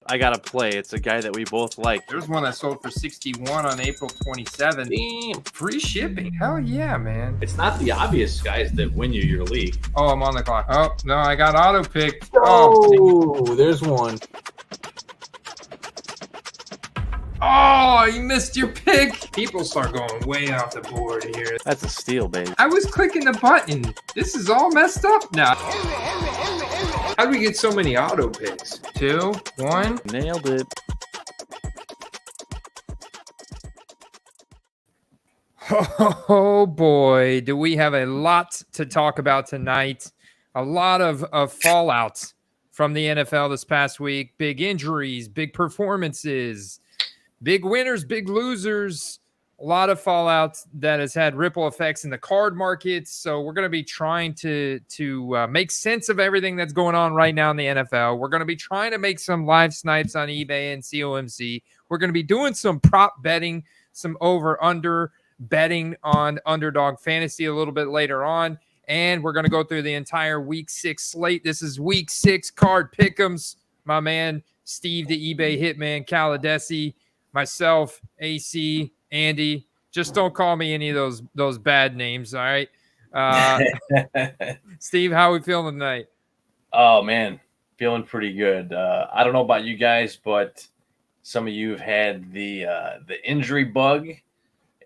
I got to play. It's a guy that we both like. There's one I sold for 61 on April 27th. Damn. Free shipping. Hell yeah, man. It's not the obvious guys that win you your league. Oh, I'm on the clock. Oh, no, I got auto picked. Oh, there's one. Oh, you missed your pick. People start going way off the board here. That's a steal, babe. I was clicking the button. This is all messed up now. How do we get so many auto picks? 2, 1. Nailed it. Oh boy, do we have a lot to talk about tonight. A lot of fallout from the NFL this past week. Big injuries, big performances, big winners, big losers. A lot of fallout that has had ripple effects in the card markets. So we're going to be trying to make sense of everything that's going on right now in the NFL. We're going to be trying to make some live snipes on eBay and COMC. We're going to be doing some prop betting, some over-under betting on Underdog Fantasy a little bit later on. And we're going to go through the entire Week 6 slate. This is Week 6 card pick'ems. My man, Steve, the eBay Hitman, Caladesi, myself, AC, Andy. Just don't call me any of those bad names, all right? Steve, how are we feeling tonight? Oh, man, feeling pretty good. I don't know about you guys, but some of you have had the injury bug,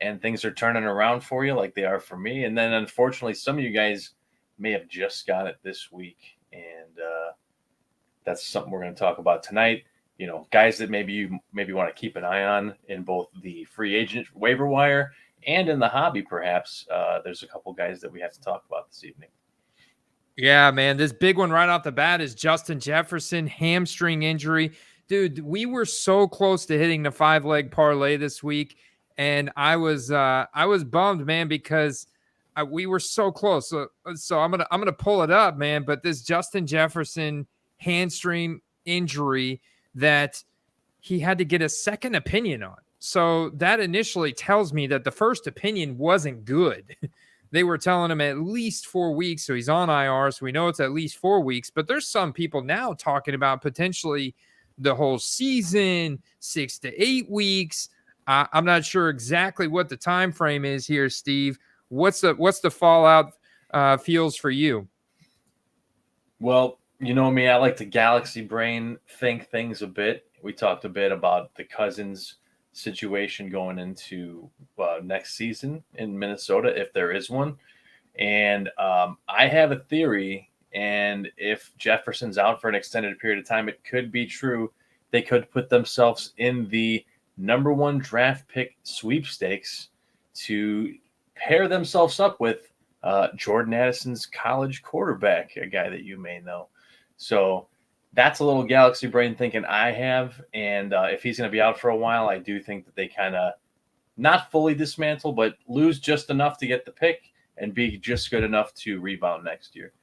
and things are turning around for you like they are for me. And then, unfortunately, some of you guys may have just got it this week, and that's something we're going to talk about tonight. You know, guys that maybe you want to keep an eye on in both the free agent waiver wire and in the hobby, perhaps. There's a couple guys that we have to talk about this evening. Yeah, man. This big one right off the bat is Justin Jefferson, hamstring injury. Dude, we were so close to hitting the 5-leg parlay this week, and I was bummed, man, because we were so close. So I'm gonna pull it up, man. But this Justin Jefferson hamstring injury that he had to get a second opinion on. So that initially tells me that the first opinion wasn't good. They were telling him at least 4 weeks. So he's on IR. So we know it's at least 4 weeks. But there's some people now talking about potentially the whole season, 6 to 8 weeks. I'm not sure exactly what the time frame is here, Steve. What's the fallout feels for you? Well, you know me, I like to galaxy brain think things a bit. We talked a bit about the Cousins situation going into next season in Minnesota, if there is one. And I have a theory, and if Jefferson's out for an extended period of time, it could be true. They could put themselves in the number 1 draft pick sweepstakes to pair themselves up with Jordan Addison's college quarterback, a guy that you may know. So that's a little galaxy brain thinking I have. And if he's going to be out for a while, I do think that they kind of not fully dismantle, but lose just enough to get the pick and be just good enough to rebound next year.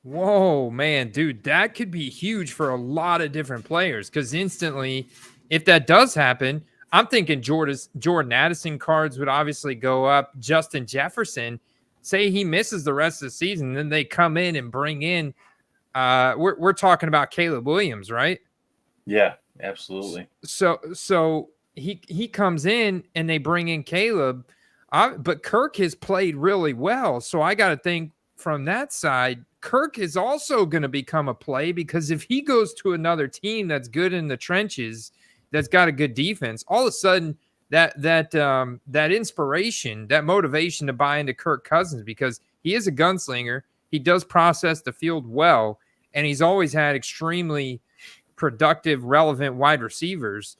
Whoa, man, dude, that could be huge for a lot of different players because instantly, if that does happen, I'm thinking Jordan Addison cards would obviously go up. Justin Jefferson, say he misses the rest of the season, then they come in and bring in we're talking about Caleb Williams, right? Yeah, absolutely. So he comes in and they bring in Caleb, but Kirk has played really well. So I got to think from that side, Kirk is also going to become a play because if he goes to another team that's good in the trenches, that's got a good defense, all of a sudden that inspiration, that motivation to buy into Kirk Cousins because he is a gunslinger. He does process the field well. And he's always had extremely productive, relevant wide receivers.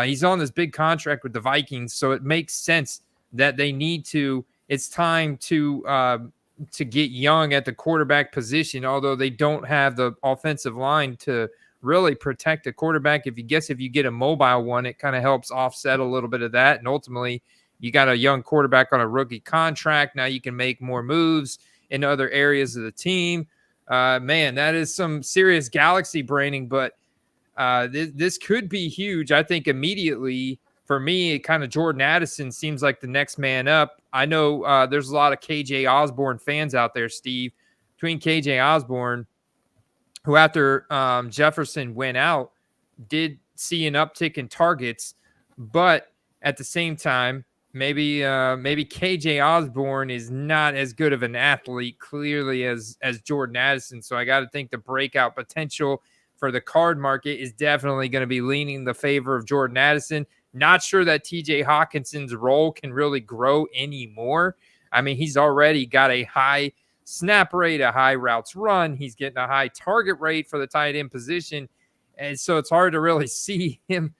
He's on this big contract with the Vikings, so it makes sense that they need to. It's time to get young at the quarterback position, although they don't have the offensive line to really protect a quarterback. If you get a mobile one, it kind of helps offset a little bit of that. And ultimately, you got a young quarterback on a rookie contract. Now you can make more moves in other areas of the team. Man, that is some serious galaxy braining, but this could be huge. I think immediately for me, kind of Jordan Addison seems like the next man up. I know there's a lot of KJ Osborne fans out there, Steve, between KJ Osborne, who after Jefferson went out, did see an uptick in targets, but at the same time, maybe KJ Osborne is not as good of an athlete clearly as Jordan Addison. So I got to think the breakout potential for the card market is definitely going to be leaning in the favor of Jordan Addison. Not sure that TJ Hawkinson's role can really grow anymore. I mean, he's already got a high snap rate, a high routes run. He's getting a high target rate for the tight end position. And so it's hard to really see him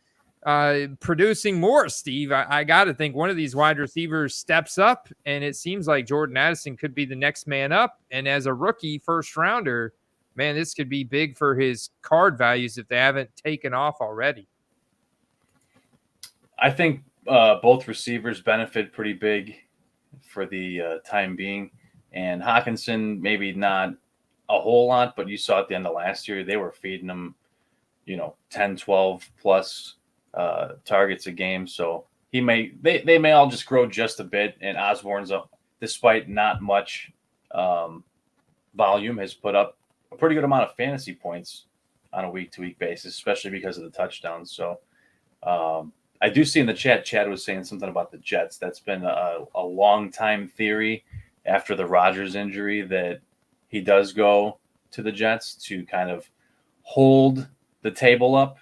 producing more, Steve. I got to think one of these wide receivers steps up, and it seems like Jordan Addison could be the next man up. And as a rookie first rounder, man, this could be big for his card values if they haven't taken off already. I think both receivers benefit pretty big for the time being. And Hawkinson, maybe not a whole lot, but you saw at the end of last year, they were feeding him, 10, 12 plus targets a game. So they may all just grow just a bit. And Osborne's, despite not much volume, has put up a pretty good amount of fantasy points on a week-to-week basis, especially because of the touchdowns. So I do see in the chat, Chad was saying something about the Jets. That's been a long time theory after the Rodgers injury that he does go to the Jets to kind of hold the table up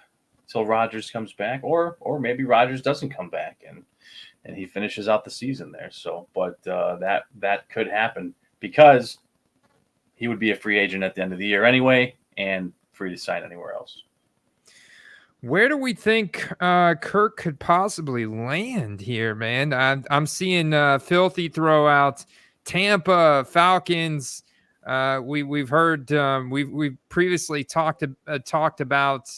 till Rodgers comes back, or maybe Rodgers doesn't come back and he finishes out the season there. So, but that could happen because he would be a free agent at the end of the year anyway and free to sign anywhere else. Where do we think Kirk could possibly land here, man? I'm seeing Filthy throw out Tampa, Falcons. We've heard we've previously talked about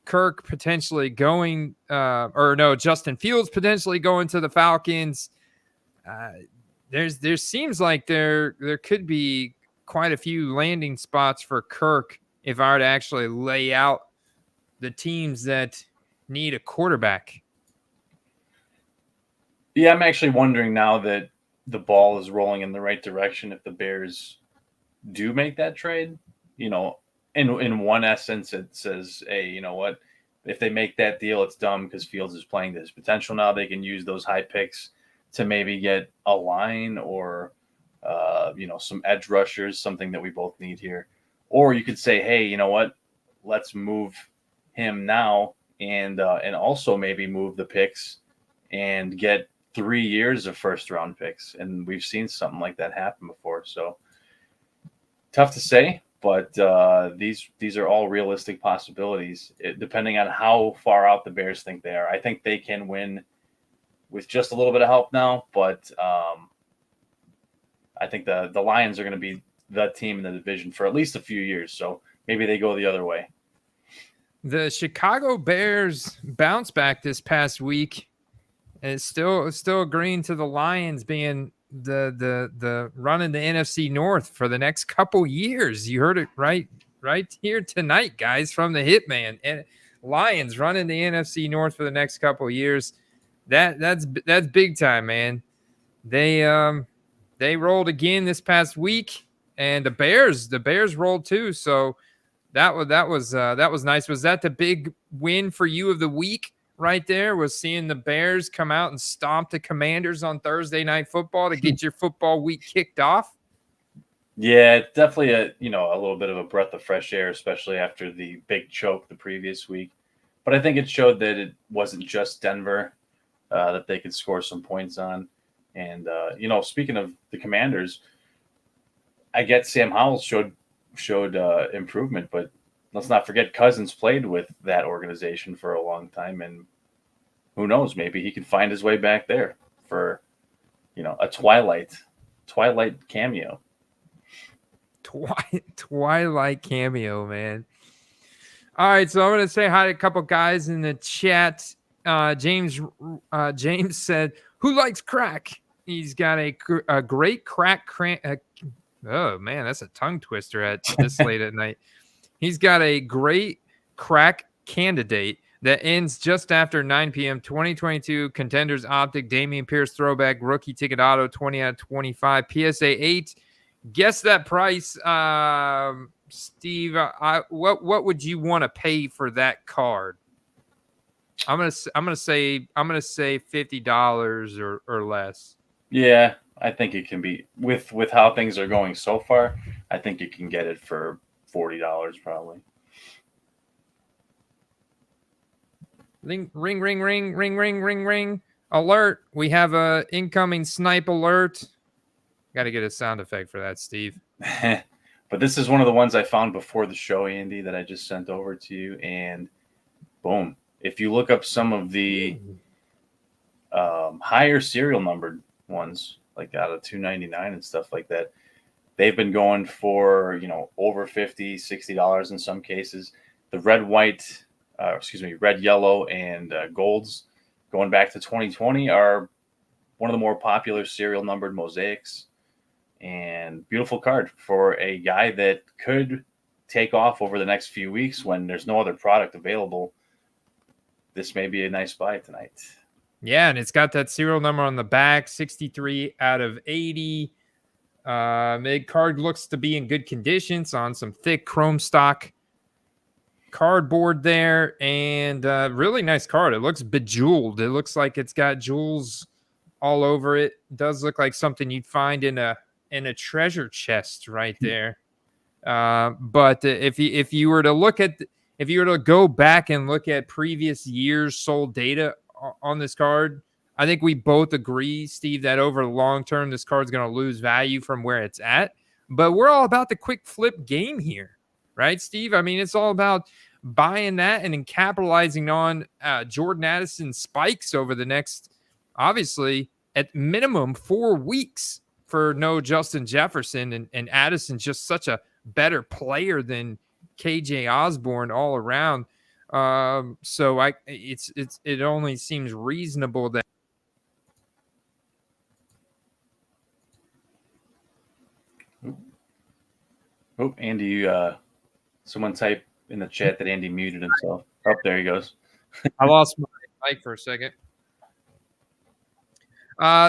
Kirk potentially going, Justin Fields potentially going to the Falcons. There seems like there could be quite a few landing spots for Kirk if I were to actually lay out the teams that need a quarterback. Yeah, I'm actually wondering now that the ball is rolling in the right direction if the Bears do make that trade. In one essence, it says, hey, you know what? If they make that deal, it's dumb because Fields is playing to his potential now. They can use those high picks to maybe get a line or, some edge rushers, something that we both need here. Or you could say, hey, you know what? Let's move him now and also maybe move the picks and get 3 years of first round picks. And we've seen something like that happen before. So tough to say, but these are all realistic possibilities depending on how far out the Bears think they are. I think they can win with just a little bit of help now, but I think the Lions are going to be the team in the division for at least a few years. So maybe they go the other way. The Chicago Bears bounce back this past week is still agreeing to the Lions being the running the NFC North for the next couple years. You heard it right here tonight, guys, from the Hitman. And Lions running the NFC North for the next couple years. That's big time, man. They rolled again this past week, and the Bears rolled too. So that was nice. Was that the big win for you of the week right there? Was seeing the Bears come out and stomp the Commanders on Thursday Night Football to get your football week kicked off? Yeah, it's definitely a little bit of a breath of fresh air, especially after the big choke the previous week. But I think it showed that it wasn't just Denver that they could score some points on. And speaking of the Commanders, I get Sam Howell showed improvement, but let's not forget Cousins played with that organization for a long time, and who knows, maybe he can find his way back there for a Twilight cameo. Twilight cameo, man. All right, so I'm going to say hi to a couple guys in the chat. James said, "Who likes crack?" He's got a great crack. Oh man, that's a tongue twister at this late at night. He's got a great crack candidate that ends just after 9 p.m. 2022 Contenders Optic Dameon Pierce throwback rookie ticket auto 20 out of 25 PSA 8. Guess that price. Steve, what would you want to pay for that card? I'm gonna say $50 or less. Yeah, I think it can be with how things are going so far. I think you can get it for $40 probably. Ring, ring, ring, ring, ring, ring, ring, ring. Alert! We have a incoming snipe alert. Got to get a sound effect for that, Steve. But this is one of the ones I found before the show, Andy, that I just sent over to you, and boom! If you look up some of the higher serial numbered ones, like out of 299 and stuff like that, they've been going for over $50-$60 in some cases. The red, yellow, and golds going back to 2020 are one of the more popular serial numbered mosaics, and beautiful card for a guy that could take off over the next few weeks when there's no other product available. This may be a nice buy tonight. Yeah, and it's got that serial number on the back, 63 out of 80. Mid card looks to be in good conditions on some thick chrome stock cardboard there, and really nice card. It looks bejeweled. It looks like it's got jewels all over it. It does look like something you'd find in a treasure chest right there. But if you were to go back and look at previous years sold data on this card, I think we both agree, Steve, that over the long term, this card's going to lose value from where it's at. But we're all about the quick flip game here, right, Steve? I mean, it's all about buying that and then capitalizing on Jordan Addison spikes over the next, obviously, at minimum 4 weeks for no Justin Jefferson. And Addison's just such a better player than KJ Osborne all around. So it only seems reasonable that. Oh, Andy, someone type in the chat that Andy muted himself. Oh, there he goes. I lost my mic for a second.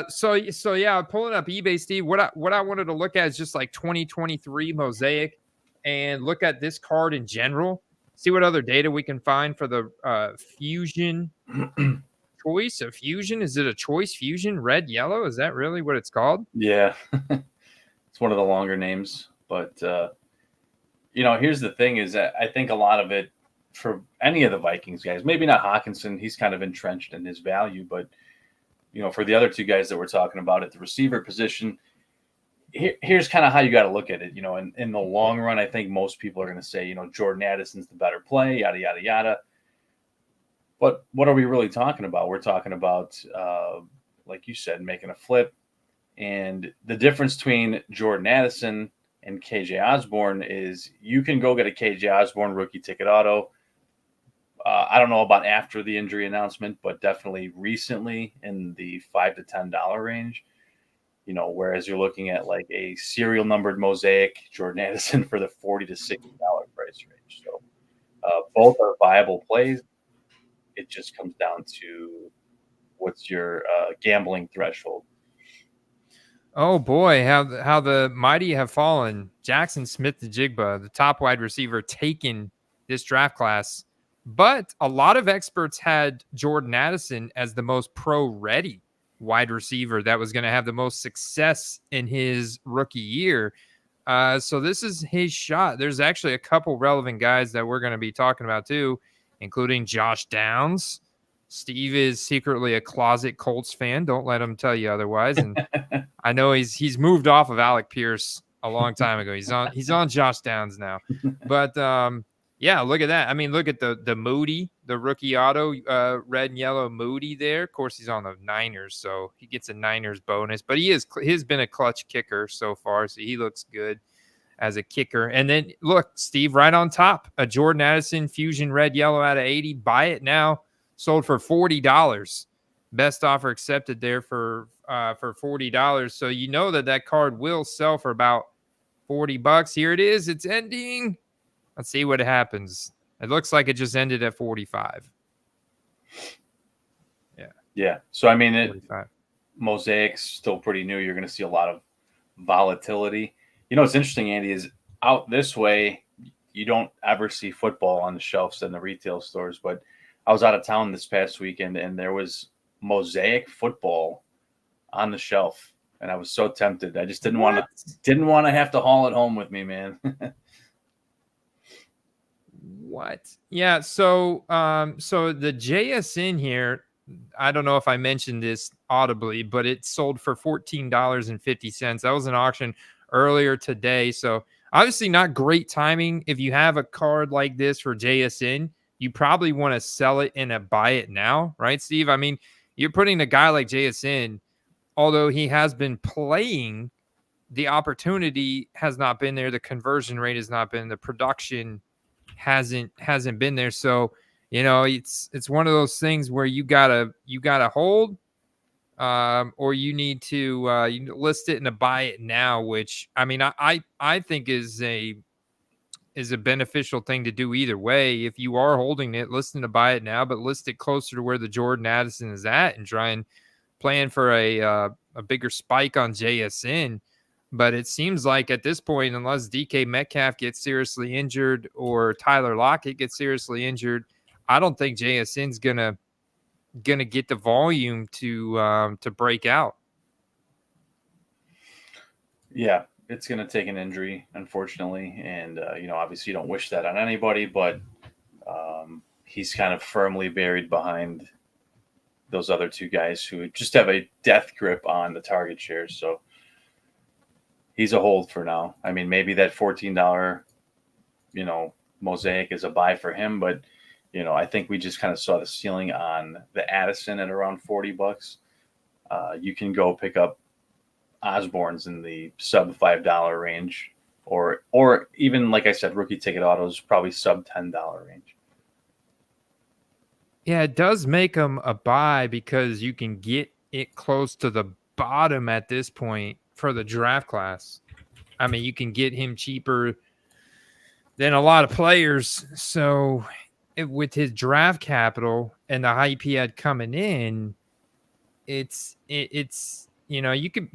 So yeah, pulling up eBay, Steve. What I wanted to look at is just like 2023 mosaic, and look at this card in general. See what other data we can find for the fusion choice of fusion. Is it a choice fusion red yellow? Is that really what it's called? Yeah, it's one of the longer names, but here's the thing: is that I think a lot of it for any of the Vikings guys, maybe not Hawkinson, he's kind of entrenched in his value, but for the other two guys that we're talking about at the receiver position, here's kind of how you got to look at it. In the long run, I think most people are going to say, Jordan Addison's the better play, yada, yada, yada. But what are we really talking about? We're talking about, like you said, making a flip. And the difference between Jordan Addison and KJ Osborne is you can go get a KJ Osborne rookie ticket auto. I don't know about after the injury announcement, but definitely recently in the $5 to $10 range. Whereas you're looking at like a serial numbered mosaic Jordan Addison for the $40 to $60 price range. So both are viable plays. It just comes down to what's your gambling threshold. Oh boy, how the mighty have fallen. Jackson Smith-Njigba, the top wide receiver taken this draft class. But a lot of experts had Jordan Addison as the most pro-ready wide receiver that was going to have the most success in his rookie year. So this is his shot. There's actually a couple relevant guys that we're going to be talking about too, including Josh Downs. Steve is secretly a closet Colts fan. Don't let him tell you otherwise. And I know he's moved off of Alec Pierce a long time ago. He's on Josh Downs now. But yeah, look at that. I mean, look at the Moody, the rookie auto, red and yellow Moody there. Of course, he's on the Niners, so he gets a Niners bonus. But he's been a clutch kicker so far, so he looks good as a kicker. And then look, Steve, right on top, a Jordan Addison Fusion red yellow out of 80. Buy it now. Sold for $40. Best offer accepted there for $40. So you know that card will sell for about $40. Here it is. It's ending. Let's see what happens. It looks like it just ended at 45. Yeah. So I mean, Mosaic's still pretty new. You're going to see a lot of volatility. What's interesting, Andy, is out this way. you don't ever see football on the shelves in the retail stores. But I was out of town this past weekend, and there was Mosaic football on the shelf, and I was so tempted. I just didn't want to have to haul it home with me, man. What? Yeah. So, so the JSN here, I don't know if I mentioned this audibly, but it sold for $14.50. That was an auction earlier today. So obviously not great timing. If you have a card like this for JSN, you probably want to sell it and buy it now, right, Steve? I mean, you're putting a guy like JSN, although he has been playing, the opportunity has not been there. The conversion rate has not been, the production hasn't been there. So, you know, it's one of those things where you gotta hold, or you need to list it and buy it now, which I mean, I think is a beneficial thing to do either way. If you are holding it, list it to buy it now, but list it closer to where the Jordan Addison is at and try and plan for a bigger spike on JSN. But it seems like at this point, unless DK Metcalf gets seriously injured or Tyler Lockett gets seriously injured, I don't think JSN's gonna get the volume to break out. Yeah, it's going to take an injury, unfortunately, and you know, obviously, you don't wish that on anybody. But he's kind of firmly buried behind those other two guys who just have a death grip on the target shares. So he's a hold for now. I mean, maybe that $14, you know, Mosaic is a buy for him, but you know, I think we just kind of saw the ceiling on the Addison at around $40. You can go pick up Osborne's in the sub $5 range, or even, like I said, rookie ticket autos probably sub $10 range. Yeah, it does make them a buy because you can get it close to the bottom at this point for the draft class. I mean, you can get him cheaper than a lot of players. So with his draft capital and the hype he had coming in, it's you know, you could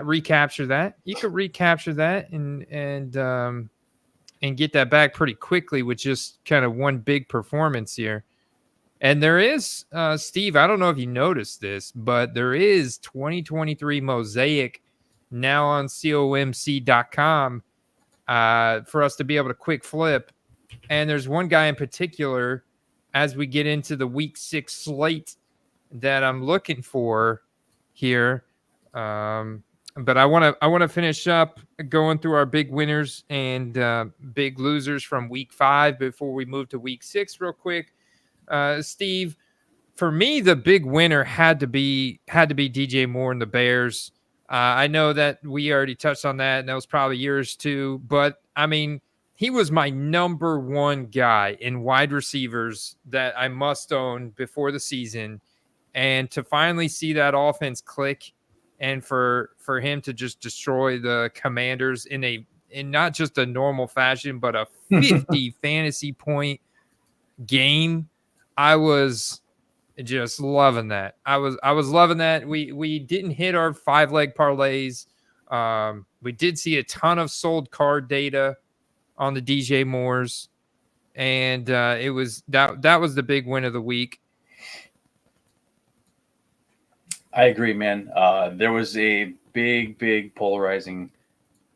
recapture that. You could recapture that and get that back pretty quickly with just kind of one big performance here. And there is, Steve, I don't know if you noticed this, but there is 2023 Mosaic now on comc.com for us to be able to quick flip. And there's one guy in particular, as we get into the week 6 slate, that I'm looking for here. But I want to finish up going through our big winners and big losers from week 5 before we move to week 6 real quick. Steve, for me, the big winner had to be DJ Moore and the Bears. I know that we already touched on that, and that was probably yours too. But I mean, he was my number one guy in wide receivers that I must own before the season, and to finally see that offense click, and for him to just destroy the Commanders in not just a normal fashion, but a 50 fantasy point game. I was just loving that. I was loving that. We didn't hit our 5-leg parlays. We did see a ton of sold card data on the DJ Moores, and it was that was the big win of the week. I agree, man. There was a big polarizing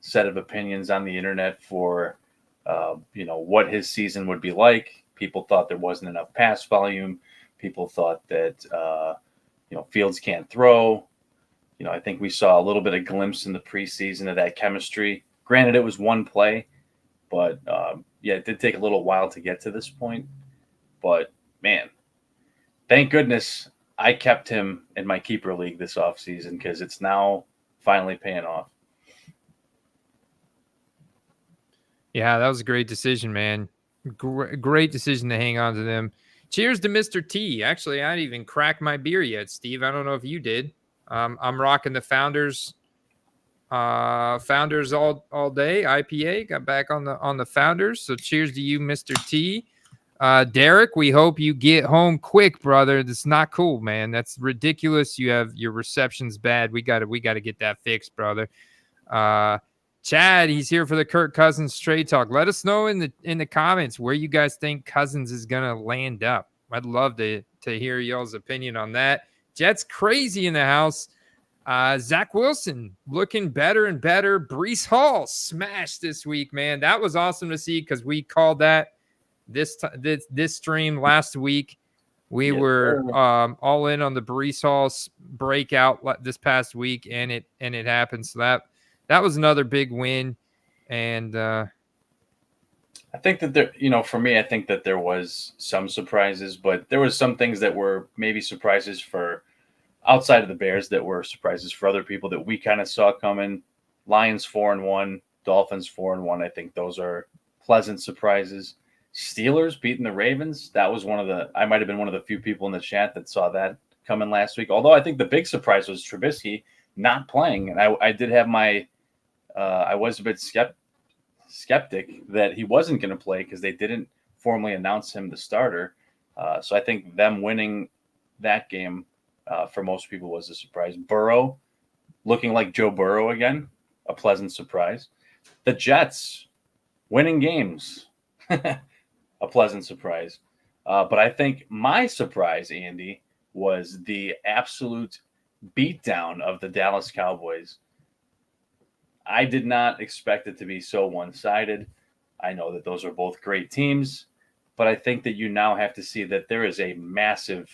set of opinions on the internet for you know, what his season would be like. People thought there wasn't enough pass volume. People thought that you know, Fields can't throw. You know, I think we saw a little bit of glimpse in the preseason of that chemistry. Granted, it was one play, but yeah, it did take a little while to get to this point. But man, thank goodness I kept him in my keeper league this offseason, because it's now finally paying off. Yeah, that was a great decision, man. Great decision to hang on to them. Cheers to Mr. T. Actually, I didn't even crack my beer yet, Steve. I don't know if you did. I'm rocking the Founders all day IPA. Got back on the Founders. So cheers to you, Mr. T. Derek, we hope you get home quick, brother. That's not cool, man. That's ridiculous. Your reception's bad. We got to get that fixed, brother. Chad, he's here for the Kirk Cousins trade talk. Let us know in the comments where you guys think Cousins is gonna land up. I'd love to hear y'all's opinion on that. Jets crazy in the house. Zach Wilson looking better and better. Breece Hall smashed this week, man. That was awesome to see because we called that this stream last week. We were all in on the Breece Hall breakout this past week, and it happened. So that was another big win. And I think that there, for me, I think that there was some surprises, but there was some things that were maybe surprises for outside of the Bears that were surprises for other people that we kind of saw coming. Lions 4-1, Dolphins 4-1. I think those are pleasant surprises. Steelers beating the Ravens. That was I might have been one of the few people in the chat that saw that coming last week. Although I think the big surprise was Trubisky not playing. And I did have I was a bit skeptic that he wasn't going to play because they didn't formally announce him the starter. So I think them winning that game for most people was a surprise. Burrow looking like Joe Burrow again, a pleasant surprise. The Jets winning games, a pleasant surprise. But I think my surprise, Andy, was the absolute beatdown of the Dallas Cowboys. I did not expect it to be so one-sided. I know that those are both great teams, but I think that you now have to see that there is a massive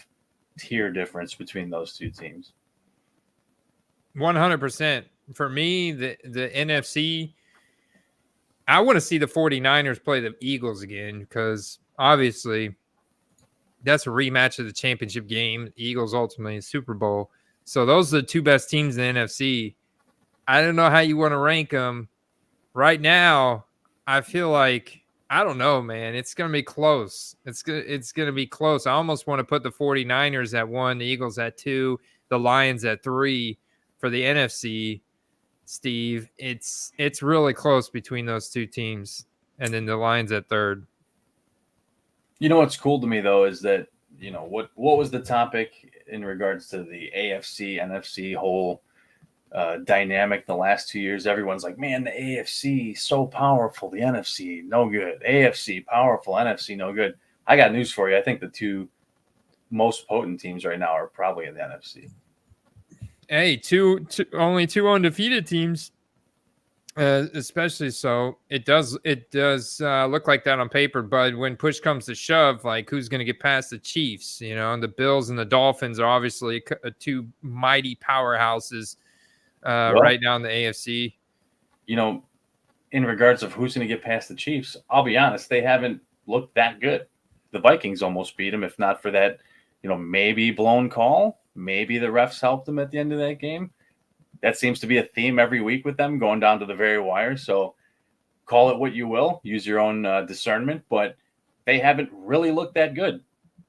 tier difference between those two teams. 100%. For me, the NFC, I want to see the 49ers play the Eagles again because obviously that's a rematch of the championship game. Eagles ultimately a Super Bowl. So those are the two best teams in the NFC. I don't know how you want to rank them. Right now, I feel like, I don't know, man. It's going to be close. It's going to be close. I almost want to put the 49ers at 1, the Eagles at 2, the Lions at 3 for the NFC. Steve, it's really close between those two teams, and then the Lions at 3rd. You know what's cool to me though is that what was the topic in regards to the AFC NFC whole dynamic the last 2 years? Everyone's like, man, the AFC so powerful, the NFC no good. AFC powerful, NFC no good. I got news for you. I think the two most potent teams right now are probably in the NFC. Hey, only two undefeated teams, especially so. It does look like that on paper, but when push comes to shove, like who's going to get past the Chiefs? And the Bills and the Dolphins are obviously two mighty powerhouses right now in the AFC. In regards of who's going to get past the Chiefs, I'll be honest, they haven't looked that good. The Vikings almost beat them, if not for that, maybe blown call. Maybe the refs helped them at the end of that game. That seems to be a theme every week with them, going down to the very wire. So call it what you will. Use your own discernment. But they haven't really looked that good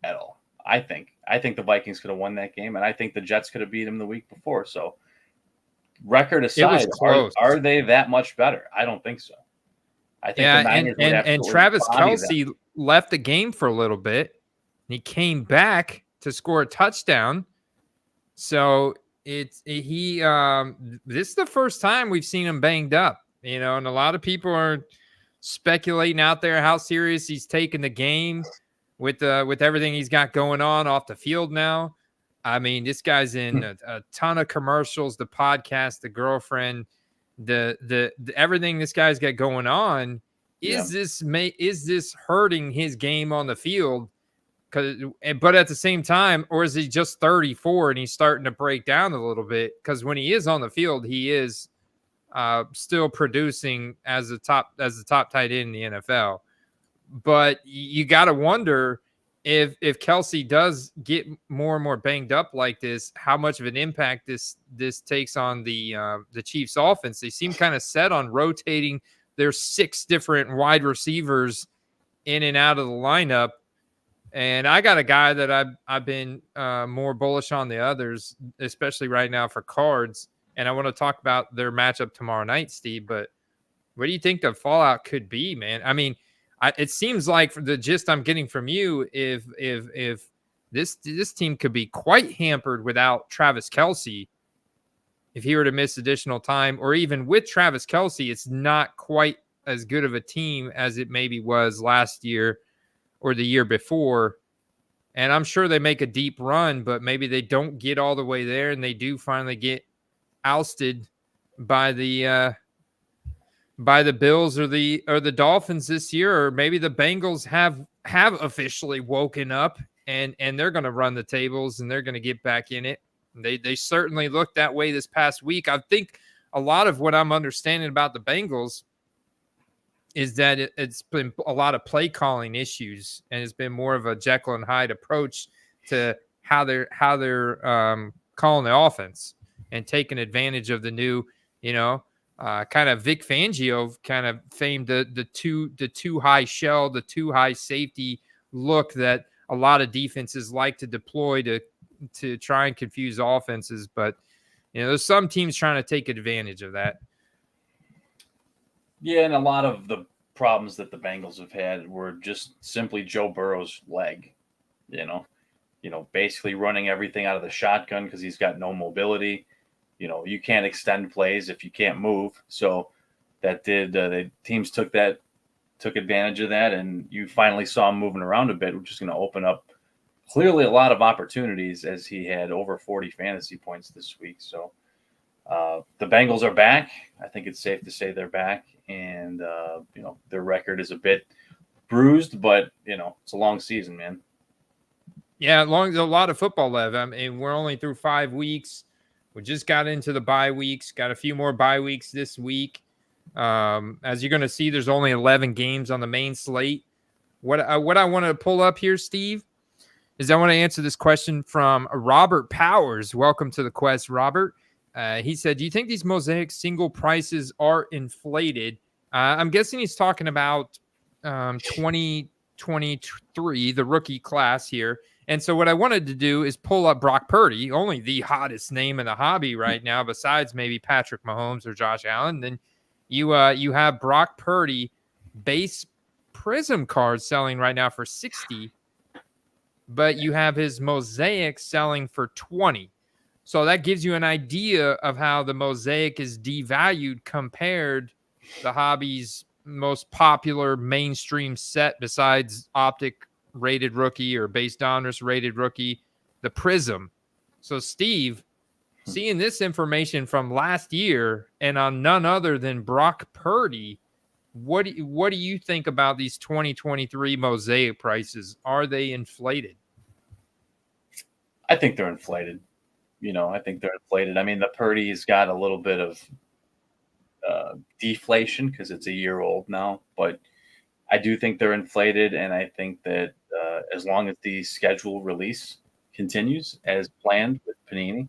at all, I think. I think the Vikings could have won that game, and I think the Jets could have beat them the week before. So record aside, are they that much better? I don't think so. I think the Niners and Travis Kelce left the game for a little bit. He came back to score a touchdown. So this is the first time we've seen him banged up, and a lot of people are speculating out there how serious he's taking the game with everything he's got going on off the field now. I mean, this guy's in a ton of commercials, the podcast, the girlfriend, the everything this guy's got going on. Is this hurting his game on the field? But at the same time, or is he just 34 and he's starting to break down a little bit? Because when he is on the field, he is still producing as the top tight end in the NFL. But you got to wonder if Kelce does get more and more banged up like this, how much of an impact this takes on the Chiefs offense. They seem kind of set on rotating their 6 different wide receivers in and out of the lineup. And I got a guy that I've been more bullish on the others, especially right now for Cards. And I want to talk about their matchup tomorrow night, Steve. But what do you think the fallout could be, man? I mean, it seems like for the gist I'm getting from you, if this team could be quite hampered without Travis Kelce. if he were to miss additional time, or even with Travis Kelce, it's not quite as good of a team as it maybe was last year or the year before. And I'm sure they make a deep run, but maybe they don't get all the way there, and they do finally get ousted by the Bills or the Dolphins this year, or maybe the Bengals have officially woken up and they're going to run the tables and they're going to get back in it. They certainly looked that way this past week. I think a lot of what I'm understanding about the Bengals is that it's been a lot of play calling issues, and it's been more of a Jekyll and Hyde approach to how they're calling the offense and taking advantage of the new, kind of Vic Fangio kind of famed the too high shell, the too high safety look that a lot of defenses like to deploy to try and confuse offenses. But there's some teams trying to take advantage of that. Yeah, and a lot of the problems that the Bengals have had were just simply Joe Burrow's leg. Basically running everything out of the shotgun because he's got no mobility. You can't extend plays if you can't move. So that the teams took advantage of that, and you finally saw him moving around a bit, which is going to open up clearly a lot of opportunities, as he had over 40 fantasy points this week. So the Bengals are back. I think it's safe to say they're back, and their record is a bit bruised, but it's a long season, man. Yeah, a lot of football left. I mean, we're only through 5 weeks. We just got into the bye weeks. Got a few more bye weeks this week. As you're going to see, there's only 11 games on the main slate. What I want to pull up here, Steve, is I want to answer this question from Robert Powers. Welcome to the quest, Robert. He said, do you think these Mosaic single prices are inflated? I'm guessing he's talking about 2023, the rookie class here. And so what I wanted to do is pull up Brock Purdy, only the hottest name in the hobby right now, besides maybe Patrick Mahomes or Josh Allen. Then you have Brock Purdy base prism cards selling right now for $60, but you have his Mosaic selling for $20. So that gives you an idea of how the Mosaic is devalued compared to the hobby's most popular mainstream set besides Optic rated rookie or base donruss rated rookie, the Prism. So Steve, seeing this information from last year and on none other than Brock Purdy, what do you think about these 2023 Mosaic prices? Are they inflated? I think they're inflated. I think they're inflated. I mean, the Purdy's got a little bit of deflation because it's a year old now, but I do think they're inflated, and I think that as long as the schedule release continues as planned with Panini,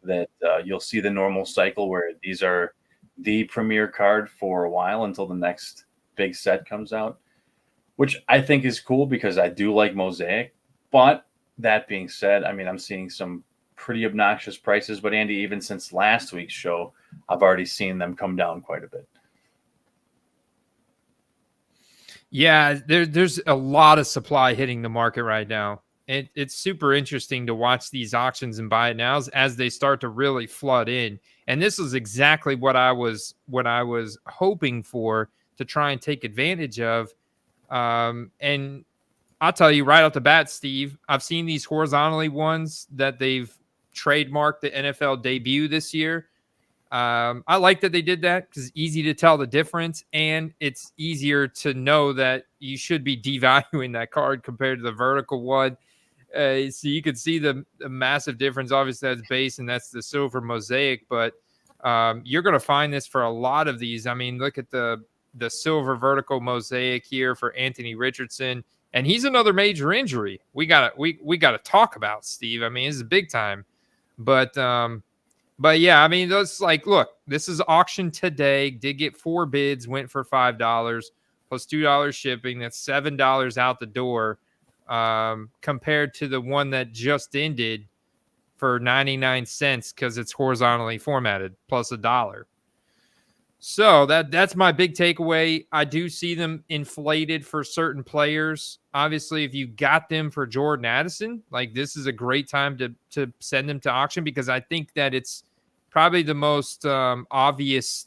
that you'll see the normal cycle where these are the premier card for a while until the next big set comes out, which I think is cool because I do like Mosaic. But that being said, I mean, I'm seeing some pretty obnoxious prices, but Andy, even since last week's show, I've already seen them come down quite a bit. Yeah, there's a lot of supply hitting the market right now. It's super interesting to watch these auctions and buy it now as they start to really flood in. And this is exactly what I was hoping for to try and take advantage of. And I'll tell you right off the bat, Steve, I've seen these horizontally ones that they've trademarked the NFL debut this year. I like that they did that because it's easy to tell the difference, and it's easier to know that you should be devaluing that card compared to the vertical one. So you could see the massive difference. Obviously, that's base, and that's the silver Mosaic, but you're going to find this for a lot of these. I mean, look at the silver vertical Mosaic here for Anthony Richardson, and he's another major injury. We got to talk about, Steve. I mean, this is big time, but yeah, I mean, those look, this is auction today. Did get 4 bids, went for $5 plus $2 shipping. That's $7 out the door, compared to the one that just ended for 99 cents because it's horizontally formatted plus $1. So that's my big takeaway. I do see them inflated for certain players. Obviously, if you got them for Jordan Addison, this is a great time to send them to auction because I think that it's probably the most obvious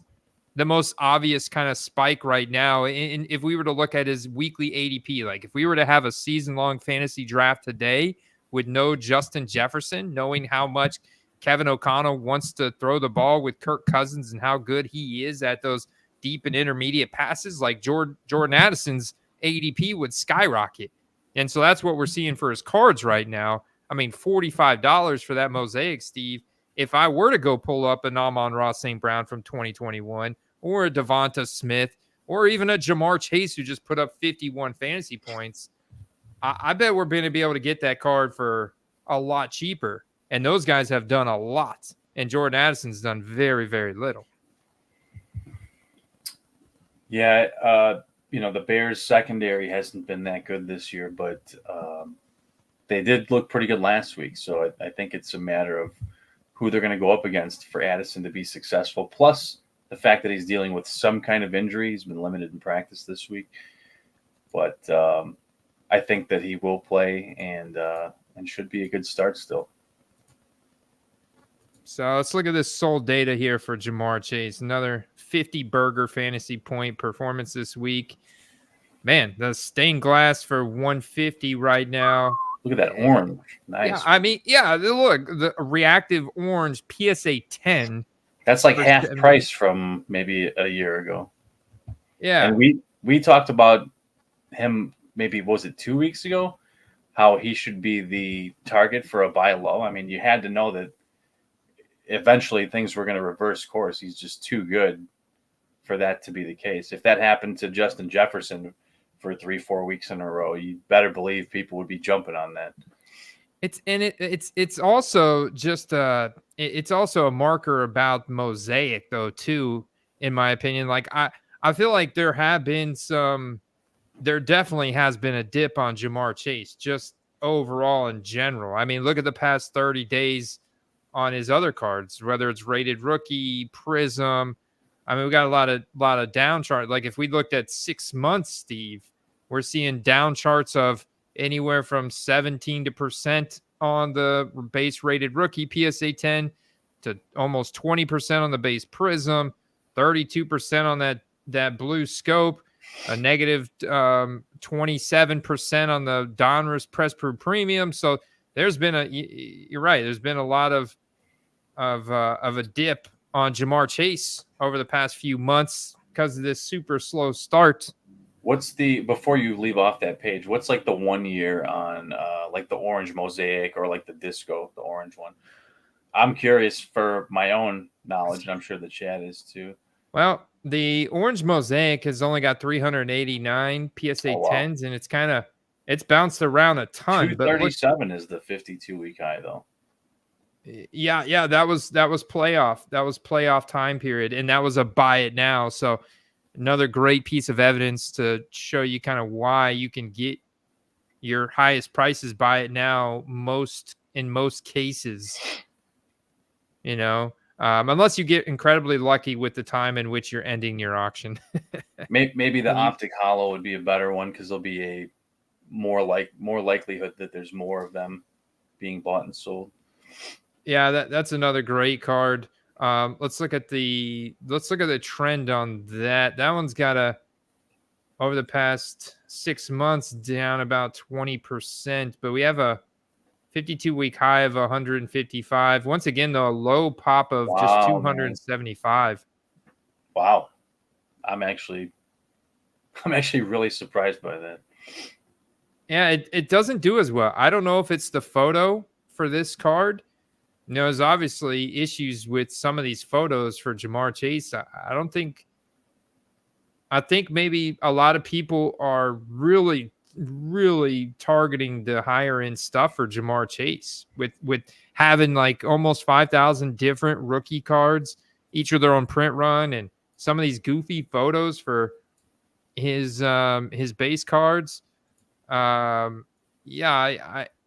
kind of spike right now. And if we were to look at his weekly ADP, like if we were to have a season-long fantasy draft today with no Justin Jefferson, knowing how much Kevin O'Connell wants to throw the ball with Kirk Cousins and how good he is at those deep and intermediate passes, like Jordan Addison's ADP would skyrocket. And so that's what we're seeing for his cards right now. I mean, $45 for that mosaic, Steve. If I were to go pull up an Amon-Ra St. Brown from 2021 or a Devonta Smith or even a Jamar Chase who just put up 51 fantasy points, I bet we're going to be able to get that card for a lot cheaper. And those guys have done a lot. And Jordan Addison's done very, very little. Yeah, the Bears secondary hasn't been that good this year, but they did look pretty good last week. So I think it's a matter of who they're going to go up against for Addison to be successful. Plus the fact that he's dealing with some kind of injury. He's been limited in practice this week. But I think that he will play and should be a good start still. So let's look at this sold data here for Jamar Chase. Another 50 burger fantasy point performance this week. Man, the stained glass for 150 right now. Look at that orange. Nice. Yeah, I mean, look, the reactive orange PSA 10. That's like half price from maybe a year ago. Yeah. And we talked about him maybe, was it 2 weeks ago, how he should be the target for a buy low. I mean, you had to know that eventually things were going to reverse course. He's just too good for that to be the case. If that happened to Justin Jefferson for 3-4 weeks in a row, you better believe people would be jumping on that. It's also just it's also a marker about mosaic though too, in my opinion. Like I feel like there definitely has been a dip on Jamar Chase just overall in general. I mean, look at the past 30 days on his other cards, whether it's rated rookie, Prism. I mean, we got a lot of down chart. Like if we looked at 6 months, Steve, we're seeing down charts of anywhere from 17% on the base rated rookie PSA 10 to almost 20% on the base Prism, 32% on that blue scope, a negative 27% on the Donruss Press Pro Premium. So there's been you're right. There's been a lot of a dip on Jamar Chase over the past few months because of this super slow start. Before you leave off that page, what's like the 1 year on like the orange mosaic or like the disco, the orange one? I'm curious for my own knowledge, and I'm sure the chat is too. Well, the orange mosaic has only got 389 PSA 10s, and it's bounced around a ton. 237 is the 52-week high though. Yeah, that was playoff. That was playoff time period, and that was a buy it now. So another great piece of evidence to show you kind of why you can get your highest prices buy it now in most cases. Unless you get incredibly lucky with the time in which you're ending your auction. Maybe the optic hollow would be a better one because there'll be a more likelihood that there's more of them being bought and sold. Yeah, that's another great card. Let's look at the trend on that. That one's got over the past 6 months down about 20%, but we have a 52-week high of 155. Once again, though, a low pop of just 275. Wow. I'm actually really surprised by that. Yeah, it doesn't do as well. I don't know if it's the photo for this card. There's obviously issues with some of these photos for Jamar Chase. I think maybe a lot of people are really, really targeting the higher end stuff for Jamar Chase with having like almost 5,000 different rookie cards, each with their own print run, and some of these goofy photos for his base cards.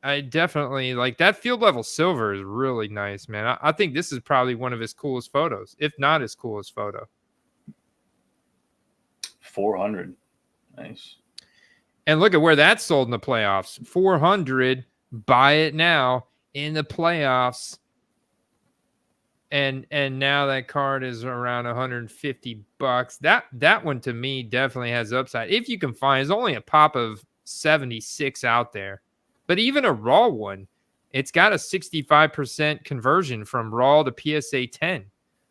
I definitely like that field level silver is really nice, man. I think this is probably one of his coolest photos, if not his coolest photo. 400. Nice. And look at where that's sold in the playoffs. 400, buy it now in the playoffs. and now that card is around $150. That one to me definitely has upside. If you can find, there's only a pop of 76 out there. But even a raw one, it's got a 65% conversion from raw to PSA 10.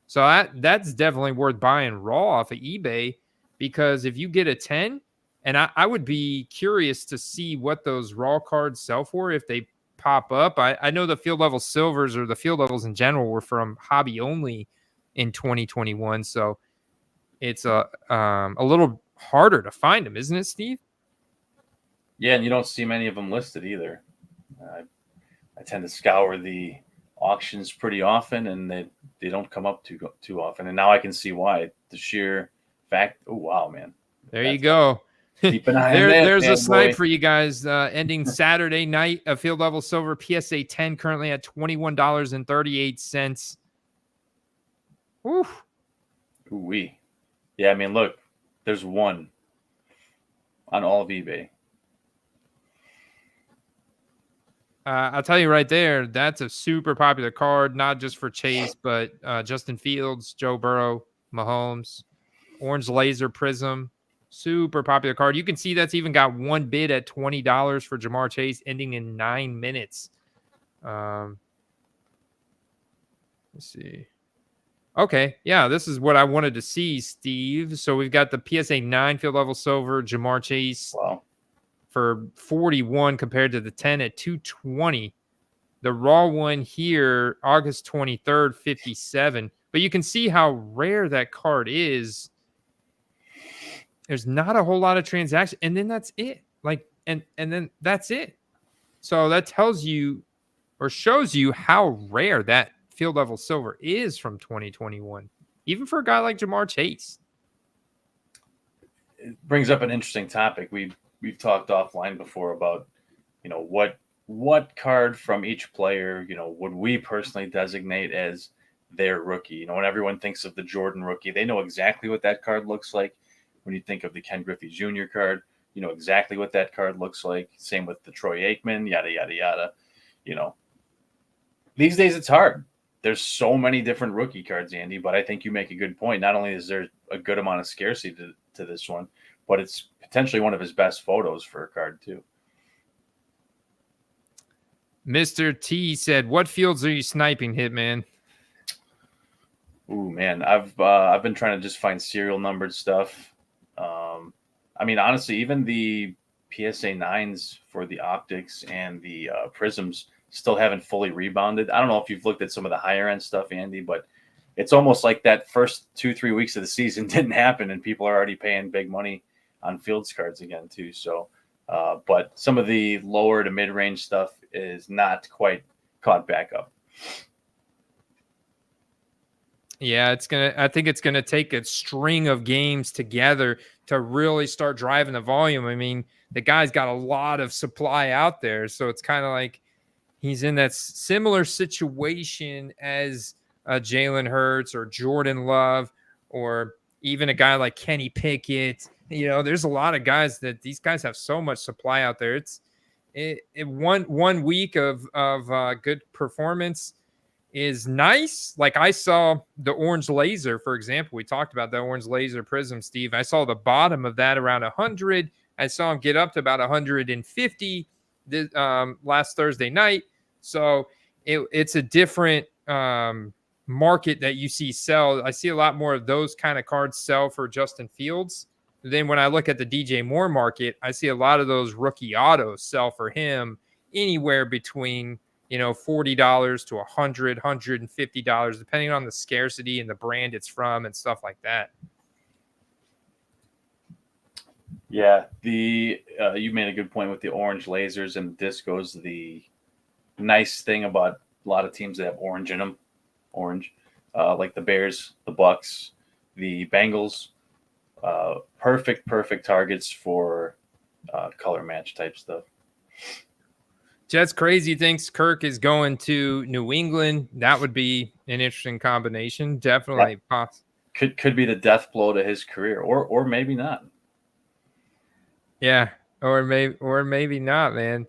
So that's definitely worth buying raw off of eBay, because if you get a 10, and I would be curious to see what those raw cards sell for if they pop up. I know the field level silvers, or the field levels in general, were from hobby only in 2021. So it's a little harder to find them, isn't it, Steve? Yeah, and you don't see many of them listed either. I tend to scour the auctions pretty often, and they don't come up too often. And now I can see why. The sheer fact. Oh wow, man! There you go. Keep an eye on that. There's a snipe boy. for you guys. Ending Saturday night, a field level silver PSA 10 currently at $21.38. Oof. Ooh-wee. Yeah, I mean, look, there's one on all of eBay. I'll tell you right there, that's a super popular card, not just for Chase, but Justin Fields, Joe Burrow, Mahomes, Orange Laser Prism, super popular card. You can see that's even got one bid at $20 for Jamar Chase, ending in 9 minutes. Let's see. Okay, yeah, this is what I wanted to see, Steve. So we've got the PSA 9 field level silver, Jamar Chase. Wow. For 41 compared to the 10 at 220. The raw one here, August 23rd, 57. But you can see how rare that card is. There's not a whole lot of transaction, and then that's it. Like, and then that's it. So that tells you or shows you how rare that field level silver is from 2021, even for a guy like Jamar Chase. It brings up an interesting topic. We've talked offline before about, what card from each player, would we personally designate as their rookie? When everyone thinks of the Jordan rookie, they know exactly what that card looks like. When you think of the Ken Griffey Jr. card, you know exactly what that card looks like. Same with the Troy Aikman, yada, yada, yada. These days it's hard. There's so many different rookie cards, Andy, but I think you make a good point. Not only is there a good amount of scarcity to this one, but it's potentially one of his best photos for a card too. Mr. T said, "What fields are you sniping, Hitman?" Ooh, man, I've been trying to just find serial numbered stuff. I mean, honestly, even the PSA 9s for the optics and the prisms still haven't fully rebounded. I don't know if you've looked at some of the higher end stuff, Andy, but it's almost like that first 2-3 weeks of the season didn't happen, and people are already paying big money on Fields cards again too. So, but some of the lower to mid range stuff is not quite caught back up. Yeah, I think it's gonna take a string of games together to really start driving the volume. I mean, the guy's got a lot of supply out there, so it's kind of like he's in that similar situation as Jalen Hurts or Jordan Love, or even a guy like Kenny Pickett. There's a lot of guys that these guys have so much supply out there. One week of good performance is nice. Like I saw the Orange Laser, for example. We talked about the Orange Laser Prism, Steve. I saw the bottom of that around 100. I saw him get up to about 150 last Thursday night. So it's a different market that you see sell. I see a lot more of those kind of cards sell for Justin Fields. Then when I look at the DJ Moore market, I see a lot of those rookie autos sell for him anywhere between $40 to $100, $150, depending on the scarcity and the brand it's from and stuff like that. Yeah, you made a good point with the orange lasers and discos. The nice thing about a lot of teams that have orange in them, like the Bears, the Bucks, the Bengals, perfect targets for color match type stuff. Jets Crazy thinks Kirk is going to New England. That would be an interesting combination. Definitely. Yeah. Could be the death blow to his career, or maybe not. Yeah, or maybe not, man.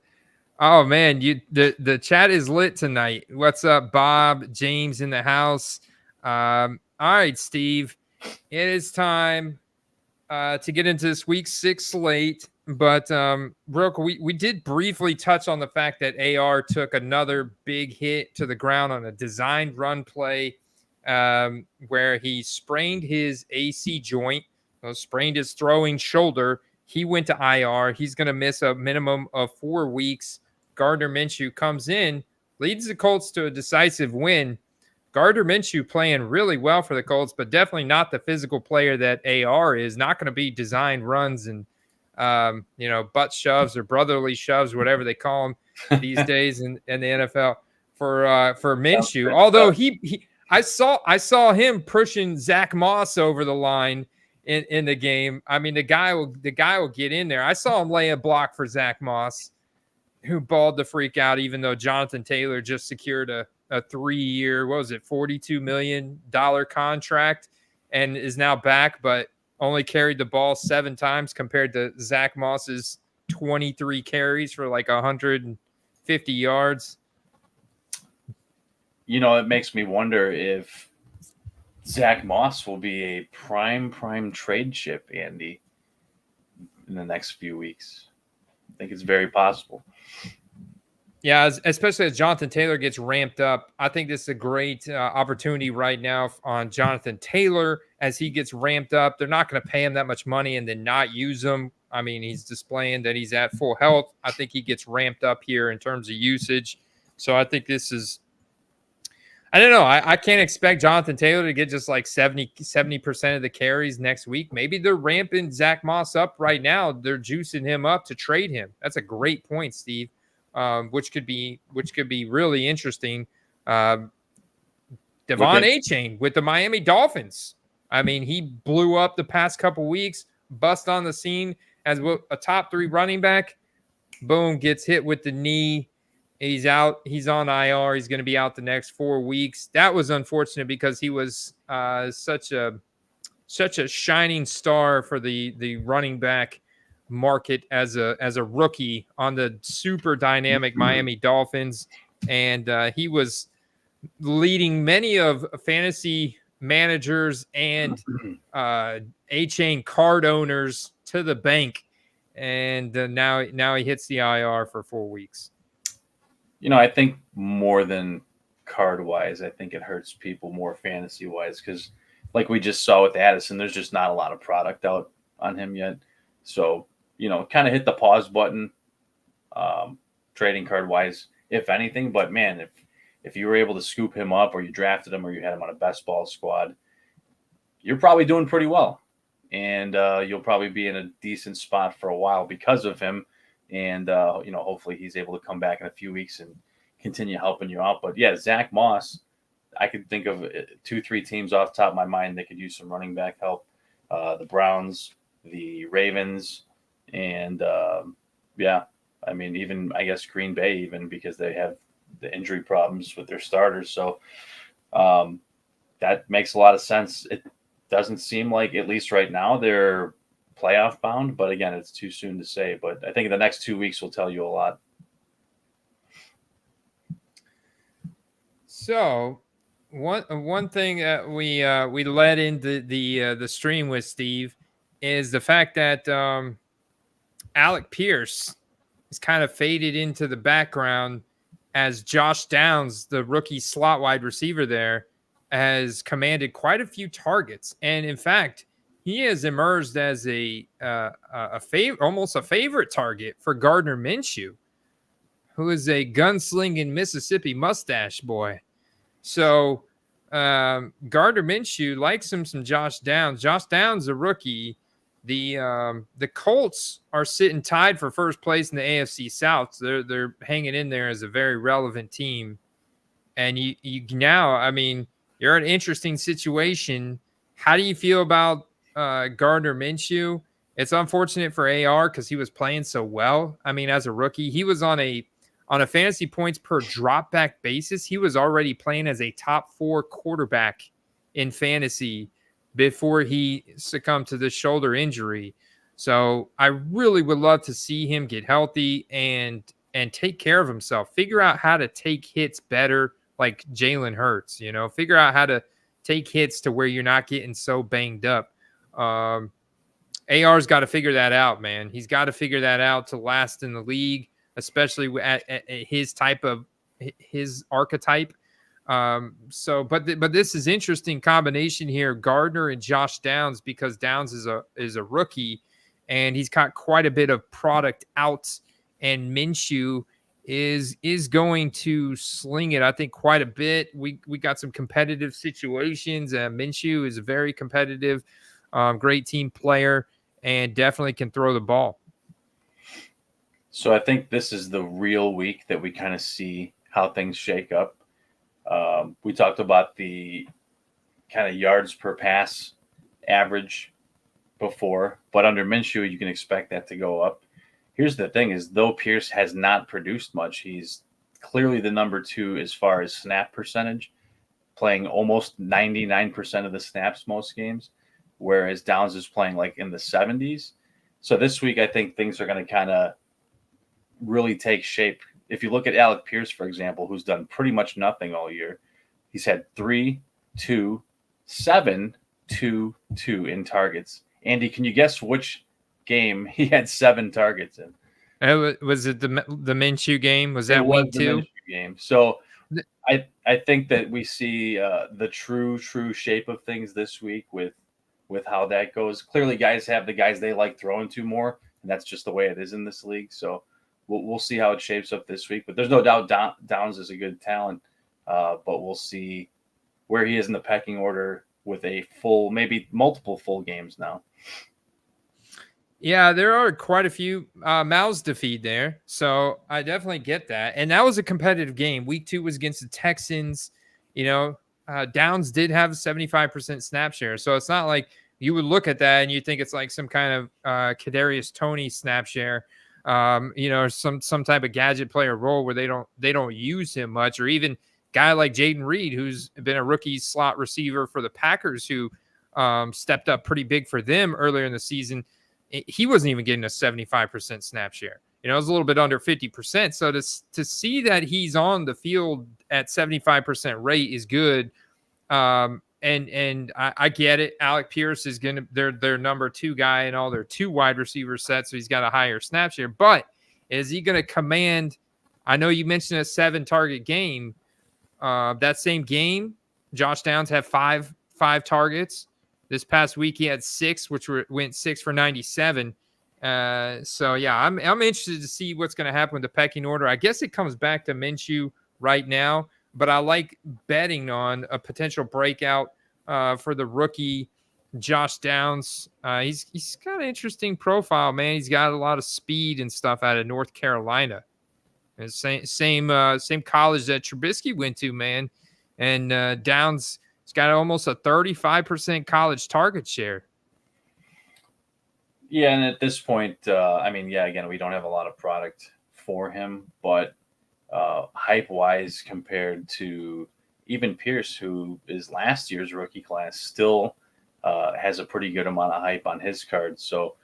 Oh man, the chat is lit tonight. What's up, Bob? James in the house. All right, Steve. It is time to get into this week 6 slate. But real quick, we did briefly touch on the fact that AR took another big hit to the ground on a designed run play where he sprained his AC joint, sprained his throwing shoulder. He went to IR. He's going to miss a minimum of 4 weeks. Gardner Minshew comes in, leads the Colts to a decisive win. Gardner Minshew playing really well for the Colts, but definitely not the physical player that AR is. Not going to be designed runs and butt shoves or brotherly shoves, whatever they call them these days in the NFL for Minshew. Although I saw him pushing Zach Moss over the line in the game. I mean, the guy will get in there. I saw him lay a block for Zach Moss, who balled the freak out, even though Jonathan Taylor just secured a 3-year, what was it, $42 million contract and is now back, but only carried the ball 7 times compared to Zach Moss's 23 carries for like 150 yards. It makes me wonder if Zach Moss will be a prime trade chip, Andy, in the next few weeks. I think it's very possible. Yeah, especially as Jonathan Taylor gets ramped up. I think this is a great opportunity right now on Jonathan Taylor as he gets ramped up. They're not going to pay him that much money and then not use him. I mean, he's displaying that he's at full health. I think he gets ramped up here in terms of usage. So I think this is, I don't know. I can't expect Jonathan Taylor to get just like 70% of the carries next week. Maybe they're ramping Zach Moss up right now. They're juicing him up to trade him. That's a great point, Steve. Which could be really interesting. Devon Achane with the Miami Dolphins. I mean, he blew up the past couple weeks, bust on the scene as a top 3 running back. Boom, gets hit with the knee. He's out. He's on IR. He's going to be out the next 4 weeks. That was unfortunate because he was such a shining star for the running back market as a rookie on the super dynamic Miami Dolphins, and he was leading many of fantasy managers and A-Chain card owners to the bank, and now he hits the IR for 4 weeks. I think more than card wise, I think it hurts people more fantasy wise because, like we just saw with Addison, there's just not a lot of product out on him yet. So kind of hit the pause button, trading card wise, if anything. But man, if you were able to scoop him up, or you drafted him, or you had him on a best ball squad, you're probably doing pretty well, and you'll probably be in a decent spot for a while because of him. And hopefully he's able to come back in a few weeks and continue helping you out. But yeah, Zach Moss, I could think of 2-3 teams off the top of my mind that could use some running back help. The Browns, the Ravens. And I mean, even I guess Green Bay, even because they have the injury problems with their starters. So that makes a lot of sense. It doesn't seem like, at least right now, they're playoff bound. But again, it's too soon to say. But I think the next 2 weeks will tell you a lot. So one thing that we led into the stream with, Steve, is the fact that Alec Pierce is kind of faded into the background as Josh Downs, the rookie slot wide receiver there, has commanded quite a few targets. And in fact, he has emerged as almost a favorite target for Gardner Minshew, who is a gunslinging Mississippi mustache boy. So Gardner Minshew likes him some Josh Downs. Josh Downs, a rookie. The Colts are sitting tied for first place in the AFC South. So they're hanging in there as a very relevant team. And you now, I mean, you're in an interesting situation. How do you feel about Gardner Minshew? It's unfortunate for AR because he was playing so well. I mean, as a rookie, he was on a fantasy points per drop back basis. He was already playing as a top 4 quarterback in fantasy before he succumbed to the shoulder injury. So I really would love to see him get healthy and and take care of himself. Figure out how to take hits better, like Jalen Hurts. Figure out how to take hits to where you're not getting so banged up. AR's got to figure that out, man. He's got to figure that out to last in the league, especially at his archetype. But this is interesting combination here, Gardner and Josh Downs, because Downs is a rookie, and he's got quite a bit of product out, and Minshew is going to sling it, I think, quite a bit. We got some competitive situations. Minshew is a very competitive, great team player, and definitely can throw the ball. So I think this is the real week that we kind of see how things shake up. We talked about the kind of yards per pass average before, but under Minshew, you can expect that to go up. Here's the thing is, though Pierce has not produced much, he's clearly the number 2 as far as snap percentage, playing almost 99% of the snaps most games, whereas Downs is playing like in the 70s. So this week, I think things are going to kind of really take shape. If you look at Alec Pierce, for example, who's done pretty much nothing all year, he's had 3, 2, 7, 2, 2 in targets. Andy, can you guess which game he had 7 targets in? Was it the Minshew game? Was that week week 2? Game. So I think that we see the true shape of things this week with how that goes. Clearly, guys have the guys they like throwing to more, and that's just the way it is in this league. So we'll see how it shapes up this week. But there's no doubt Downs is a good talent, but we'll see where he is in the pecking order with maybe multiple full games now. Yeah, there are quite a few mouths to feed there. So I definitely get that. And that was a competitive game. Week 2 was against the Texans. Downs did have a 75% snap share. So it's not like you would look at that and you think it's like some kind of Kadarius Toney snap share, some type of gadget player role where they don't use him much, or even guy like Jaden Reed, who's been a rookie slot receiver for the Packers, who stepped up pretty big for them earlier in the season. He wasn't even getting a 75% snap share. It was a little bit under 50%. So to see that he's on the field at 75% rate is good. And I get it. Alec Pierce is their number 2 guy in all their 2 wide receiver sets, so he's got a higher snap share. But is he going to command? I know you mentioned a 7 target game. That same game, Josh Downs had five targets. This past week, he had 6, which went 6 for 97. So yeah, I'm interested to see what's going to happen with the pecking order. I guess it comes back to Minshew right now, but I like betting on a potential breakout for the rookie Josh Downs. He's got an interesting profile, man. He's got a lot of speed and stuff out of North Carolina. And same college that Trubisky went to, man. And Downs, he's got almost a 35% college target share. Yeah, and at this point, again, we don't have a lot of product for him, but hype-wise compared to even Pierce, who is last year's rookie class, still has a pretty good amount of hype on his card. So,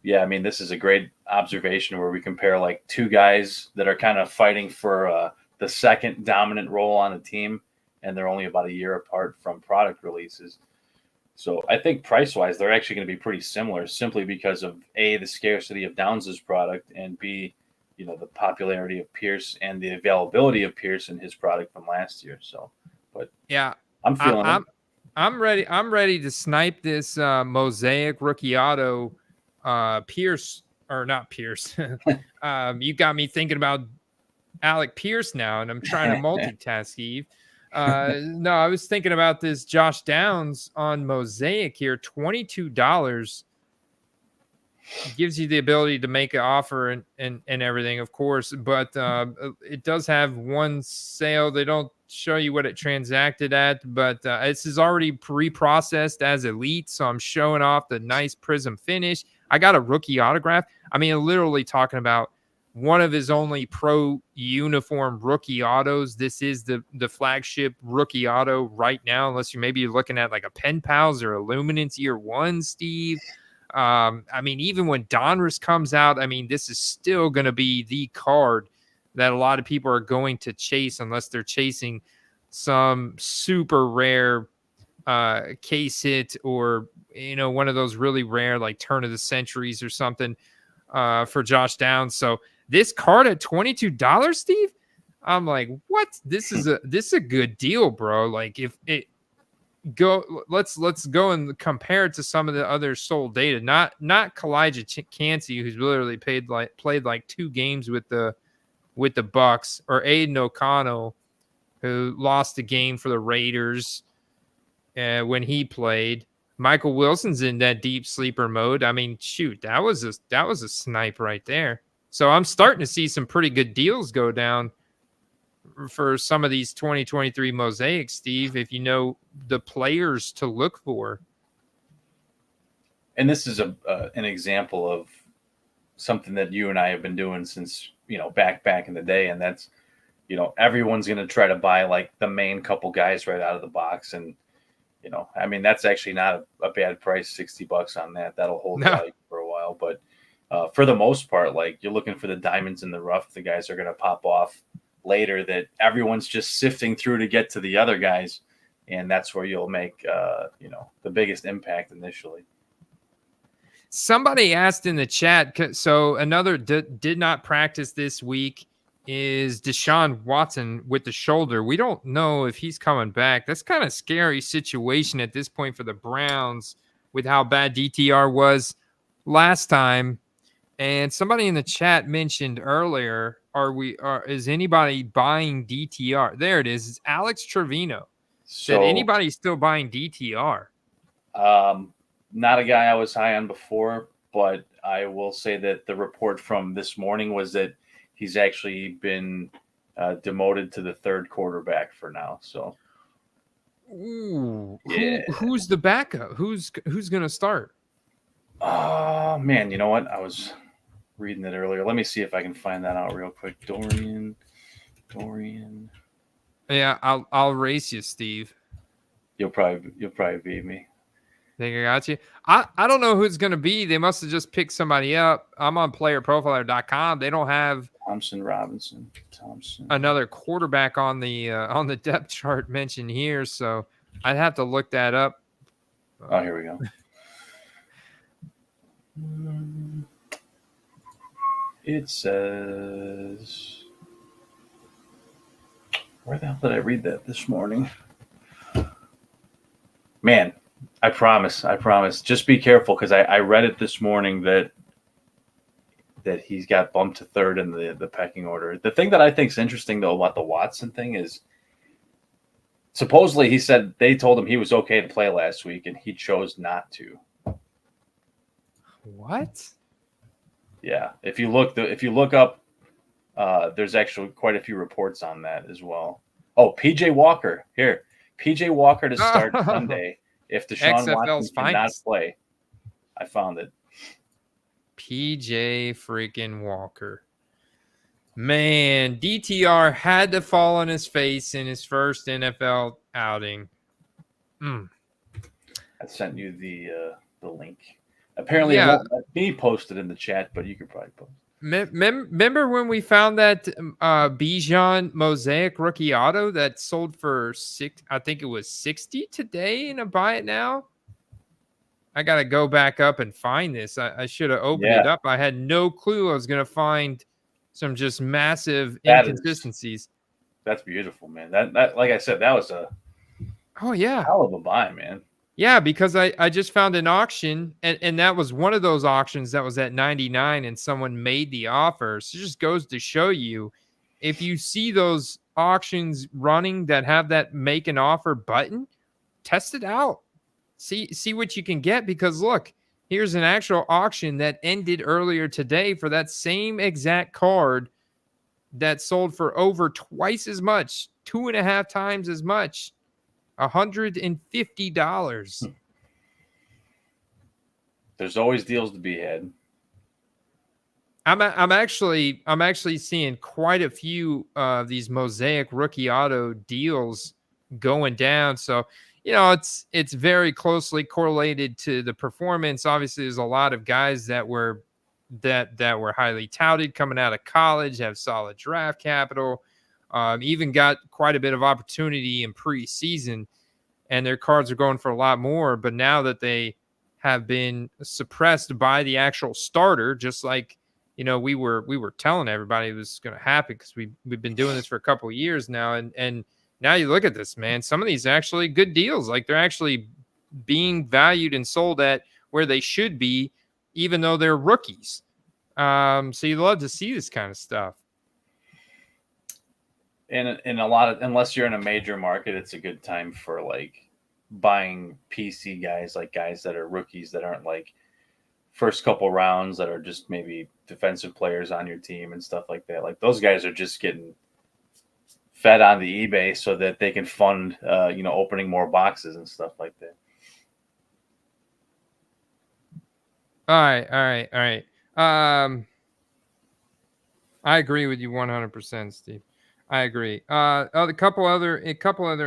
this is a great observation where we compare like 2 guys that are kind of fighting for the second dominant role on a team, and they're only about a year apart from product releases. So I think price-wise, they're actually going to be pretty similar, simply because of A, the scarcity of Downs' product, and B, the popularity of Pierce and the availability of Pierce and his product from last year. So, but yeah, I'm feeling it. I'm ready. I'm ready to snipe this Mosaic rookie auto Pierce, or not Pierce. You got me thinking about Alec Pierce now, and I'm trying to multitask, Eve. No, I was thinking about this Josh Downs on Mosaic here. $22 gives you the ability to make an offer and everything, of course, but it does have one sale. They don't show you what it transacted at, but this is already pre-processed as elite, so I'm showing off the nice prism finish. I got a rookie autograph. I mean, literally talking about one of his only pro uniform rookie autos. This is the flagship rookie auto right now, unless you're looking at like a Pen Pals or a Luminance Year 1, Steve. I mean, even when Donruss comes out, I mean, this is still going to be the card that a lot of people are going to chase unless they're chasing some super rare case hit or, one of those really rare like turn of the centuries or something for Josh Downs. So this card at $22, Steve, I'm like, what? This is a good deal, bro. Like if it let's go and compare it to some of the other sold data. Not Kalijah Cansey, who's literally played like 2 games with the Bucks, or Aiden O'Connell, who lost a game for the Raiders when he played. Michael Wilson's in that deep sleeper mode. I mean, shoot, that was a snipe right there. So I'm starting to see some pretty good deals go down for some of these 2023 mosaics, Steve, if you know the players to look for. And this is an example of something that you and I have been doing since, back in the day. And that's, everyone's going to try to buy like the main couple guys right out of the box. And, I mean, that's actually not a bad price, $60 on that. That'll hold value for a while. But for the most part, like you're looking for the diamonds in the rough. The guys are going to pop off later that everyone's just sifting through to get to the other guys. And that's where you'll make, the biggest impact initially. Somebody asked in the chat, so another did not practice this week is Deshaun Watson with the shoulder. We don't know if he's coming back. That's kind of scary situation at this point for the Browns with how bad DTR was last time. And somebody in the chat mentioned earlier, is anybody buying DTR? There it is. It's Alex Trevino. Said anybody still buying DTR? Not a guy I was high on before, but I will say that the report from this morning was that he's actually been demoted to the 3rd quarterback for now. So, yeah. Who's the backup? Who's going to start? Oh man, you know what? I was reading it earlier. Let me see if I can find that out real quick. Dorian. Yeah, I'll race you, Steve. You'll probably beat me. Think I got you. I don't know who it's going to be. They must have just picked somebody up. I'm on playerprofiler.com. They don't have Thompson. Another quarterback on the depth chart mentioned here, so I'd have to look that up. Oh, here we go. It says, where the hell did I read that this morning? Man, I promise. Just be careful, because I read it this morning that he's got bumped to 3rd in the pecking order. The thing that I think is interesting, though, about the Watson thing is supposedly he said they told him he was okay to play last week, and he chose not to. What? Yeah, if you look up, there's actually quite a few reports on that as well. Oh, PJ Walker here. PJ Walker to start Sunday if Deshaun Watson cannot play. I found it. PJ freaking Walker. Man, DTR had to fall on his face in his first NFL outing. I sent you the link. Apparently, it won't let me post it in the chat, but you could probably post it. Remember when we found that Bijan Mosaic rookie auto that sold for I think it was 60 today in a buy it now? I got to go back up and find this. I should have opened it up. I had no clue I was going to find some just massive inconsistencies. That's beautiful, man. That like I said, that was a hell of a buy, man. Yeah, because I just found an auction, and that was one of those auctions that was at 99, and someone made the offer. So it just goes to show you, if you see those auctions running that have that make an offer button, test it out. See what you can get, because look, here's an actual auction that ended earlier today for that same exact card that sold for over twice as much, 2.5 times as much. $150. There's always deals to be had. I'm actually seeing quite a few of these Mosaic rookie auto deals going down. So it's very closely correlated to the performance. Obviously, there's a lot of guys that were highly touted coming out of college, have solid draft capital, even got quite a bit of opportunity in preseason, and their cards are going for a lot more. But now that they have been suppressed by the actual starter, just like we were telling everybody it was going to happen, because we've been doing this for a couple of years now, and now you look at this, man. Some of these are actually good deals. Like, they're actually being valued and sold at where they should be, even though they're rookies. So you love to see this kind of stuff. And in a lot of, unless you're in a major market, it's a good time for like buying PC guys, like guys that are rookies that aren't like first couple rounds, that are just maybe defensive players on your team and stuff like that. Like, those guys are just getting fed on the eBay so that they can fund, opening more boxes and stuff like that. All right. I agree with you 100%, Steve. I agree. A couple other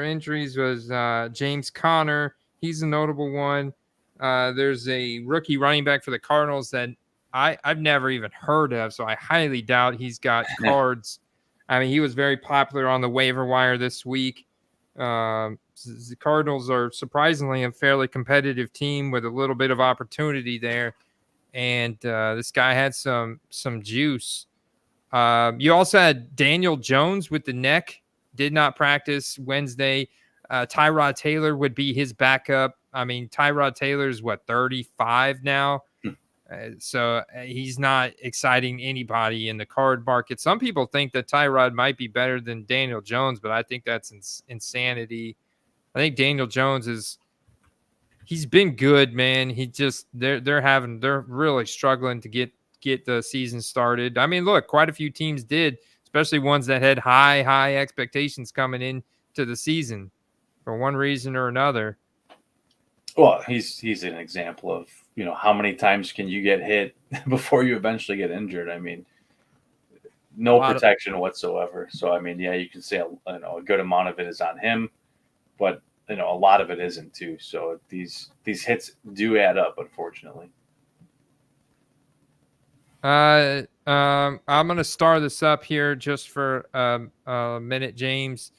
injuries was James Conner. He's a notable one. There's a rookie running back for the Cardinals that I've never even heard of, so I highly doubt he's got cards. I mean, he was very popular on the waiver wire this week. The Cardinals are surprisingly a fairly competitive team with a little bit of opportunity there, and this guy had some juice. You also had Daniel Jones with the neck, did not practice Wednesday. Tyrod Taylor would be his backup. I mean, Tyrod Taylor's 35 now. So he's not exciting anybody in the card market. Some people think that Tyrod might be better than Daniel Jones, but I think that's insanity. I think Daniel Jones he's been good, man. He just they're really struggling to get the season started. I mean, look, quite a few teams did, especially ones that had high expectations coming into the season for one reason or another. Well, he's an example of, how many times can you get hit before you eventually get injured? I mean, no protection whatsoever. So, I mean, yeah, you can say a good amount of it is on him, but a lot of it isn't too. So these hits do add up, unfortunately. I'm gonna start this up here just for a minute, James.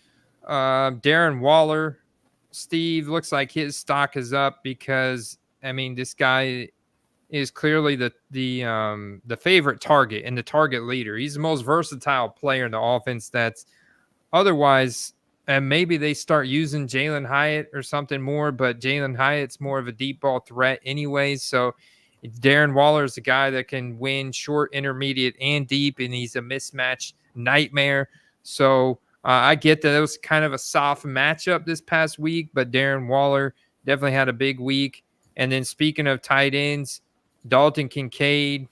Darren Waller, Steve, looks like his stock is up because, I mean, this guy is clearly the favorite target and the target leader. He's the most versatile player in the offense. That's otherwise, and maybe they start using Jalen Hyatt or something more, but Jalen Hyatt's more of a deep ball threat anyways. So Darren Waller is a guy that can win short, intermediate, and deep, and he's a mismatch nightmare. So I get that it was kind of a soft matchup this past week, but Darren Waller definitely had a big week. And then speaking of tight ends, Dalton Kincaid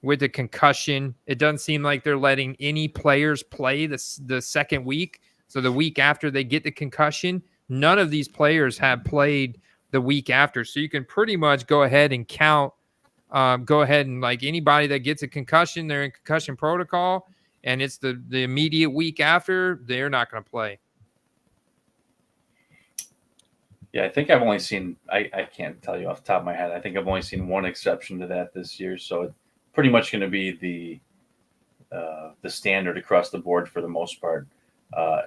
with a concussion. It doesn't seem like they're letting any players play the second week. So the week after they get the concussion, none of these players have played the week after. So you can pretty much go ahead and count. Go ahead and, like, anybody that gets a concussion, they're in concussion protocol, and it's the immediate week after, they're not going to play. Yeah, I think I've only seen, I can't tell you off the top of my head. I think I've only seen one exception to that this year. So it's pretty much going to be the standard across the board for the most part,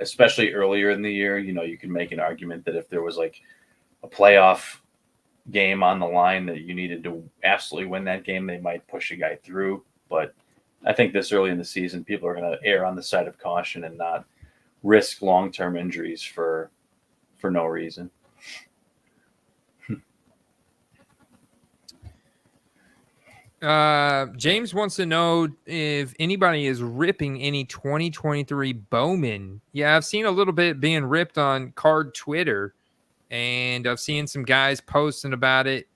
especially earlier in the year. You can make an argument that if there was like a playoff game on the line that you needed to absolutely win that game, they might push a guy through. But I think this early in the season, people are going to err on the side of caution and not risk long-term injuries for no reason. James wants to know if anybody is ripping any 2023 Bowman. Yeah, I've seen a little bit being ripped on Card Twitter, and I've seen some guys posting about it.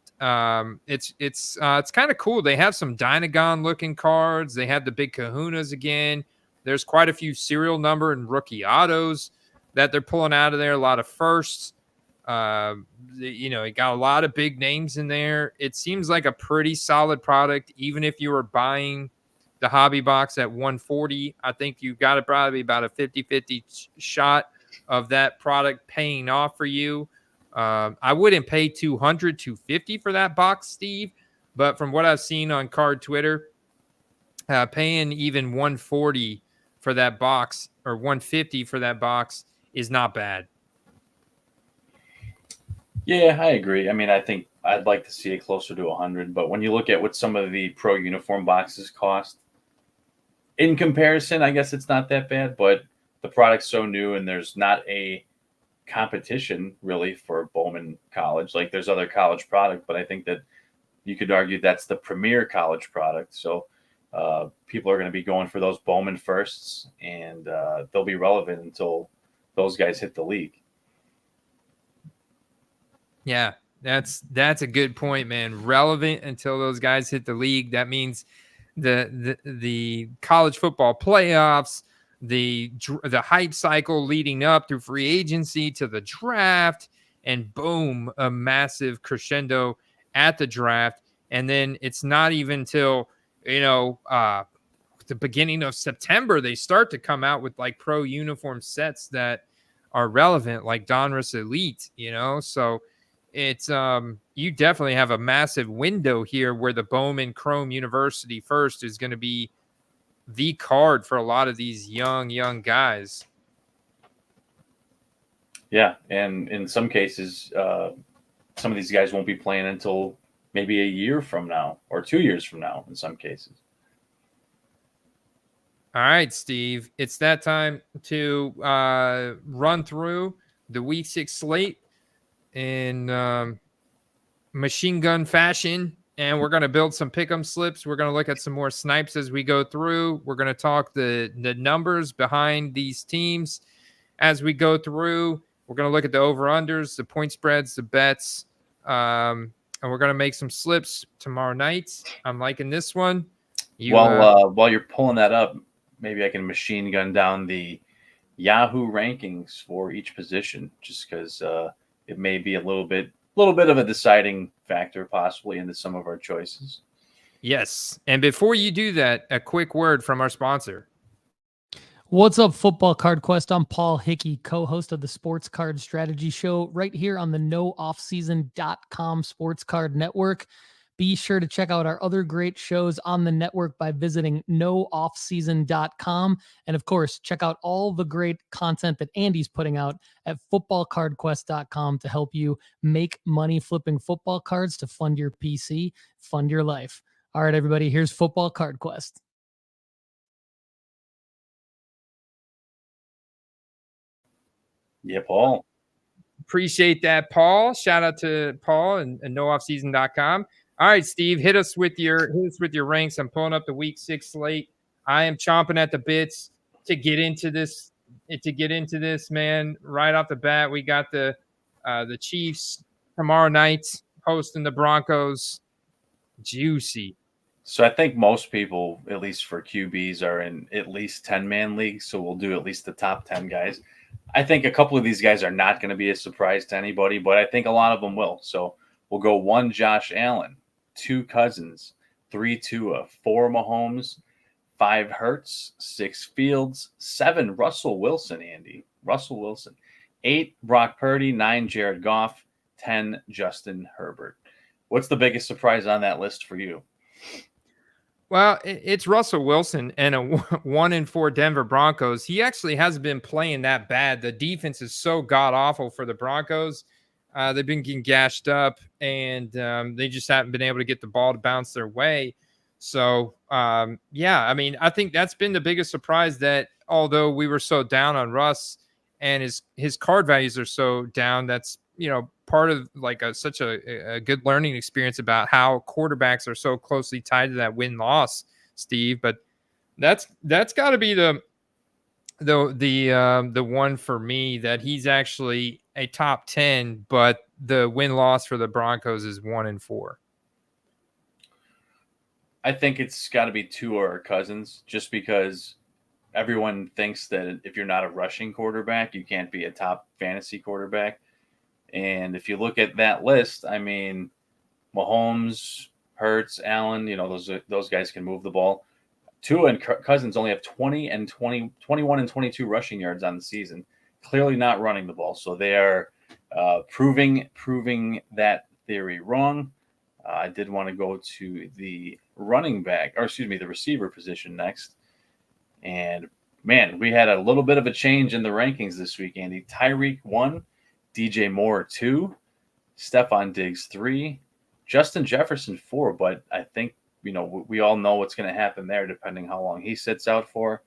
It's kind of cool. They have some Dynagon looking cards. They have the big Kahunas again. There's quite a few serial number and rookie autos that they're pulling out of there. A lot of firsts. It got a lot of big names in there. It seems like a pretty solid product, even if you were buying the hobby box at 140. I think you've got to probably about a 50-50 shot of that product paying off for you. I wouldn't pay 200, 250 for that box, Steve, but from what I've seen on Card Twitter, paying even 140 for that box or 150 for that box is not bad. Yeah, I agree. I mean, I think I'd like to see it closer to 100, but when you look at what some of the pro uniform boxes cost, in comparison, I guess it's not that bad, but the product's so new and there's not a competition really for Bowman College. Like there's other college product, but I think that you could argue that's the premier college product. So people are going to be going for those Bowman firsts, and they'll be relevant until those guys hit the league. Yeah, that's a good point, man. Relevant until those guys hit the league. That means the college football playoffs, the hype cycle leading up through free agency to the draft, and boom, a massive crescendo at the draft. And then it's not even till the beginning of September they start to come out with like pro uniform sets that are relevant, like Donruss Elite. So it's you definitely have a massive window here where the Bowman Chrome University first is going to be the card for a lot of these young guys. Yeah, and in some cases, some of these guys won't be playing until maybe a year from now or 2 years from now in some cases. All right, Steve, it's that time to run through the Week 6 slate in machine gun fashion, and we're going to build some pick'em slips. We're going to look at some more snipes as we go through. We're going to talk the numbers behind these teams as we go through. We're going to look at the over-unders, the point spreads, the bets, and we're going to make some slips tomorrow night. I'm liking this one. While you're pulling that up, maybe I can machine gun down the Yahoo rankings for each position, just because it may be a little bit of a deciding factor possibly into some of our choices. Yes. And before you do that, a quick word from our sponsor. What's up, Football Card Quest? I'm Paul Hickey, co-host of the Sports Card Strategy Show right here on the nooffseason.com Sports Card Network. Be sure to check out our other great shows on the network by visiting nooffseason.com. And of course, check out all the great content that Andy's putting out at footballcardquest.com to help you make money flipping football cards to fund your PC, fund your life. All right, everybody, here's Football Card Quest. Yeah, Paul. Appreciate that, Paul. Shout out to Paul and nooffseason.com. All right, Steve, hit us with your ranks. I'm pulling up the Week 6 slate. I am chomping at the bits to get into this. Man, right off the bat, we got the Chiefs tomorrow night hosting the Broncos. Juicy. So I think most people, at least for QBs, are in at least 10-man leagues. So we'll do at least the top 10 guys. I think a couple of these guys are not going to be a surprise to anybody, but I think a lot of them will. So we'll go 1 Josh Allen, 2 Cousins, 3 Tua, 4 Mahomes, 5 Hurts, 6 Fields, 7 Russell Wilson, 8 Brock Purdy, 9 Jared Goff, 10 Justin Herbert. What's the biggest surprise on that list for you? Well, it's Russell Wilson and a 1-4 Denver Broncos. He actually hasn't been playing that bad. The defense is so god-awful for the Broncos. They've been getting gashed up, and they just haven't been able to get the ball to bounce their way. So, yeah, I mean, I think that's been the biggest surprise, that although we were so down on Russ and his card values are so down, that's, part of like such a good learning experience about how quarterbacks are so closely tied to that win-loss, Steve. But that's got to be the one for me, that he's actually a top 10, but the win-loss for the Broncos is 1-4. I think it's got to be Tua or Cousins, just because everyone thinks that if you're not a rushing quarterback, you can't be a top fantasy quarterback. And if you look at that list, I mean, Mahomes, Hurts, Allen, those guys can move the ball. Tua and Cousins only have 21 and 22 rushing yards on the season. Clearly not running the ball. So they are Proving that theory wrong. I did want to go to the the receiver position next. And man, we had a little bit of a change in the rankings this week, Andy. Tyreek 1, DJ Moore 2, Stephon Diggs 3, Justin Jefferson 4. But I think, we all know what's going to happen there depending how long he sits out for.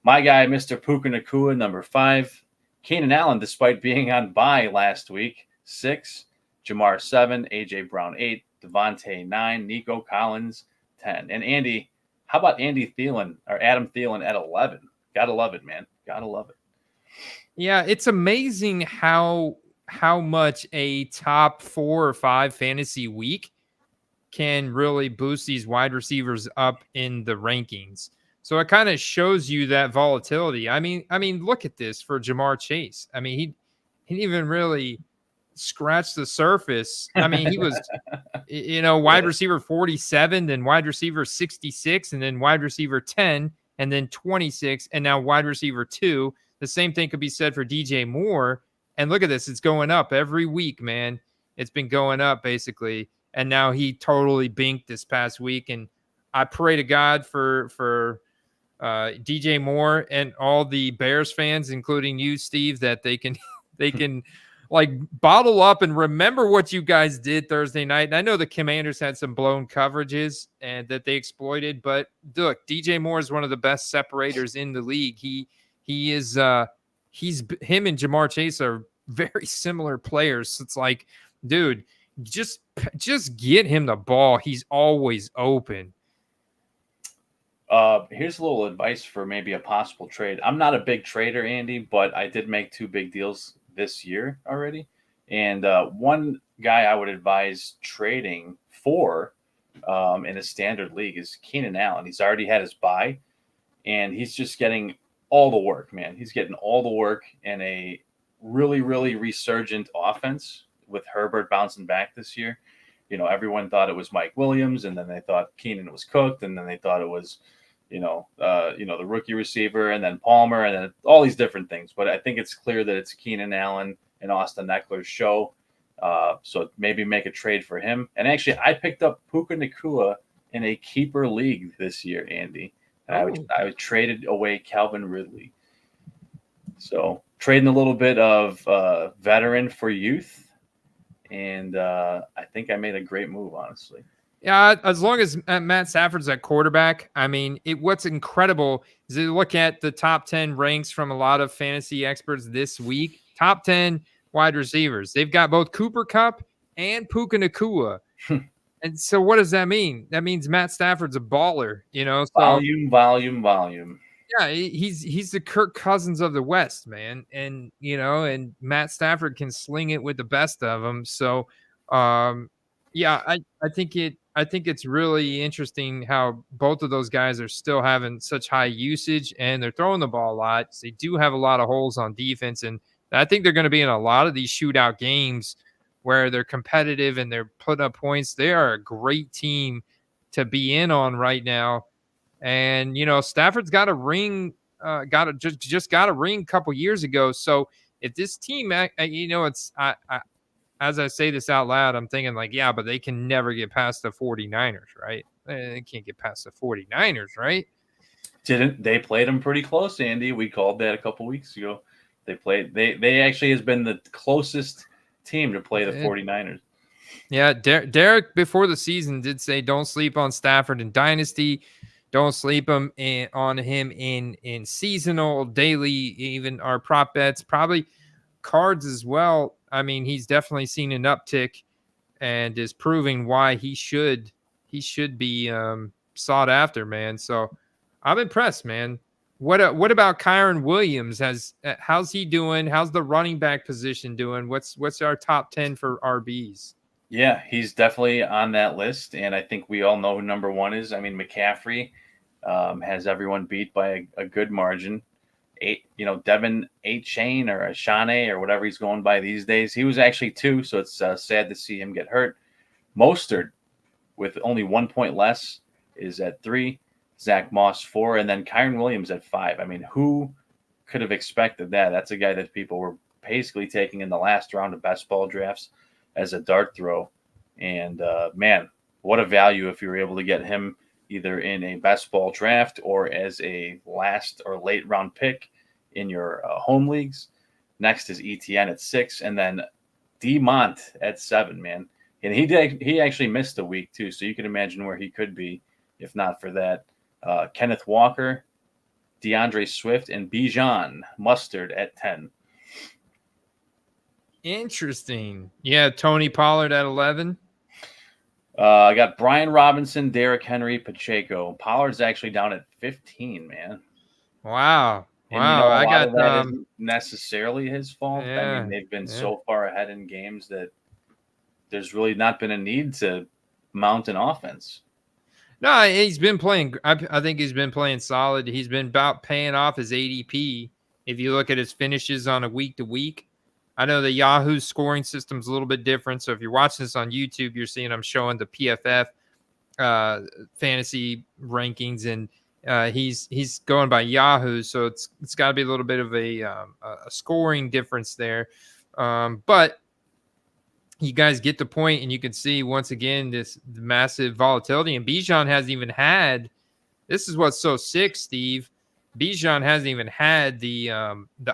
My guy, Mr. Puka Nacua, number 5. Keenan Allen, despite being on bye last week, 6. Jamar 7, AJ Brown 8, Devontae 9, Nico Collins 10. And Andy, how about Adam Thielen at 11? Gotta love it, man. Gotta love it. Yeah, it's amazing how much a top 4 or 5 fantasy week can really boost these wide receivers up in the rankings. So it kind of shows you that volatility. I mean, look at this for Jamar Chase. I mean, he didn't even really scratch the surface. I mean, he was, wide receiver 47, then wide receiver 66, and then wide receiver 10, and then 26, and now wide receiver 2. The same thing could be said for DJ Moore. And look at this. It's going up every week, man. It's been going up basically. And now he totally binked this past week. And I pray to God for DJ Moore and all the Bears fans, including you, Steve, that they can like bottle up and remember what you guys did Thursday night. And I know the Commanders had some blown coverages and that they exploited, but look, DJ Moore is one of the best separators in the league. Him and Jamar Chase are very similar players. So it's like, dude, just get him the ball. He's always open. Here's a little advice for maybe a possible trade. I'm not a big trader, Andy, but I did make 2 big deals this year already. And one guy I would advise trading for in a standard league is Keenan Allen. He's already had his bye, and he's just getting all the work, man. He's getting all the work in a really, really resurgent offense with Herbert bouncing back this year. Everyone thought it was Mike Williams, and then they thought Keenan was cooked, and then they thought it was, the rookie receiver, and then Palmer, and then all these different things. But I think it's clear that it's Keenan Allen and Austin Eckler's show. So maybe make a trade for him. And actually, I picked up Puka Nacua in a keeper league this year, Andy. And I traded away Calvin Ridley. So trading a little bit of veteran for youth. And I think I made a great move, honestly. Yeah, as long as Matt Stafford's at quarterback, I mean, what's incredible is you look at the top 10 ranks from a lot of fantasy experts this week. Top 10 wide receivers. They've got both Cooper Kupp and Puka Nacua. And so what does that mean? That means Matt Stafford's a baller, So, volume. Yeah, he's the Kirk Cousins of the West, man. And, and Matt Stafford can sling it with the best of them. So, yeah, I think it's really interesting how both of those guys are still having such high usage and they're throwing the ball a lot. So they do have a lot of holes on defense. And I think they're going to be in a lot of these shootout games where they're competitive and they're putting up points. They are a great team to be in on right now. And, Stafford's got a ring, just got a ring a couple years ago. So if this team, as I say this out loud, I'm thinking like, yeah, but they can never get past the 49ers, right? They can't get past the 49ers, right? They played them pretty close, Andy. We called that a couple weeks ago. They actually has been the closest team to play the 49ers. Yeah, Derek before the season did say don't sleep on Stafford in Dynasty. Don't sleep on him in seasonal, daily, even our prop bets, probably cards as well. I mean, he's definitely seen an uptick and is proving why he should be sought after, man. So I'm impressed, man. What about Kyron Williams? How's he doing? How's the running back position doing? What's our top 10 for RBs? Yeah, he's definitely on that list, and I think we all know who number 1 is. I mean, McCaffrey has everyone beat by a good margin. Devin A-Chain or Ashane or whatever he's going by these days. He was actually 2, so it's sad to see him get hurt. Mostert, with only 1 point less, is at 3. Zach Moss 4, and then Kyron Williams at 5. I mean, who could have expected that? That's a guy that people were basically taking in the last round of best ball drafts as a dart throw. And man, what a value if you were able to get him either in a best ball draft or as a last or late round pick in your home leagues. Next is ETN at 6, and then DeMont at 7, man. And he actually missed a week too, so you can imagine where he could be if not for that. Kenneth Walker, DeAndre Swift, and Bijan Mustard at 10. Interesting. Yeah, Tony Pollard at 11. I got Brian Robinson, Derrick Henry, Pacheco. Pollard's actually down at 15, man. Wow. And Wow. a I lot got of that isn't necessarily his fault. I Yeah, mean, they've been so far ahead in games that there's really not been a need to mount an offense. No, he's been playing. I think he's been playing solid. He's been about paying off his ADP. If you look at his finishes on a week to week, I know the Yahoo scoring system is a little bit different. So if you're watching this on YouTube, you're seeing I'm showing the PFF fantasy rankings, and he's going by Yahoo. So it's got to be a little bit of a scoring difference there. But you guys get the point, and you can see once again this massive volatility. And Bijan hasn't even had. This is what's so sick, Steve. Bijan hasn't even had the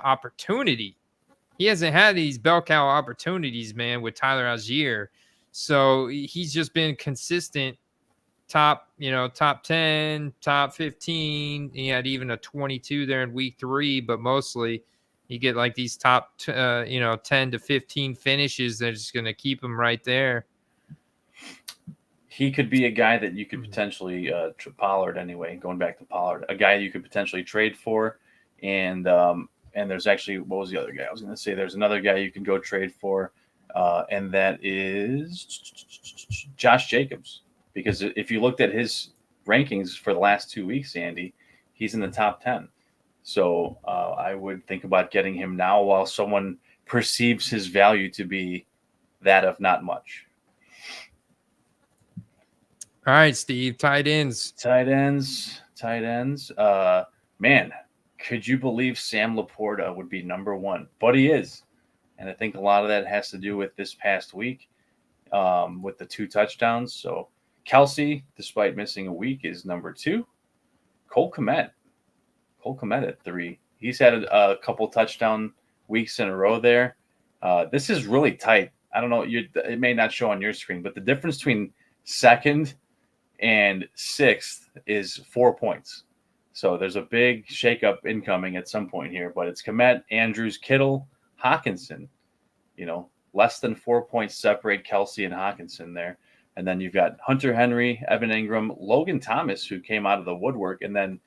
opportunity. He hasn't had these bell cow opportunities, man, with Tyler Algier. So he's just been consistent. Top 10, top 15. He had even a 22 there in week 3, but mostly you get like these top, 10 to 15 finishes. They're just going to keep him right there. He could be a guy that you could potentially Pollard anyway. Going back to Pollard, a guy you could potentially trade for, and there's actually what was the other guy I was going to say? There's another guy you can go trade for, and that is Josh Jacobs. Because if you looked at his rankings for the last 2 weeks, Andy, he's in the top 10. So I would think about getting him now while someone perceives his value to be that of not much. All right, Steve, tight ends. Man, could you believe Sam Laporta would be number 1? But he is. And I think a lot of that has to do with this past week with the 2 touchdowns. So Kelsey, despite missing a week, is number 2. Cole Kmet at 3. He's had a couple touchdown weeks in a row there. This is really tight. I don't know. It may not show on your screen, but the difference between 2nd and 6th is 4 points. So there's a big shakeup incoming at some point here. But it's Kmet, Andrews, Kittle, Hawkinson. Less than 4 points separate Kelsey and Hawkinson there. And then you've got Hunter Henry, Evan Ingram, Logan Thomas, who came out of the woodwork. And then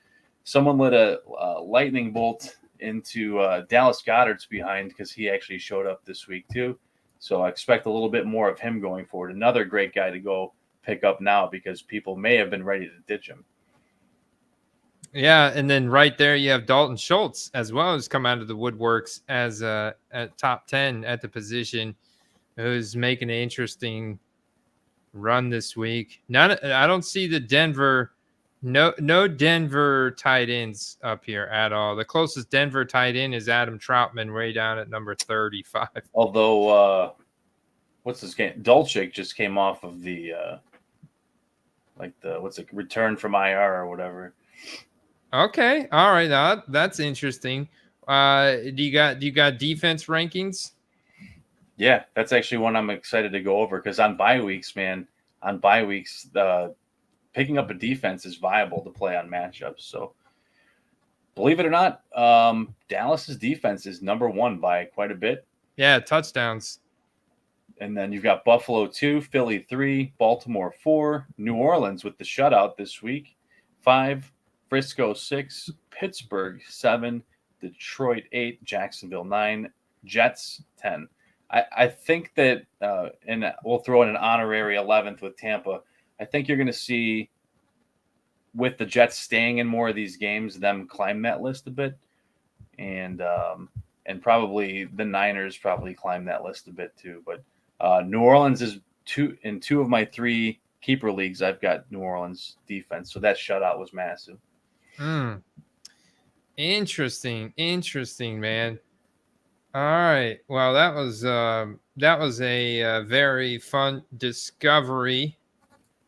someone lit a lightning bolt into Dallas Goedert's behind because he actually showed up this week too. So I expect a little bit more of him going forward. Another great guy to go pick up now because people may have been ready to ditch him. Yeah, and then right there you have Dalton Schultz as well, who's come out of the woodworks as at top 10 at the position, who's making an interesting run this week. I don't see the Denver, no Denver tight ends up here at all. The closest Denver tight end is Adam Troutman, way down at number 35. Although, what's his game? Dolchik just came off of the return from IR or whatever. Okay, all right, that's interesting. Do you got defense rankings? Yeah, that's actually one I'm excited to go over because on bye weeks, picking up a defense is viable to play on matchups. So believe it or not, Dallas's defense is number 1 by quite a bit. Yeah, touchdowns. And then you've got Buffalo 2, Philly 3, Baltimore 4, New Orleans with the shutout this week 5, Frisco 6, Pittsburgh 7, Detroit 8, Jacksonville 9, Jets 10. I think that, and we'll throw in an honorary 11th with Tampa. I think you're going to see, with the Jets staying in more of these games, them climb that list a bit, and probably the Niners probably climb that list a bit too. But New Orleans is 2 in 2 of my 3 keeper leagues. I've got New Orleans defense, so that shutout was massive. Interesting, man. All right. Well, that was a very fun discovery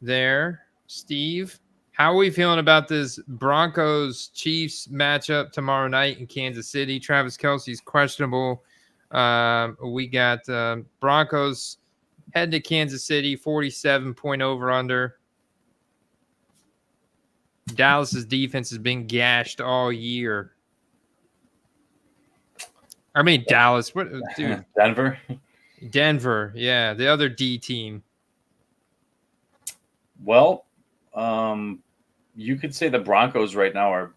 there, Steve. How are we feeling about this Broncos Chiefs matchup tomorrow night in Kansas City? Travis Kelce's questionable. We got Broncos heading to Kansas City, 47 over under. Dallas's defense has been gashed all year. I mean, Dallas. What, dude? Denver. Denver. Yeah, the other D team. Well, you could say the Broncos right now are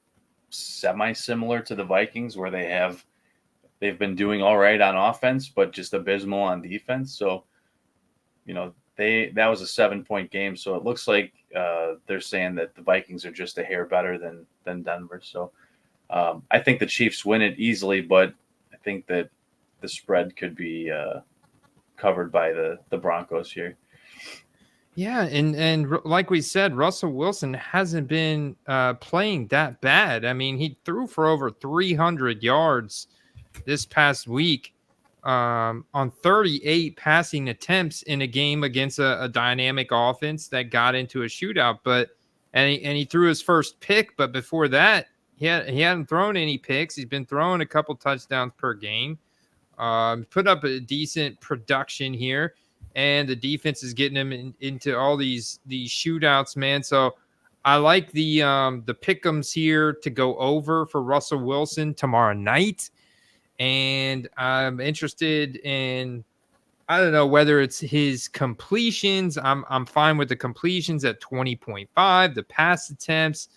semi-similar to the Vikings, where they've been doing all right on offense, but just abysmal on defense. So, that was a 7-point game. So it looks like they're saying that the Vikings are just a hair better than Denver. So I think the Chiefs win it easily, but I think that the spread could be covered by the Broncos here. Yeah, and like we said, Russell Wilson hasn't been playing that bad. I mean, he threw for over 300 yards this past week on 38 passing attempts in a game against a dynamic offense that got into a shootout. And he threw his first pick, but before that, he hadn't thrown any picks. He's been throwing a couple touchdowns per game. Put up a decent production here. And the defense is getting him into all these shootouts, man. So I like the pick'ems here to go over for Russell Wilson tomorrow night. And I'm interested in, I don't know whether it's his completions. I'm fine with the completions at 20.5, the pass attempts.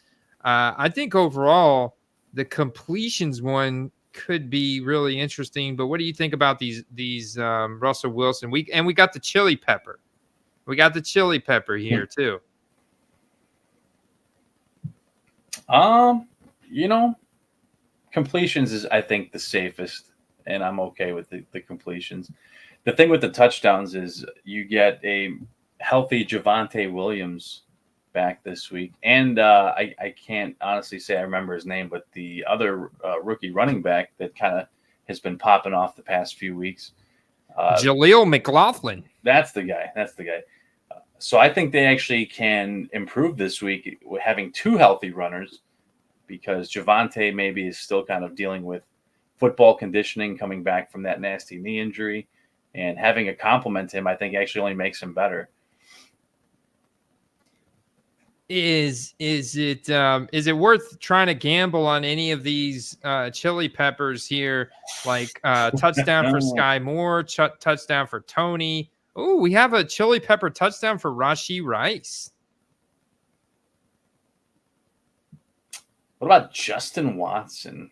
I think overall the completions one could be really interesting. But what do you think about these Russell Wilson? We got the chili pepper. We got the chili pepper here too. Completions is, I think, the safest, and I'm okay with the completions. The thing with the touchdowns is you get a healthy Javonte Williams back this week. And I can't honestly say I remember his name, but the other rookie running back that kind of has been popping off the past few weeks. Jaleel McLaughlin. That's the guy. So I think they actually can improve this week with having two healthy runners, because Javonte maybe is still kind of dealing with football conditioning, coming back from that nasty knee injury, and having a complement to him, I think actually only makes him better. Is it worth trying to gamble on any of these chili peppers here, like touchdown for Sky Moore, touchdown for Tony? Oh, we have a chili pepper touchdown for Rashee Rice. What about Justin Watson?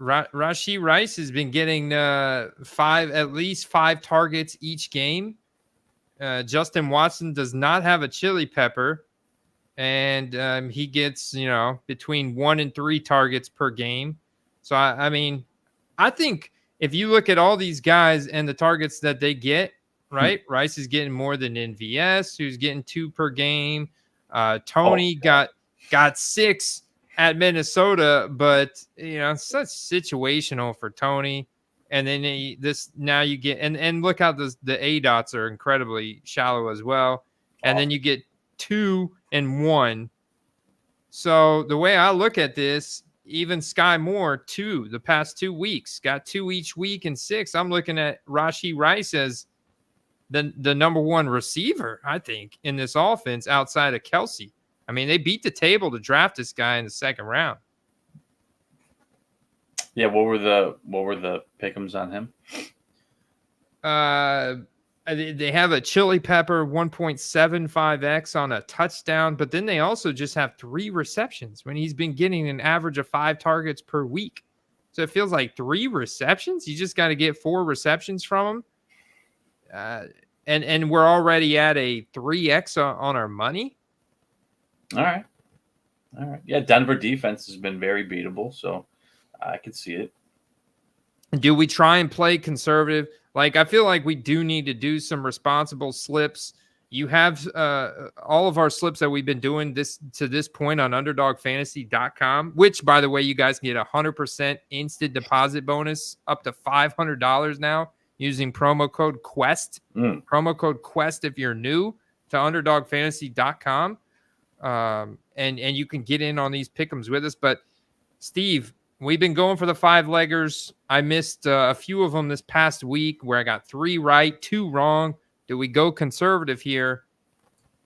Rashee Rice has been getting at least five targets each game. Justin Watson does not have a chili pepper, and he gets between 1 and 3 targets per game. So I mean, I think if you look at all these guys and the targets that they get, right? Rice is getting more than NVS, who's getting 2 per game. Tony got 6 at Minnesota, but it's such situational for Tony. And then now you get and look how the A dots are incredibly shallow as well. And then you get 2 and 1. So the way I look at this, even Sky Moore, 2 the past 2 weeks, got 2 each week and 6. I'm looking at Rashee Rice as the number 1 receiver, I think, in this offense outside of Kelce. I mean, they beat the table to draft this guy in the second round. Yeah, what were the pick'ems on him? They have a chili pepper 1.75x on a touchdown, but then they also just have 3 receptions when he's been getting an average of 5 targets per week. So it feels like 3 receptions. You just got to get 4 receptions from him. And we're already at a 3x on our money. All right. Yeah, Denver defense has been very beatable, so I could see it. Do we try and play conservative? Like, I feel like we do need to do some responsible slips You have all of our slips that we've been doing this to this point on underdogfantasy.com, which, by the way, you guys can get 100% instant deposit bonus up to $500 now using promo code QUEST. Promo code QUEST if you're new to underdogfantasy.com. And you can get in on these pick'ems with us. But, Steve, we've been going for the 5-leggers. I missed a few of them this past week where I got 3 right, 2 wrong. Do we go conservative here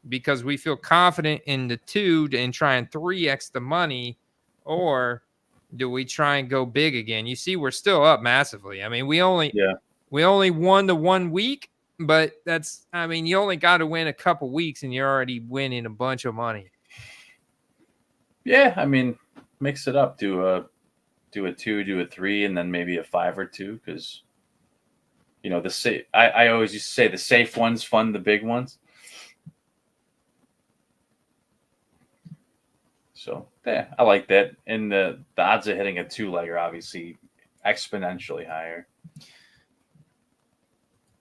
because we feel confident in the 2 and try and 3x the money, or do we try and go big again? You see, we're still up massively. I mean, we only won the 1 week, but you only got to win a couple weeks and you're already winning a bunch of money. Yeah, I mean, mix it up. Do a 2, do a 3, and then maybe a 5 or 2 because. I always used to say the safe ones fund the big ones. So, yeah, I like that. And the odds of hitting a 2-legger obviously exponentially higher.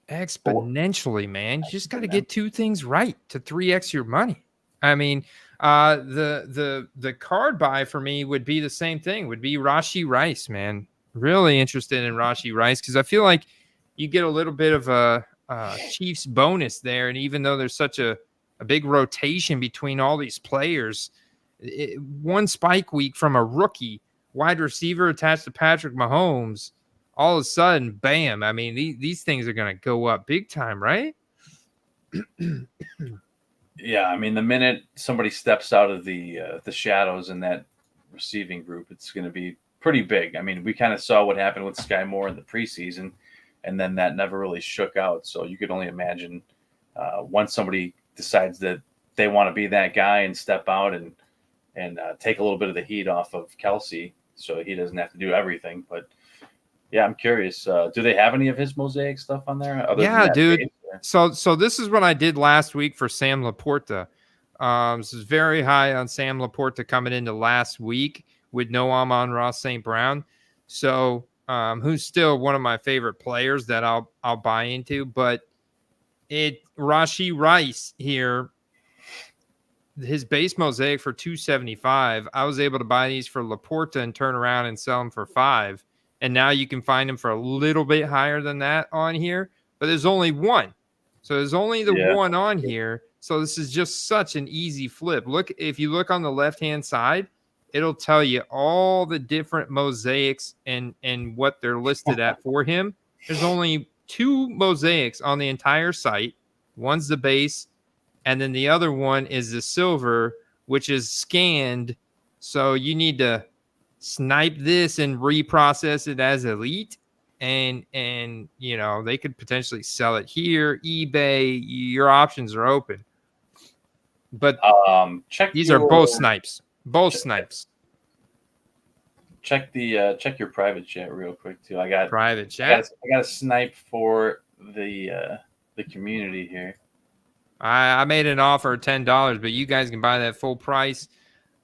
Exponentially, man. You just got to get 2 things right to 3x your money. I mean, the card buy for me would be the same thing. Would be Rashee Rice, man. Really interested in Rashee Rice because I feel like you get a little bit of a Chiefs bonus there. And even though there's such a big rotation between all these players, one spike week from a rookie wide receiver attached to Patrick Mahomes, all of a sudden, bam. I mean, these things are going to go up big time, right? Yeah, I mean, the minute somebody steps out of the shadows in that receiving group, it's going to be pretty big. I mean, we kind of saw what happened with Sky Moore in the preseason. And then that never really shook out. So you could only imagine once somebody decides that they want to be that guy and step out and take a little bit of the heat off of Kelsey so he doesn't have to do everything. But, yeah, I'm curious. Do they have any of his mosaic stuff on there? Yeah, dude. So this is what I did last week for Sam Laporta. This is very high on Sam Laporta coming into last week with no Amon-Ra St. Brown. So – who's still one of my favorite players that I'll buy into, but Rashee Rice here, his base mosaic for $275. I was able to buy these for Laporta and turn around and sell them for $5. And now you can find them for a little bit higher than that on here, but there's only one. So there's only the one on here. So this is just such an easy flip. Look, if you look on the left-hand side, it'll tell you all the different mosaics and what they're listed at for him. There's only 2 mosaics on the entire site. One's the base, and then the other one is the silver, which is scanned. So you need to snipe this and reprocess it as elite. And they could potentially sell it here, eBay. Your options are open. But these are both snipes. Both snipes. Check your private chat real quick too. I got private chat. I got a snipe for the community here. I made an offer of $10, but you guys can buy that full price.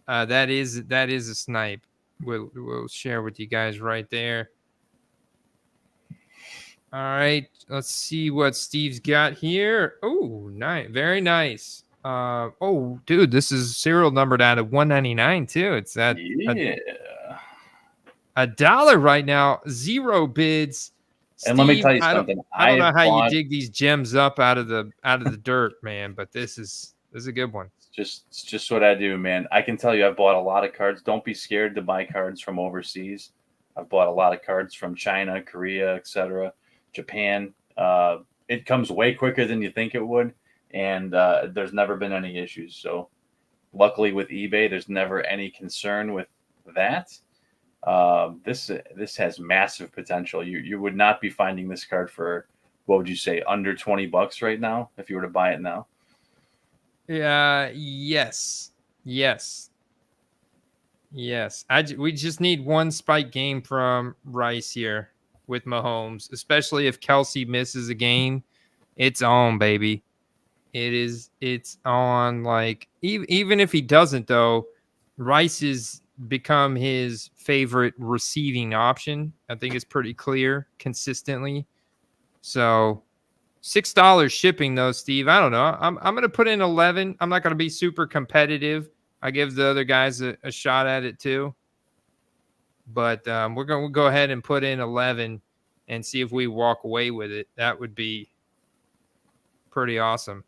That is a snipe. We'll share with you guys right there. All right, let's see what Steve's got here. Oh, nice, very nice. Oh, dude, this is serial numbered out of 199 too. It's at $1 right now. 0 bids. Steve, and let me tell you something. I don't know how you dig these gems up out of the dirt, man. But this is a good one. It's just what I do, man. I can tell you, I've bought a lot of cards. Don't be scared to buy cards from overseas. I've bought a lot of cards from China, Korea, etc., Japan. It comes way quicker than you think it would. And there's never been any issues. So luckily with eBay, there's never any concern with that. This has massive potential. You would not be finding this card for, what would you say, under $20 right now if you were to buy it now? Yes. We just need one spike game from Rice here with Mahomes, especially if Kelsey misses a game. It's on, baby. It's on. Like, even if he doesn't, though, Rice has become his favorite receiving option. I think it's pretty clear consistently. So $6 shipping though, Steve. I don't know. I'm gonna put in 11. I'm not gonna be super competitive. I give the other guys a shot at it too. But we'll go ahead and put in 11 and see if we walk away with it. That would be pretty awesome.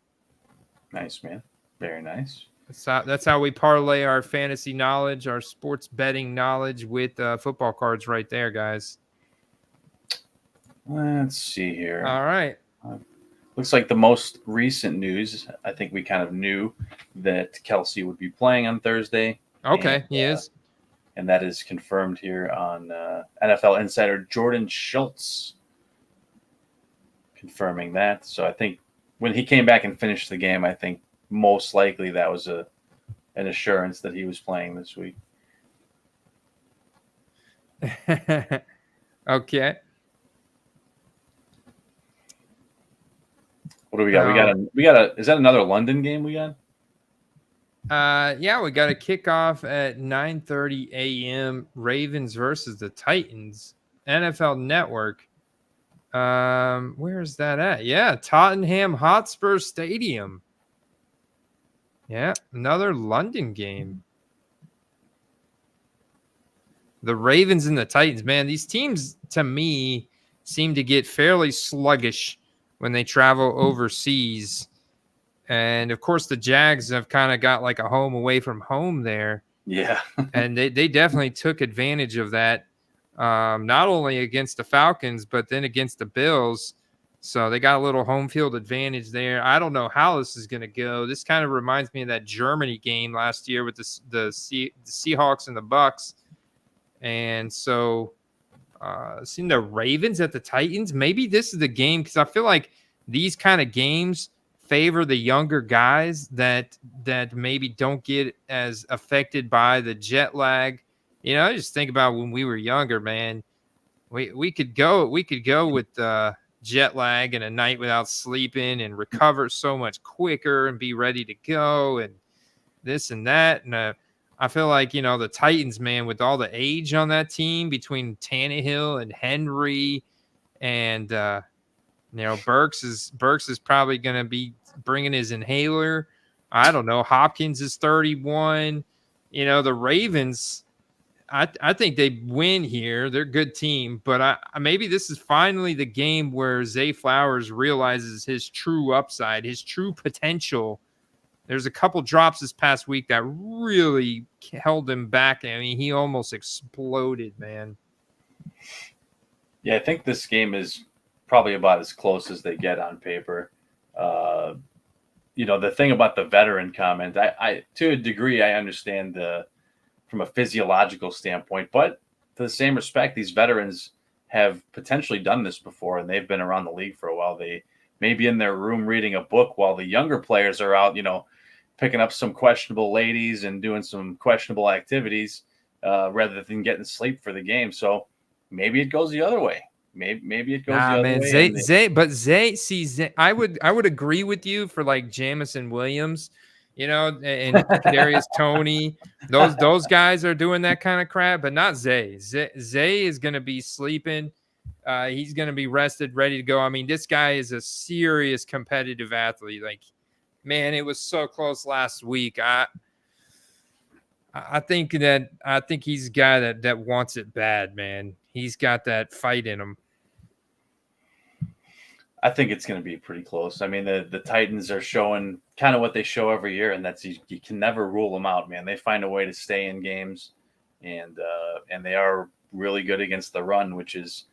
Nice, man. Very nice. That's how we parlay our fantasy knowledge, our sports betting knowledge with football cards right there, guys. Let's see here. All right. Looks like the most recent news, I think we kind of knew that Kelsey would be playing on Thursday. Okay, and, he is. And that is confirmed here on NFL insider Jordan Schultz confirming that. So I think when he came back and finished the game, I think most likely that was an assurance that he was playing this week. Okay. What do we got? We got a. Is that another London game we got? Yeah, we got a kickoff at 9:30 a.m. Ravens versus the Titans. NFL Network. Where is that at? Yeah, Tottenham Hotspur Stadium. Yeah, another London game. The Ravens and the Titans, man, these teams to me seem to get fairly sluggish when they travel overseas. And of course, the Jags have kind of got like a home away from home there. Yeah. And they definitely took advantage of that, not only against the Falcons, but then against the Bills. So they got a little home field advantage there. I don't know how this is going to go. This kind of reminds me of that Germany game last year with the Seahawks and the Bucks. And so seeing the Ravens at the Titans, maybe this is the game, because I feel like these kind of games favor the younger guys that maybe don't get as affected by the jet lag. You know, I just think about when we were younger, man. We could go with jet lag and a night without sleeping and recover so much quicker and be ready to go and this and that. And I feel like, you know, the Titans, man, with all the age on that team between Tannehill and Henry and you know, Burks is probably going to be bringing his inhaler. I don't know. Hopkins is 31. You know, the Ravens, I think they win here. They're a good team, but maybe this is finally the game where Zay Flowers realizes his true upside, his true potential. There's a couple drops this past week that really held him back. I mean, he almost exploded, man. Yeah, I think this game is probably about as close as they get on paper. You know, the thing about the veteran comment, I to a degree, I understand from a physiological standpoint, but to the same respect, these veterans have potentially done this before, and they've been around the league for a while. They may be in their room reading a book while the younger players are out, you know, picking up some questionable ladies and doing some questionable activities rather than getting sleep for the game. So maybe it goes the other way. Maybe it goes the other way. Zay, I would agree with you for like Jamison Williams, you know, and Kadarius Toney. Those guys are doing that kind of crap, but not Zay. Zay is going to be sleeping. He's going to be rested, ready to go. I mean, this guy is a serious competitive athlete. Like, man, it was so close last week. I think he's a guy that wants it bad, man. He's got that fight in him. I think it's going to be pretty close. I mean, the Titans are showing kind of what they show every year, and that's you can never rule them out, man. They find a way to stay in games, and they are really good against the run, which is,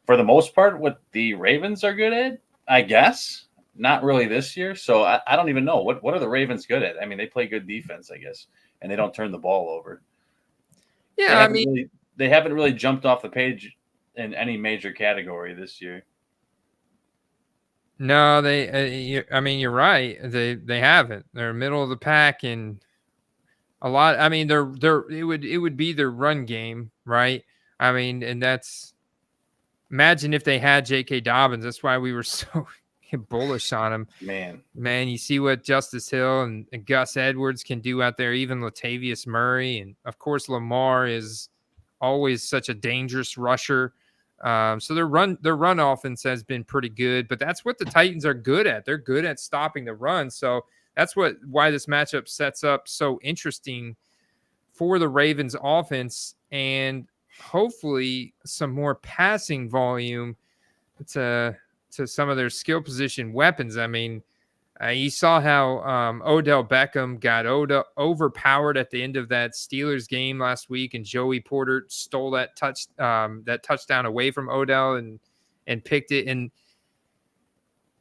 for the most part, what the Ravens are good at, I guess. Not really this year, so I don't even know. What are the Ravens good at? I mean, they play good defense, I guess, and they don't turn the ball over. Yeah, they haven't really jumped off the page in any major category this year. No, I mean, you're right. They haven't. They're middle of the pack in a lot. I mean, it would be their run game, right? I mean, and that's, imagine if they had J.K. Dobbins. That's why we were so bullish on him. Man, you see what Justice Hill and Gus Edwards can do out there. Even Latavius Murray, and of course Lamar is always such a dangerous rusher. So their run offense has been pretty good, but that's what the Titans are good at. They're good at stopping the run. So that's why this matchup sets up so interesting for the Ravens offense, and hopefully some more passing volume to some of their skill position weapons. I mean, you saw how Odell Beckham got overpowered at the end of that Steelers game last week, and Joey Porter stole that touchdown away from Odell and picked it. And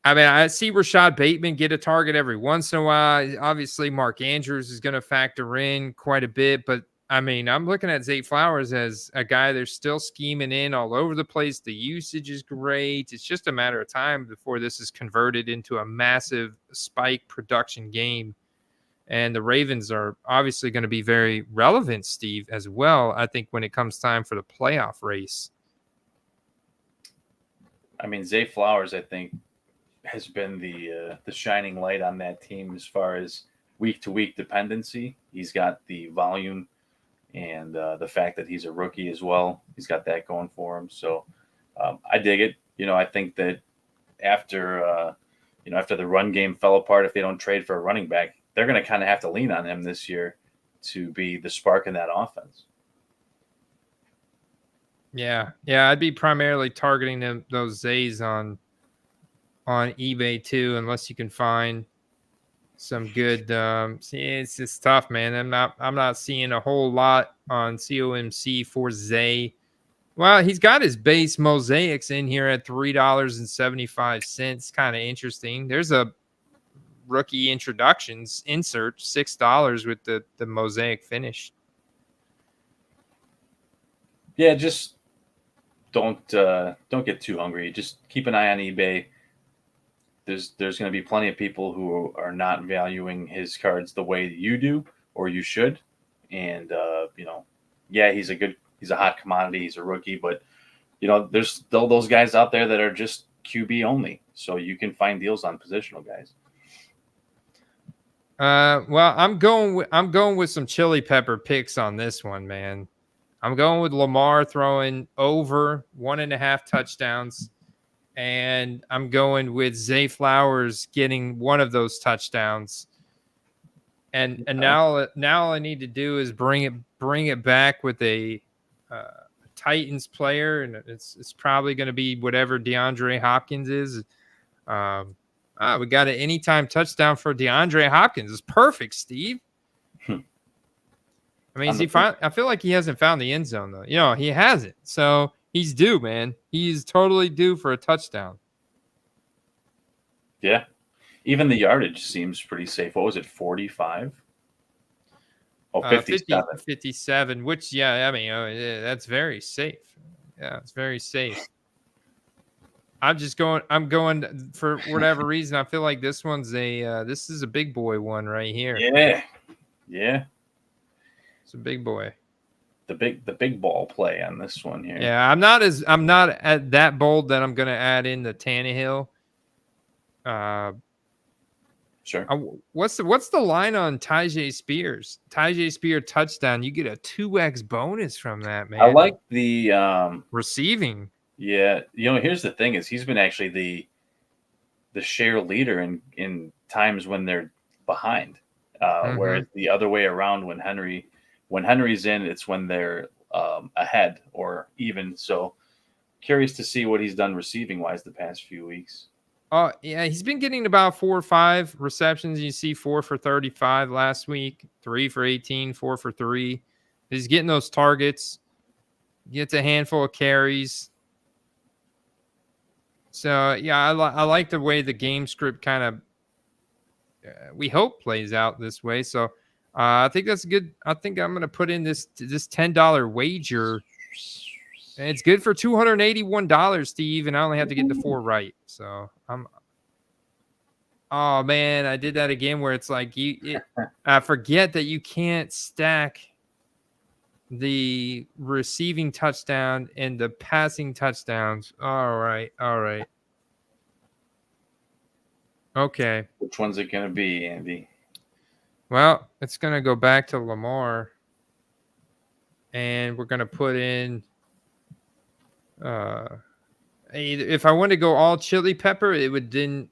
I mean, I see Rashad Bateman get a target every once in a while. Obviously, Mark Andrews is going to factor in quite a bit, but I mean, I'm looking at Zay Flowers as a guy they're still scheming in all over the place. The usage is great. It's just a matter of time before this is converted into a massive spike production game. And the Ravens are obviously going to be very relevant, Steve, as well, I think, when it comes time for the playoff race. I mean, Zay Flowers, I think, has been the shining light on that team as far as week-to-week dependency. He's got the volume and the fact that he's a rookie as well. He's got that going for him. So I dig it. I think that after the run game fell apart, if they don't trade for a running back, they're going to kind of have to lean on him this year to be the spark in that offense. Yeah, I'd be primarily targeting those Zays on eBay too, unless you can find some good. It's just tough, man. I'm not seeing a whole lot on COMC for Zay. Well, he's got his base mosaics in here at $3.75. Kind of interesting. There's a rookie introductions insert, $6 with the mosaic finish. Yeah, just don't get too hungry. Just keep an eye on eBay. There's going to be plenty of people who are not valuing his cards the way you do or you should. And yeah, he's a hot commodity. He's a rookie, but there's still those guys out there that are just QB only. So you can find deals on positional guys. Well, I'm going with some chili pepper picks on this one, man. I'm going with Lamar throwing over 1.5 touchdowns. And I'm going with Zay Flowers getting one of those touchdowns. And now all I need to do is bring it back with a Titans player, and it's probably going to be whatever DeAndre Hopkins is. We got an anytime touchdown for DeAndre Hopkins. It's perfect, Steve. I mean, I feel like he hasn't found the end zone though. He hasn't. So he's due, man. He's totally due for a touchdown. Yeah. Even the yardage seems pretty safe. What was it, 45? Oh, 57. 57, which, yeah, I mean, that's very safe. Yeah, it's very safe. I'm going for whatever reason. I feel like this one's this is a big boy one right here. Yeah. Yeah. It's a big boy. The big ball play on this one here. Yeah, I'm not at that bold that I'm going to add in the Tannehill. Sure. What's the line on Tyjae Spears? Tyjae Spears touchdown. You get a 2x bonus from that, man. I like the receiving. Yeah, here's the thing: is he's been actually the share leader in times when they're behind, whereas the other way around when Henry's in, it's when they're ahead or even. So curious to see what he's done receiving wise the past few weeks. Oh, yeah, he's been getting about 4 or 5 receptions. You see 4 for 35 last week, 3 for 18, 4 for 3. He's getting those targets, gets a handful of carries. So, yeah, I like the way the game script kind of, we hope, plays out this way. So, I think that's good. I think I'm going to put in this $10 wager. And it's good for $281, Steve, and I only have to get the 4 right. So oh man, I did that again where it's like I forget that you can't stack the receiving touchdown and the passing touchdowns. All right. Okay. Which one's it going to be, Andy? Well, it's going to go back to Lamar, and we're going to put in. If I want to go all chili pepper, it would then.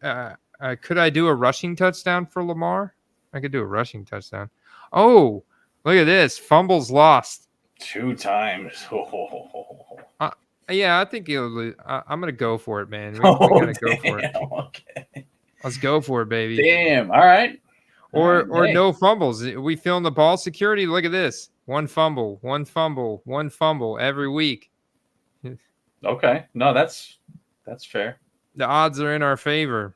Could I do a rushing touchdown for Lamar? I could do a rushing touchdown. Oh, look at this. Fumbles lost. 2 times. Yeah, I think he'll lose. I'm going to go for it, man. We Oh, got to go for it. Okay. Let's go for it, baby. Damn. All right. Or Hey. no fumbles. We feeling the ball security? Look at this. One fumble every week. Okay. No, that's fair. The odds are in our favor.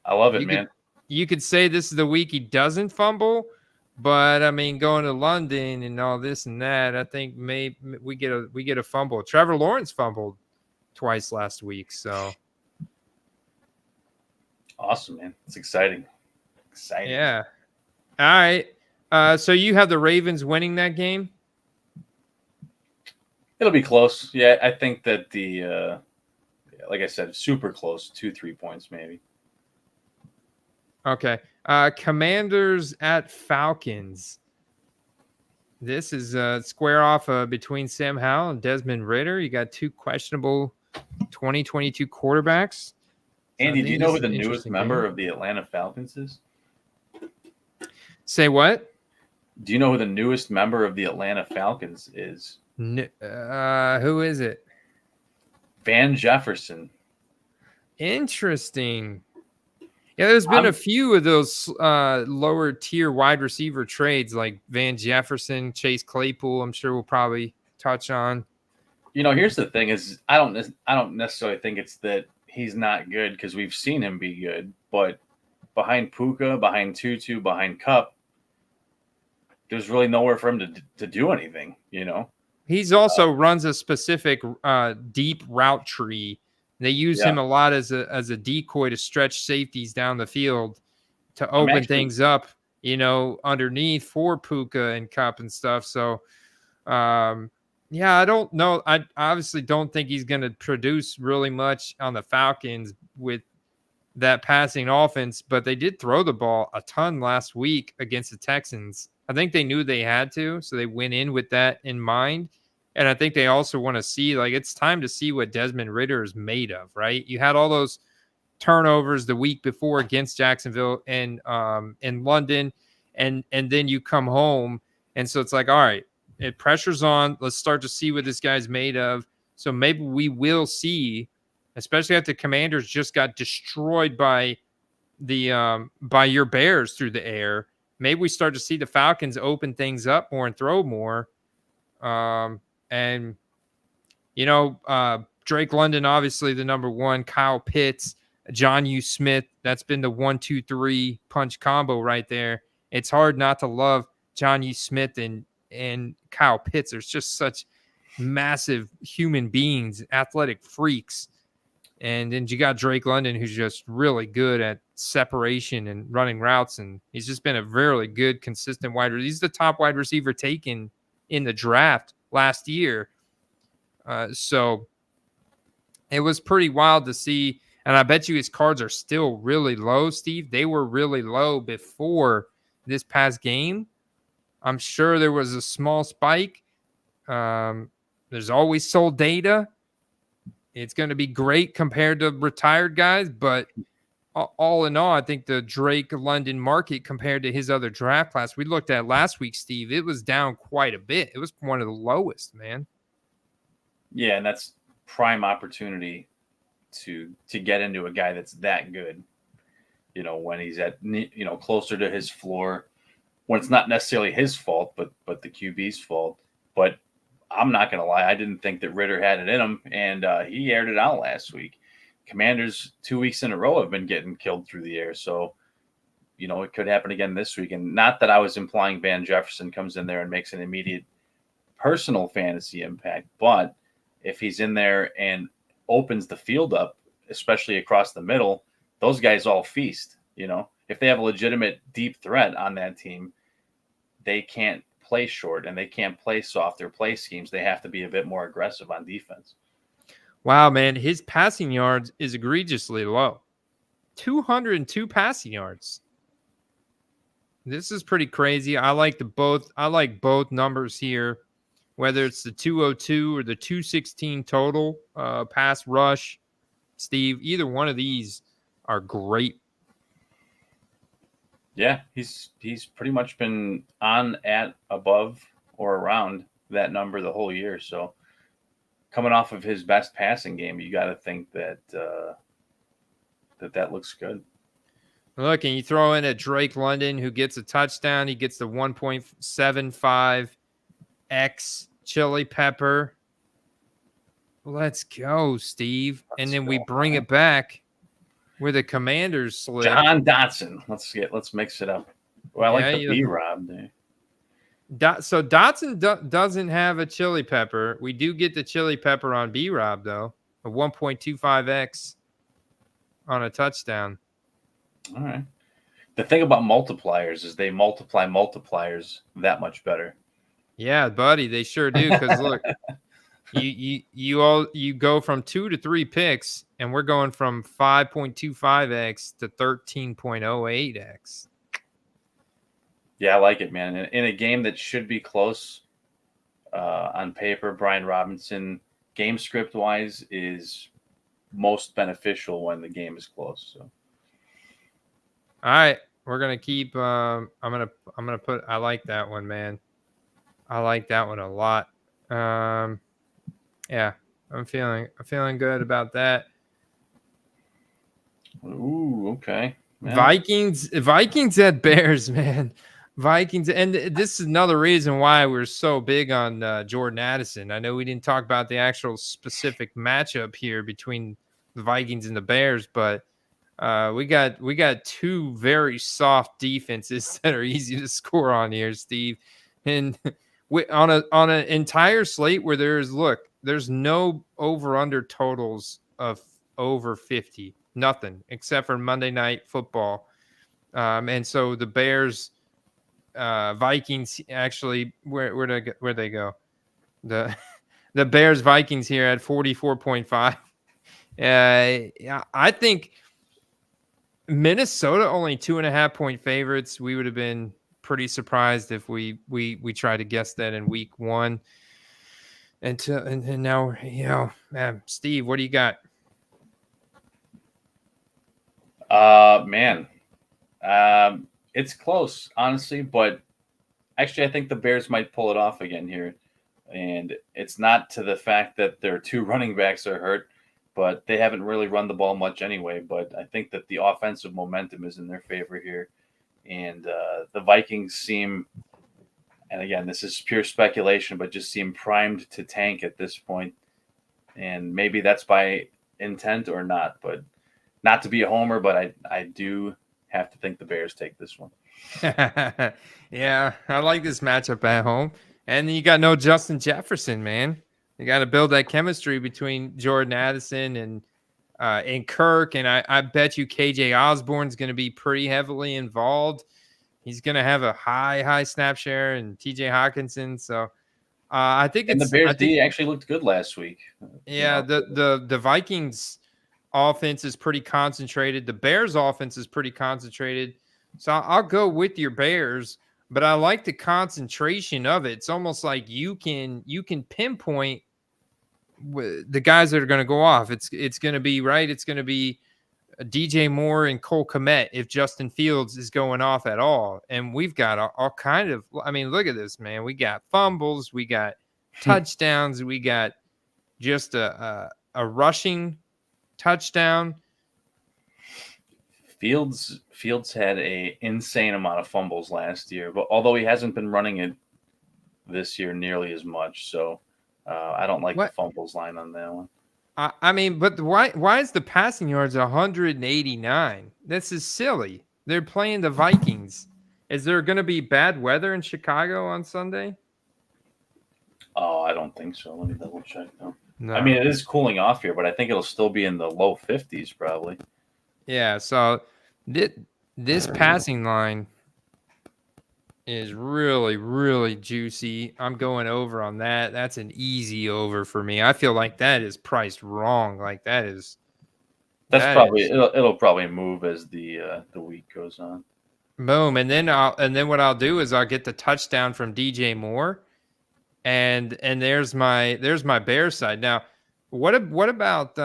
I love it, man. You could say this is the week he doesn't fumble, but I mean, going to London and all this and that, I think maybe we get a fumble. Trevor Lawrence fumbled twice last week, so Awesome, man. It's exciting. yeah. All right. So you have the Ravens winning that game? It'll be close. Yeah, I think that like I said, super close, 2-3 points maybe. Okay. Commanders at Falcons. This is square off between Sam Howell and Desmond Ridder. You got 2 questionable 2022 quarterbacks. Andy, do you know who the newest member of the Atlanta Falcons is? Say what? Do you know who the newest member of the Atlanta Falcons is? Who is it? Van Jefferson. Interesting. Yeah, there's been a few of those lower tier wide receiver trades like Van Jefferson, Chase Claypool. I'm sure we'll probably touch on. Here's the thing: is I don't necessarily think it's that he's not good because we've seen him be good, but behind Puka, behind Tutu, behind Cup, there's really nowhere for him to do anything. He's also runs a specific deep route tree. They use him a lot as a decoy to stretch safeties down the field to open things up, underneath for Puka and Cup and stuff. So, I don't know. I obviously don't think he's going to produce really much on the Falcons with that passing offense, but they did throw the ball a ton last week against the Texans. I think they knew they had to, so they went in with that in mind. And I think they also want to see, it's time to see what Desmond Ridder is made of, right? You had all those turnovers the week before against Jacksonville and in London, and then you come home, and so it's like, all right, pressure's on. Let's start to see what this guy's made of. So maybe we will see, especially after the Commanders just got destroyed by by your Bears through the air. Maybe we start to see the Falcons open things up more and throw more. Drake London, obviously the number one, Kyle Pitts, John U. Smith. That's been the 1-2-3 punch combo right there. It's hard not to love John U. Smith and Kyle Pitts. There's just such massive human beings, athletic freaks. And then you got Drake London, who's just really good at separation and running routes. And he's just been a really good, consistent wide receiver. He's the top wide receiver taken in the draft last year. So it was pretty wild to see. And I bet you his cards are still really low, Steve. They were really low before this past game. I'm sure there was a small spike. There's always sold data. It's going to be great compared to retired guys, but all in all, I think the Drake London market compared to his other draft class we looked at last week, Steve, it was down quite a bit. It was one of the lowest, man. Yeah, and that's prime opportunity to get into a guy that's that good. When he's at closer to his floor, when it's not necessarily his fault, but the QB's fault. But I'm not going to lie, I didn't think that Ridder had it in him, and he aired it out last week. Commanders 2 weeks in a row have been getting killed through the air, so it could happen again this week. And not that I was implying Van Jefferson comes in there and makes an immediate personal fantasy impact, but if he's in there and opens the field up, especially across the middle, those guys all feast. If they have a legitimate deep threat on that team, they can't play short and they can't play soft. Their play schemes, they have to be a bit more aggressive on defense. Wow, man, his passing yards is egregiously low. 202 passing yards. This is pretty crazy. I like both numbers here. whether it's the 202 or the 216 total pass rush. Steve, either one of these are great. Yeah, he's pretty much been on, at, above, or around that number the whole year. So coming off of his best passing game, you got to think that that looks good. Look, and you throw in a Drake London who gets a touchdown. He gets the 1.75x chili pepper. Let's go, Steve. And then we bring it back where the Commanders slip. John Dotson. Let's mix it up. Well, I like the B-Rob there. So Dotson doesn't have a chili pepper. We do get the chili pepper on B-Rob, though. A 1.25x on a touchdown. All right. The thing about multipliers is they multiply multipliers that much better. Yeah, buddy, they sure do. Because look, you go from 2 to 3 picks, and we're going from 5.25x to 13.08x. Yeah, I like it, man. In a game that should be close on paper, Brian Robinson, game script wise, is most beneficial when the game is close. So. All right, we're gonna keep. I'm gonna put. I like that one, man. I like that one a lot. Yeah, I'm feeling good about that. Ooh, okay. Man. Vikings at Bears, man. Vikings, and this is another reason why we're so big on Jordan Addison. I know we didn't talk about the actual specific matchup here between the Vikings and the Bears, but we got two very soft defenses that are easy to score on here, Steve. And on an entire slate where there's no over-under totals of over 50, nothing except for Monday Night Football, and so the Bears. Vikings actually where they go, the Bears Vikings here at 44.5. I think Minnesota only 2.5 point favorites. We would have been pretty surprised if we tried to guess that in week 1. And now, Steve, what do you got? Man. It's close, honestly, but actually I think the Bears might pull it off again here. And it's not to the fact that their 2 running backs are hurt, but they haven't really run the ball much anyway. But I think that the offensive momentum is in their favor here. And the Vikings seem, and again, this is pure speculation, but just seem primed to tank at this point. And maybe that's by intent or not, but not to be a homer, but I do have to think the Bears take this one. Yeah, I like this matchup at home. And you got no Justin Jefferson, man. You got to build that chemistry between Jordan Addison and Kirk. And I bet you KJ Osborne's going to be pretty heavily involved. He's going to have a high snap share, and TJ Hawkinson. So I think the Bears D actually looked good last week. Yeah, the Vikings offense is pretty concentrated. The Bears offense is pretty concentrated. So I'll go with your Bears, but I like the concentration of it. It's almost like you can pinpoint the guys that are going to go off. It's going to be right. It's going to be DJ Moore and Cole Kmet if Justin Fields is going off at all. And we've got all kind of. I mean, look at this, man. We got fumbles. We got touchdowns. We got just a rushing touchdown. Fields had a insane amount of fumbles last year, but although he hasn't been running it this year nearly as much, so I don't like the fumbles line on that one. I mean, but why is the passing yards 189? This is silly. They're playing the Vikings. Is there going to be bad weather in Chicago on Sunday? Oh, I don't think so. Let me double check though. No. I mean, it is cooling off here, but I think it'll still be in the low 50s probably. Yeah, so this passing line is really, really juicy. I'm going over on that. That's an easy over for me. I feel like that is priced wrong. Like that's probably it'll probably move as the week goes on. Boom, and then what I'll do is I'll get the touchdown from DJ Moore, And there's my Bears side. Now, what about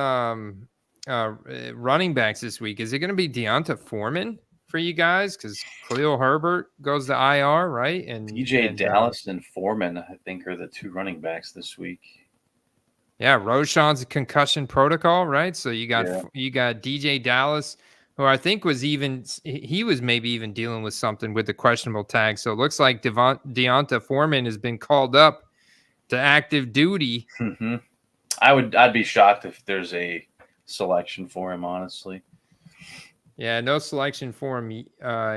running backs this week? Is it going to be Deonta Foreman for you guys? Because Khalil Herbert goes to IR, right? DJ Dallas and Foreman, I think, are the 2 running backs this week. Yeah, Roshan's a concussion protocol, right? So you got DJ Dallas, who I think was maybe even dealing with something with the questionable tag. So it looks like Deonta Foreman has been called up to active duty. Mm-hmm. I'd be shocked if there's a selection for him, honestly. Yeah, no selection for him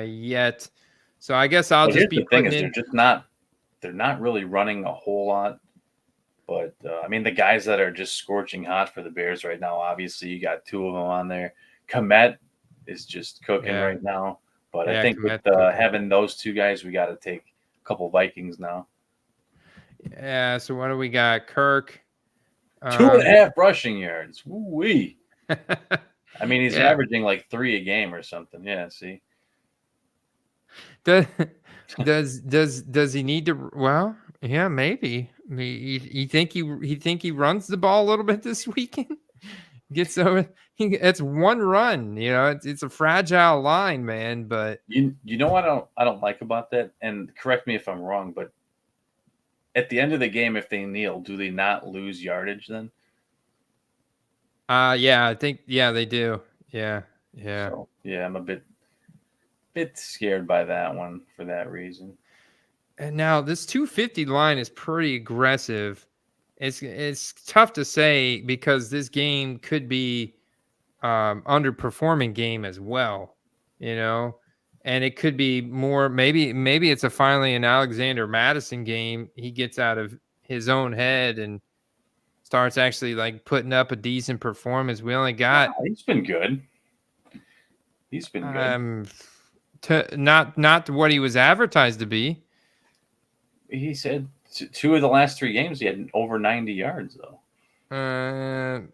yet. So I guess I'll just be the thing is, they're not really running a whole lot. But I mean, the guys that are just scorching hot for the Bears right now, obviously you got 2 of them on there. Komet is just cooking right now. But I think with having those 2 guys, we got to take a couple Vikings now. Yeah. So what do we got? Kirk. 2.5 rushing yards. Woo-wee. I mean, he's averaging like 3 a game or something. Yeah. See. Does he need to? Well, yeah, maybe. You think he runs the ball a little bit this weekend? Gets over. It's one run. You know, it's a fragile line, man. But you know what I don't like about that. And correct me if I'm wrong, but at the end of the game, if they kneel, do they not lose yardage then? Yeah, I think they do. Yeah. So, yeah, I'm a bit scared by that one for that reason. And now this 250 line is pretty aggressive. It's tough to say because this game could be underperforming game as well, you know, and it could be more. Maybe it's finally an Alexander Madison game. He gets out of his own head and starts actually like putting up a decent performance. We only got. He's been good. He's been good. Not what he was advertised to be. He said 2 of the last 3 games he had over 90 yards though.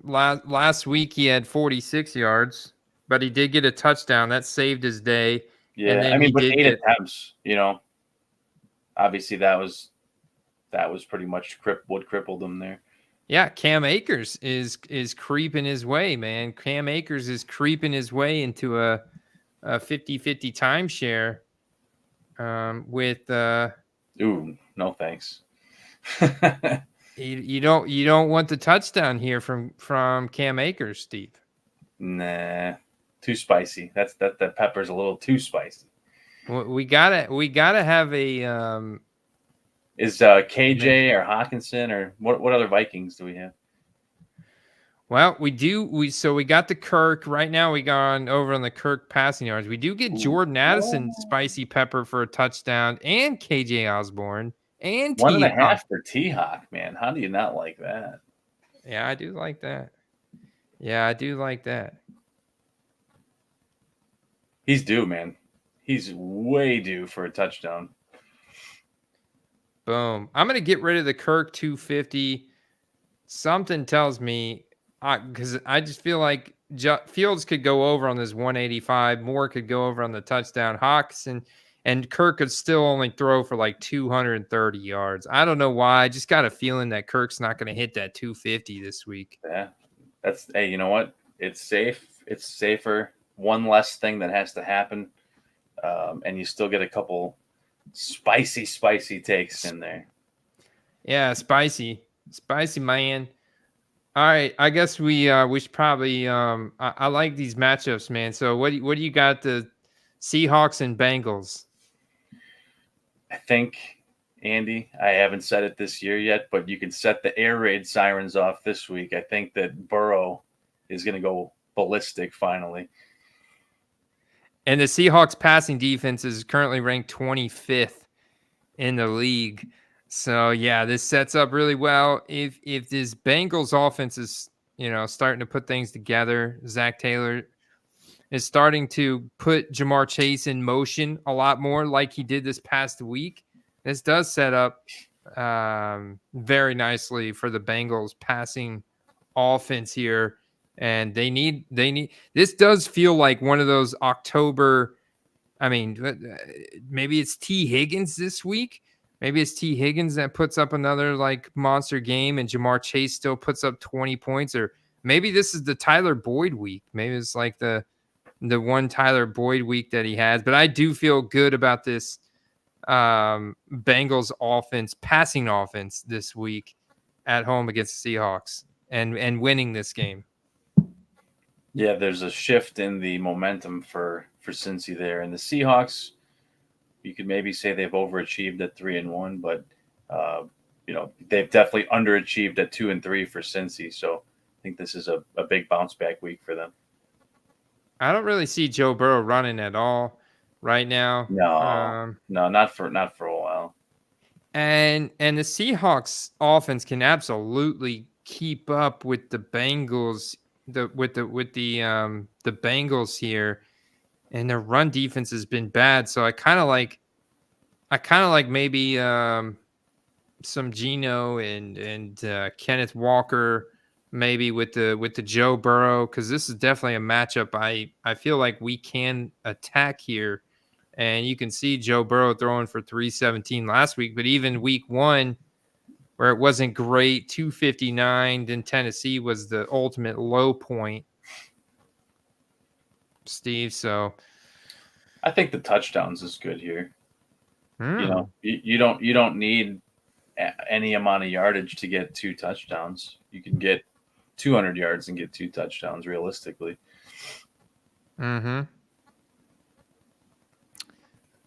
Last week he had 46 yards, but he did get a touchdown that saved his day. Yeah, and then I mean, but 8 attempts, you know, obviously that was pretty much what crippled him there. Yeah, Cam Akers is creeping his way, man. Cam Akers is creeping his way into a 50-50 timeshare with Ooh, no thanks. you don't want the touchdown here from Cam Akers, Steve. Nah, too spicy. That pepper's a little too spicy. We gotta have a is KJ or Hawkinson or what other Vikings do we have? Well, we got the Kirk right now. We got over on the Kirk passing yards. We do get Jordan Addison spicy pepper for a touchdown and KJ Osborne and 1.5 for T-Hawk, man. How do you not like that? Yeah, I do like that. Yeah, I do like that. He's due, man. He's way due for a touchdown. Boom. I'm going to get rid of the Kirk 250. Something tells me, because I just feel like Fields could go over on this 185. Moore could go over on the touchdown. Hawks and Kirk could still only throw for like 230 yards. I don't know why. I just got a feeling that Kirk's not going to hit that 250 this week. Yeah. Hey, you know what? It's safe. It's safer. One less thing that has to happen. And you still get a couple spicy takes in there. Yeah, spicy, man. All right, I guess we should probably. I like these matchups, man. So what do you got? The Seahawks and Bengals. I think, Andy, I haven't said it this year yet, but you can set the air raid sirens off this week. I think that Burrow is going to go ballistic finally. And the Seahawks passing defense is currently ranked 25th in the league. So yeah, this sets up really well. If this Bengals offense is, starting to put things together, Zach Taylor is starting to put Jamar Chase in motion a lot more like he did this past week. This does set up very nicely for the Bengals passing offense here. And they need this does feel like one of those October. I mean, maybe it's T. Higgins this week, Maybe it's T. Higgins that puts up another like monster game and Jamar Chase still puts up 20 points, or maybe this is the Tyler Boyd week. Maybe it's like the one Tyler Boyd week that he has. But I do feel good about this Bengals offense, passing offense this week at home against the Seahawks and winning this game. Yeah, there's a shift in the momentum for Cincy there, and the Seahawks. You could maybe say they've overachieved at 3-1, but they've definitely underachieved at 2-3 for Cincy. So I think this is a big bounce back week for them. I don't really see Joe Burrow running at all right now. No, not for a while. And the Seahawks offense can absolutely keep up with the Bengals, with the Bengals here, and their run defense has been bad. So I kind of like maybe some Geno and Kenneth Walker, maybe with the Joe Burrow, because this is definitely a matchup I feel like we can attack here. And you can see Joe Burrow throwing for 317 last week, but even week 1, where it wasn't great, 259, then Tennessee was the ultimate low point, Steve. So I think the touchdowns is good here. You don't need any amount of yardage to get 2 touchdowns. You can get 200 yards and get 2 touchdowns realistically. Mm-hmm.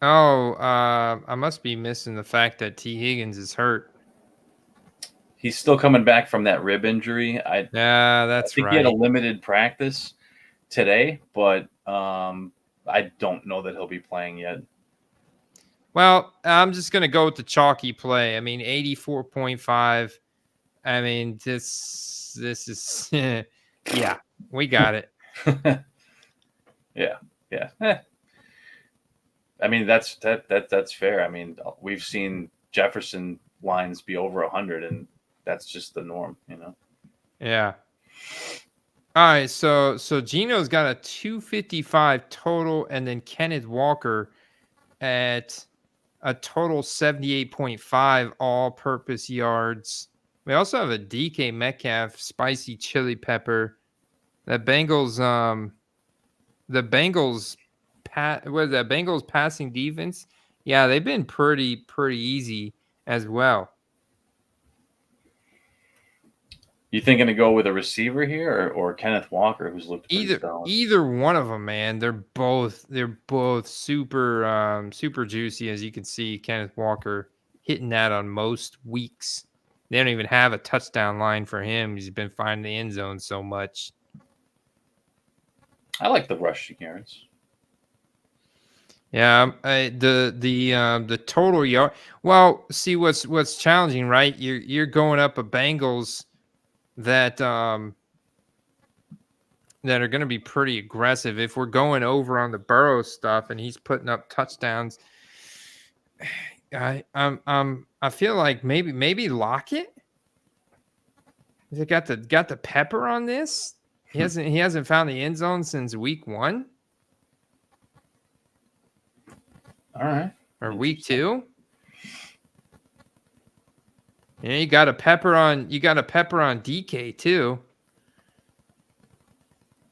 Oh, I must be missing the fact that T. Higgins is hurt. He's still coming back from that rib injury. That's I think right. he had a limited practice today, but I don't know that he'll be playing yet. Well, I'm just going to go with the chalky play. I mean, 84.5. I mean, this is yeah, we got it. Yeah. I mean, that's fair. I mean, we've seen Jefferson lines be over 100, and that's just the norm, Yeah. All right, so Geno's got a 255 total, and then Kenneth Walker at a total 78.5 all-purpose yards. We also have a DK Metcalf spicy chili pepper. The Bengals Bengals passing defense? Yeah, they've been pretty easy as well. You thinking to go with a receiver here or Kenneth Walker, who's looked pretty solid? Either one of them, man. They're both super juicy, as you can see. Kenneth Walker hitting that on most weeks. They don't even have a touchdown line for him. He's been finding the end zone so much. I like the rushing yards. Yeah, the total yard. Well, see what's challenging, right? You're going up a Bengals that are going to be pretty aggressive. If we're going over on the Burrow stuff and he's putting up touchdowns, I feel like maybe Lockett. Has it got the pepper on this? He hasn't found the end zone since week 1. All right. Or week 2. Yeah, you got a pepper on DK too.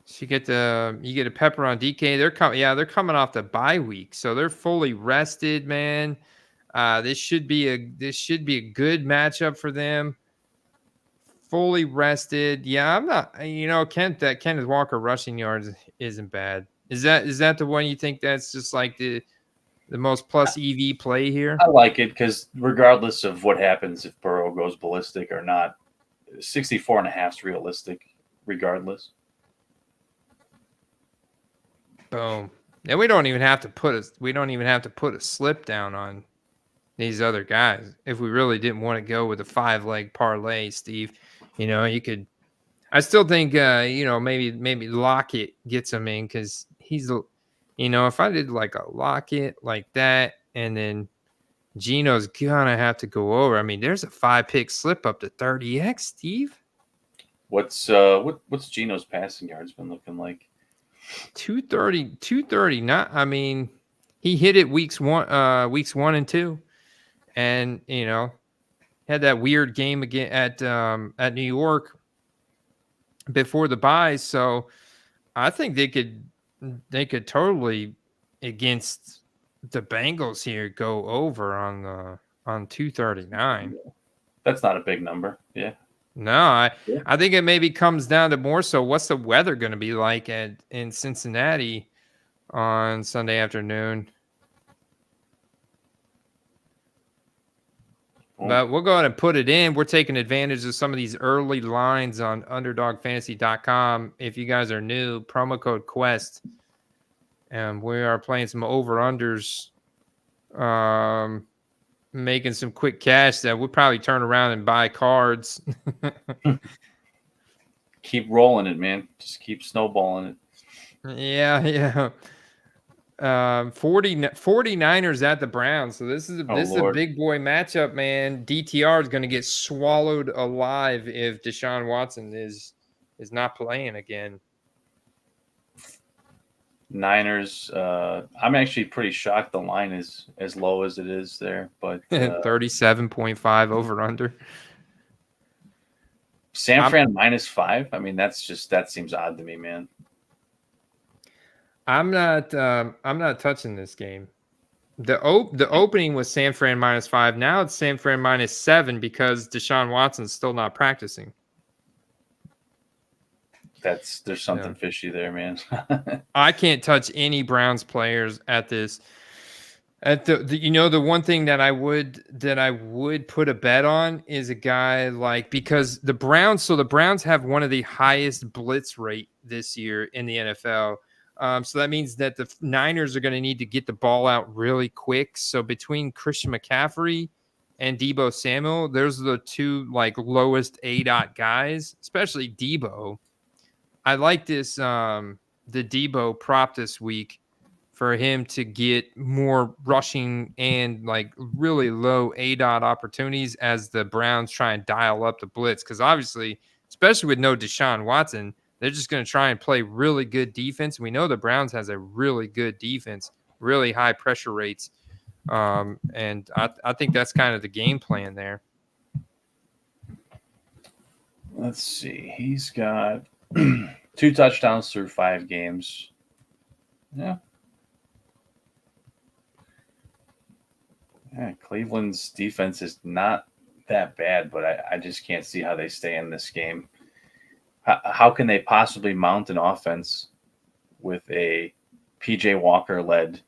So you get a pepper on DK. They're coming off the bye week, so they're fully rested, man. This should be a good matchup for them. Fully rested. Yeah, I'm not. Kenneth Walker rushing yards isn't bad. Is that the one you think that's just like the most plus EV play here? I like it because regardless of what happens, if Burrow goes ballistic or not, 64.5 is realistic regardless. Boom. And we don't even have to put a slip down on these other guys if we really didn't want to go with a 5-leg parlay, Steve. You could. I still think maybe Lockett gets him in because he's if I did like a Lockett like that, and then Geno's gonna have to go over. I mean, there's a 5-pick slip up to 30x, Steve. What's Geno's passing yards been looking like? 230. Not. I mean, he hit it weeks 1 and 2, and had that weird game again at New York before the bye. So I think they could totally, against the Bengals here, go over on 239. That's not a big number. Yeah. No, I think it maybe comes down to more so what's the weather going to be like in Cincinnati on Sunday afternoon. But we'll go ahead and put it in. We're taking advantage of some of these early lines on underdogfantasy.com. If you guys are new, promo code QUEST. And we are playing some over-unders, making some quick cash that we'll probably turn around and buy cards. Keep rolling it, man. Just keep snowballing it. Yeah. 49ers at the Browns. So this is a big boy matchup, man. DTR is going to get swallowed alive if Deshaun Watson is not playing again. Niners, I'm actually pretty shocked the line is as low as it is there, but 37.5 over under. San Fran -5. I mean, that seems odd to me, man. I'm not touching this game. The opening was San Fran -5. Now it's San Fran -7 because Deshaun Watson's still not practicing. There's something fishy there, man. I can't touch any Browns players at this. At the one thing that I would put a bet on is a guy because the Browns have one of the highest blitz rate this year in the NFL. So that means that the Niners are going to need to get the ball out really quick. So between Christian McCaffrey and Deebo Samuel, those are the two lowest ADOT guys, especially Deebo. I like this the Deebo prop this week for him to get more rushing and really low ADOT opportunities as the Browns try and dial up the blitz. Because obviously, especially with no Deshaun Watson, they're just going to try and play really good defense. We know the Browns has a really good defense, really high pressure rates. And I think that's kind of the game plan there. Let's see. He's got 2 touchdowns through 5 games. Yeah. Cleveland's defense is not that bad, but I just can't see how they stay in this game. How can they possibly mount an offense with a PJ Walker-led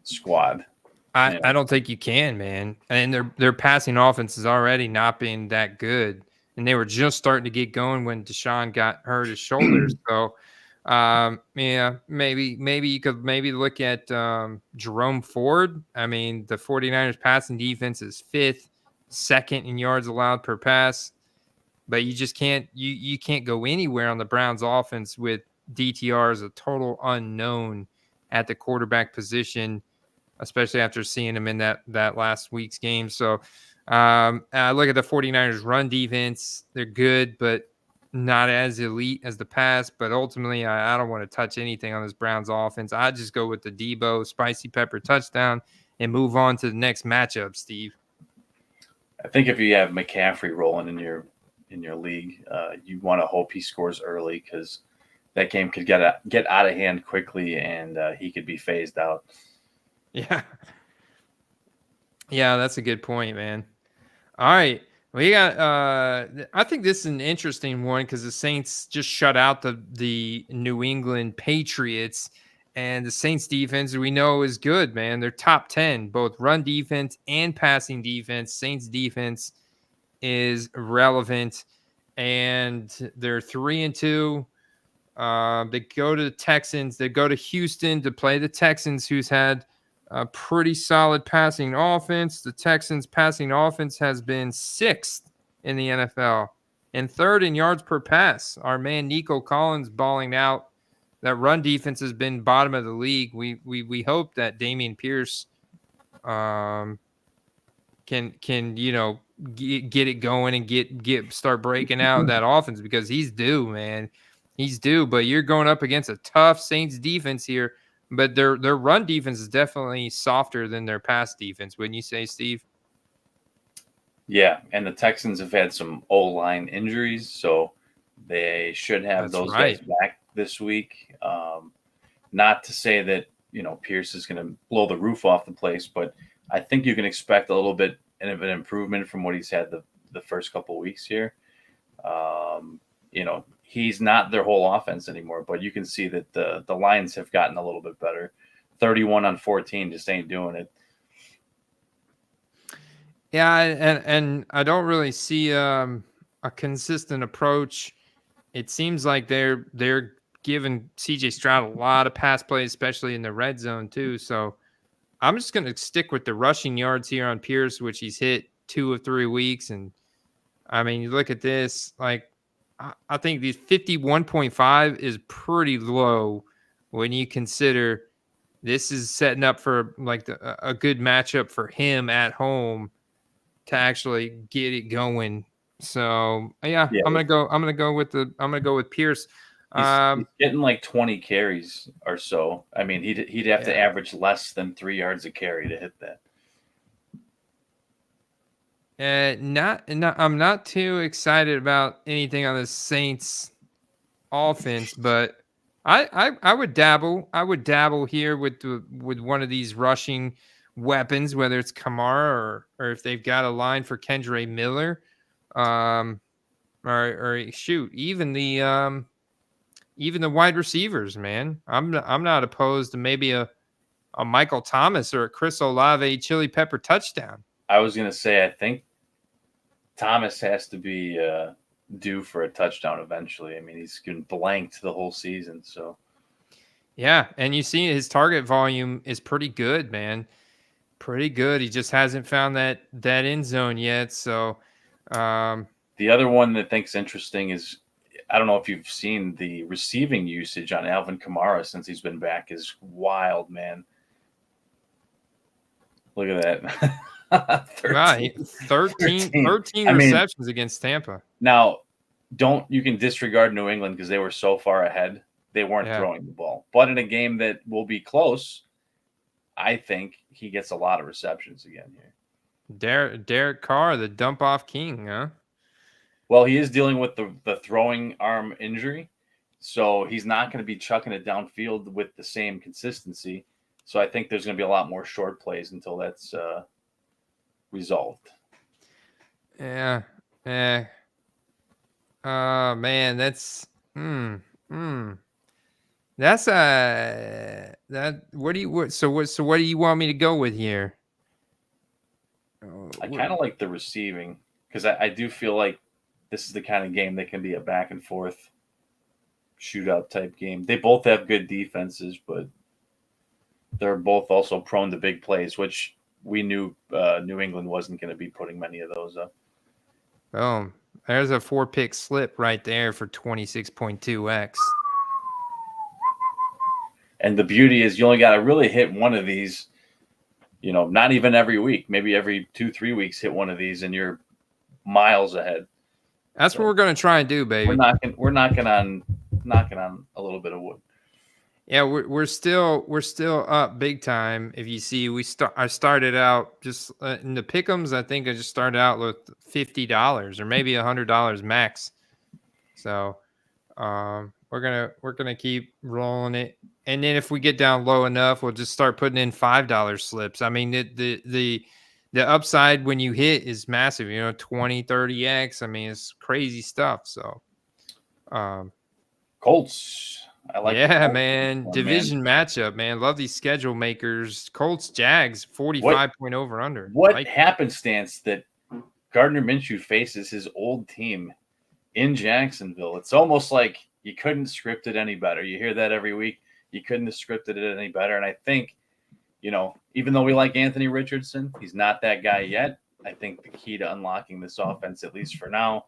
squad? I don't think you can, man. And their passing offense is already not being that good. And they were just starting to get going when Deshaun got hurt his shoulders. So, maybe you could look at Jerome Ford. I mean, the 49ers passing defense is 5th, 2nd in yards allowed per pass. But you just can't you can't go anywhere on the Browns offense with DTR as a total unknown at the quarterback position, especially after seeing him in that last week's game. So I look at the 49ers run defense. They're good, but not as elite as the pass. But ultimately, I don't want to touch anything on this Browns offense. I just go with the Deebo spicy pepper touchdown and move on to the next matchup, Steve. I think if you have McCaffrey rolling in your league, you want to hope he scores early because that game could get out of hand quickly and he could be phased out. Yeah, that's a good point, man. All right, we got. I think this is an interesting one because the Saints just shut out the New England Patriots, and the Saints defense we know is good, man. They're top 10, both run defense and passing defense. Saints defense is relevant, and they're 3-2. They go to the Texans. They go to Houston to play the Texans, who's had a pretty solid passing offense. The Texans' passing offense has been 6th in the NFL and 3rd in yards per pass. Our man Nico Collins balling out. That run defense has been bottom of the league. We hope that Dameon Pierce can get it going and start breaking out that offense because he's due, man. He's due, but you're going up against a tough Saints defense here. But their run defense is definitely softer than their pass defense, wouldn't you say, Steve? Yeah, and the Texans have had some O-line injuries, so they should have That's those right. guys back this week. Not to say that Pierce is going to blow the roof off the place, but I think you can expect a little bit of an improvement from what he's had the first couple of weeks here. He's not their whole offense anymore, but you can see that the Lions have gotten a little bit better. 31-14 just ain't doing it. Yeah, and I don't really see a consistent approach. It seems like they're giving CJ Stroud a lot of pass plays, especially in the red zone too. So I'm just going to stick with the rushing yards here on Pierce, which he's hit 2 of 3 weeks. And I mean, you look at this, like I think the 51.5 is pretty low when you consider this is setting up for like a good matchup for him at home to actually get it going. So yeah, I'm gonna go with Pierce. He's getting like 20 carries or so. I mean, he'd have to average less than 3 yards a carry to hit that. I'm not too excited about anything on the Saints offense, but I would dabble. I would dabble here with one of these rushing weapons, whether it's Kamara or if they've got a line for Kendre Miller, or shoot, even the wide receivers, man. I'm not opposed to maybe a Michael Thomas or a Chris Olave chili pepper touchdown. I was gonna say I think Thomas has to be due for a touchdown eventually. I mean, he's been blanked the whole season, so. Yeah, and you see his target volume is pretty good, man. Pretty good. He just hasn't found that end zone yet. So the other one that I think's interesting is, I don't know if you've seen the receiving usage on Alvin Kamara since he's been back is wild, man. Look at that. 13 receptions against Tampa. Now, you can disregard New England because they were so far ahead. They weren't throwing the ball. But in a game that will be close, I think he gets a lot of receptions again here. Derek Carr, the dump off king, huh? Well, he is dealing with the throwing arm injury, so he's not going to be chucking it downfield with the same consistency. So I think there's going to be a lot more short plays until that's resolved. Yeah. Oh man, that's that's that. What do you want me to go with here? I kind of like the receiving because I do feel like this is the kind of game that can be a back and forth shootout type game. They both have good defenses, but they're both also prone to big plays, which we knew New England wasn't going to be putting many of those up. Oh, there's a 4-pick slip right there for 26.2x. And the beauty is you only got to really hit one of these, not even every week, maybe every 2-3 weeks, hit one of these and you're miles ahead. That's what we're going to try and do, baby. We're knocking on a little bit of wood. Yeah, we're still up big time. If you see, I started out just in the pick'ems. I think I just started out with $50 or maybe $100 max. So we're gonna keep rolling it, and then if we get down low enough, we'll just start putting in $5 slips. I mean, the upside when you hit is massive. 20, 30x. I mean, it's crazy stuff. So, Colts. I like. Yeah, man. Division matchup, man. Love these schedule makers. Colts, Jags, 45 point over under. What happenstance that Gardner Minshew faces his old team in Jacksonville? It's almost like you couldn't script it any better. You hear that every week. You couldn't have scripted it any better. And I think, even though we like Anthony Richardson, he's not that guy yet. I think the key to unlocking this offense, at least for now,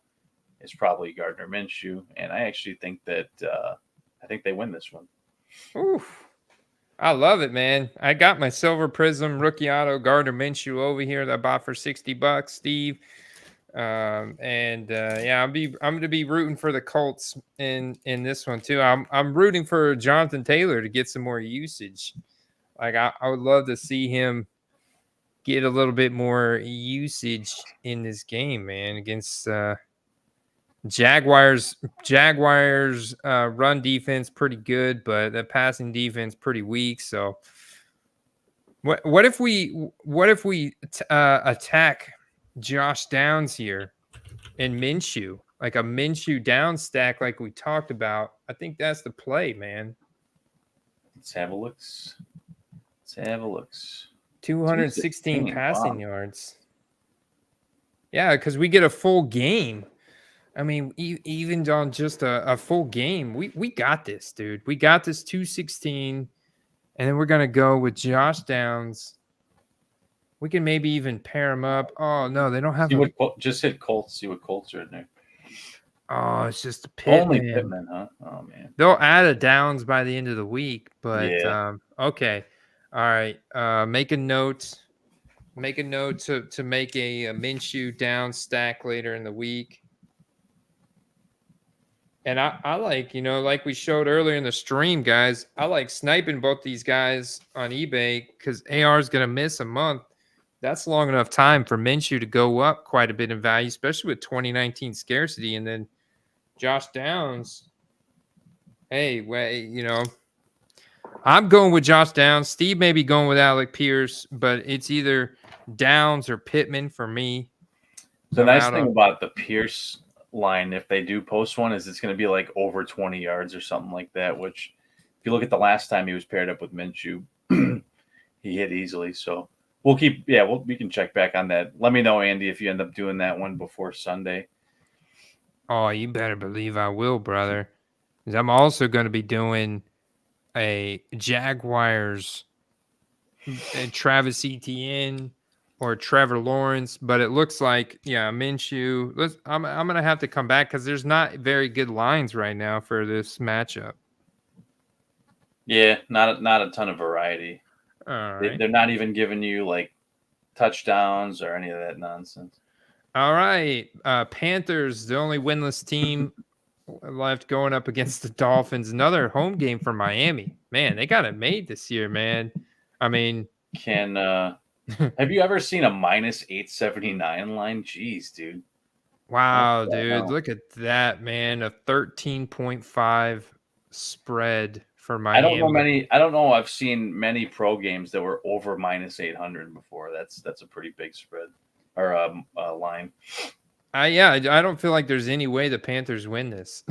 is probably Gardner Minshew. And I actually think that I think they win this one. Oof. I love it, man. I got my Silver Prism rookie auto Gardner Minshew over here that I bought for $60, Steve. I'm going to be rooting for the Colts in this one too. I'm rooting for Jonathan Taylor to get some more usage. Like I would love to see him get a little bit more usage in this game, man, against Jaguars. Jaguars run defense pretty good, but the passing defense pretty weak. So what if we attack Josh Downs here and Minshew, like a Minshew down stack like we talked about? I think that's the play, man. Let's have a looks. 216 passing wow. yards. Yeah, because we get a full game. I mean, even on just a full game, we got this, dude. We got this 216, and then we're going to go with Josh Downs. We can maybe even pair them up. Oh, no, they don't have Just hit Colts. See what Colts are in there. Oh, it's just a Pittman. Only Pittman, huh? Oh, man. They'll add a Downs by the end of the week, but Yeah. okay. All right. Make a note. Make a note to make a Minshew down stack later in the week. And I like, like we showed earlier in the stream, guys, I like sniping both these guys on eBay because AR is going to miss a month. That's long enough time for Minshew to go up quite a bit in value, especially with 2019 scarcity. And then Josh Downs, hey, I'm going with Josh Downs. Steve may be going with Alec Pierce, but it's either Downs or Pittman for me. The nice thing about the Pierce line, if they do post one, is it's going to be like over 20 yards or something like that, which if you look at the last time he was paired up with Minshew, he hit easily. So we can check back on that. Let me know, Andy, if you end up doing that one before Sunday. Oh, you better believe I will, brother. I'm also going to be doing a Jaguars and Travis Etienne or Trevor Lawrence, but it looks like Minshew. I'm gonna have to come back because there's not very good lines right now for this matchup. Yeah, not a ton of variety. All right. They're not even giving you like touchdowns or any of that nonsense. All right, Panthers, the only winless team left, going up against the Dolphins. Another home game for Miami. Man, they got it made this year, man. I mean, have you ever seen a minus 879 line? Jeez, dude. Wow, dude. Look at that, man. A 13.5 spread for Miami. I don't know. I've seen many pro games that were over minus 800 before. That's a pretty big spread or line. I don't feel like there's any way the Panthers win this.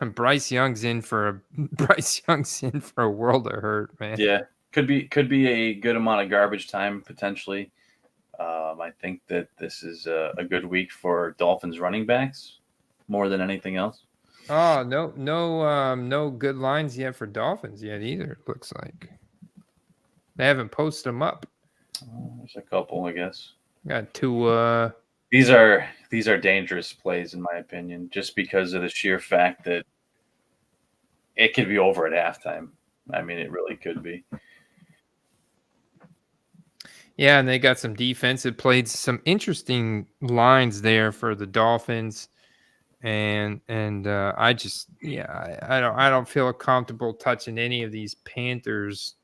Bryce Young's in for a world of hurt, man. Yeah. Could be a good amount of garbage time potentially. I think that this is a good week for Dolphins running backs more than anything else. Oh, no good lines yet for Dolphins yet either. It looks like they haven't posted them up. There's a couple, I guess. Got two. These are dangerous plays in my opinion, just because of the sheer fact that it could be over at halftime. I mean, it really could be. Yeah, and they got some defensive plays, some interesting lines there for the Dolphins, and I don't feel comfortable touching any of these Panthers.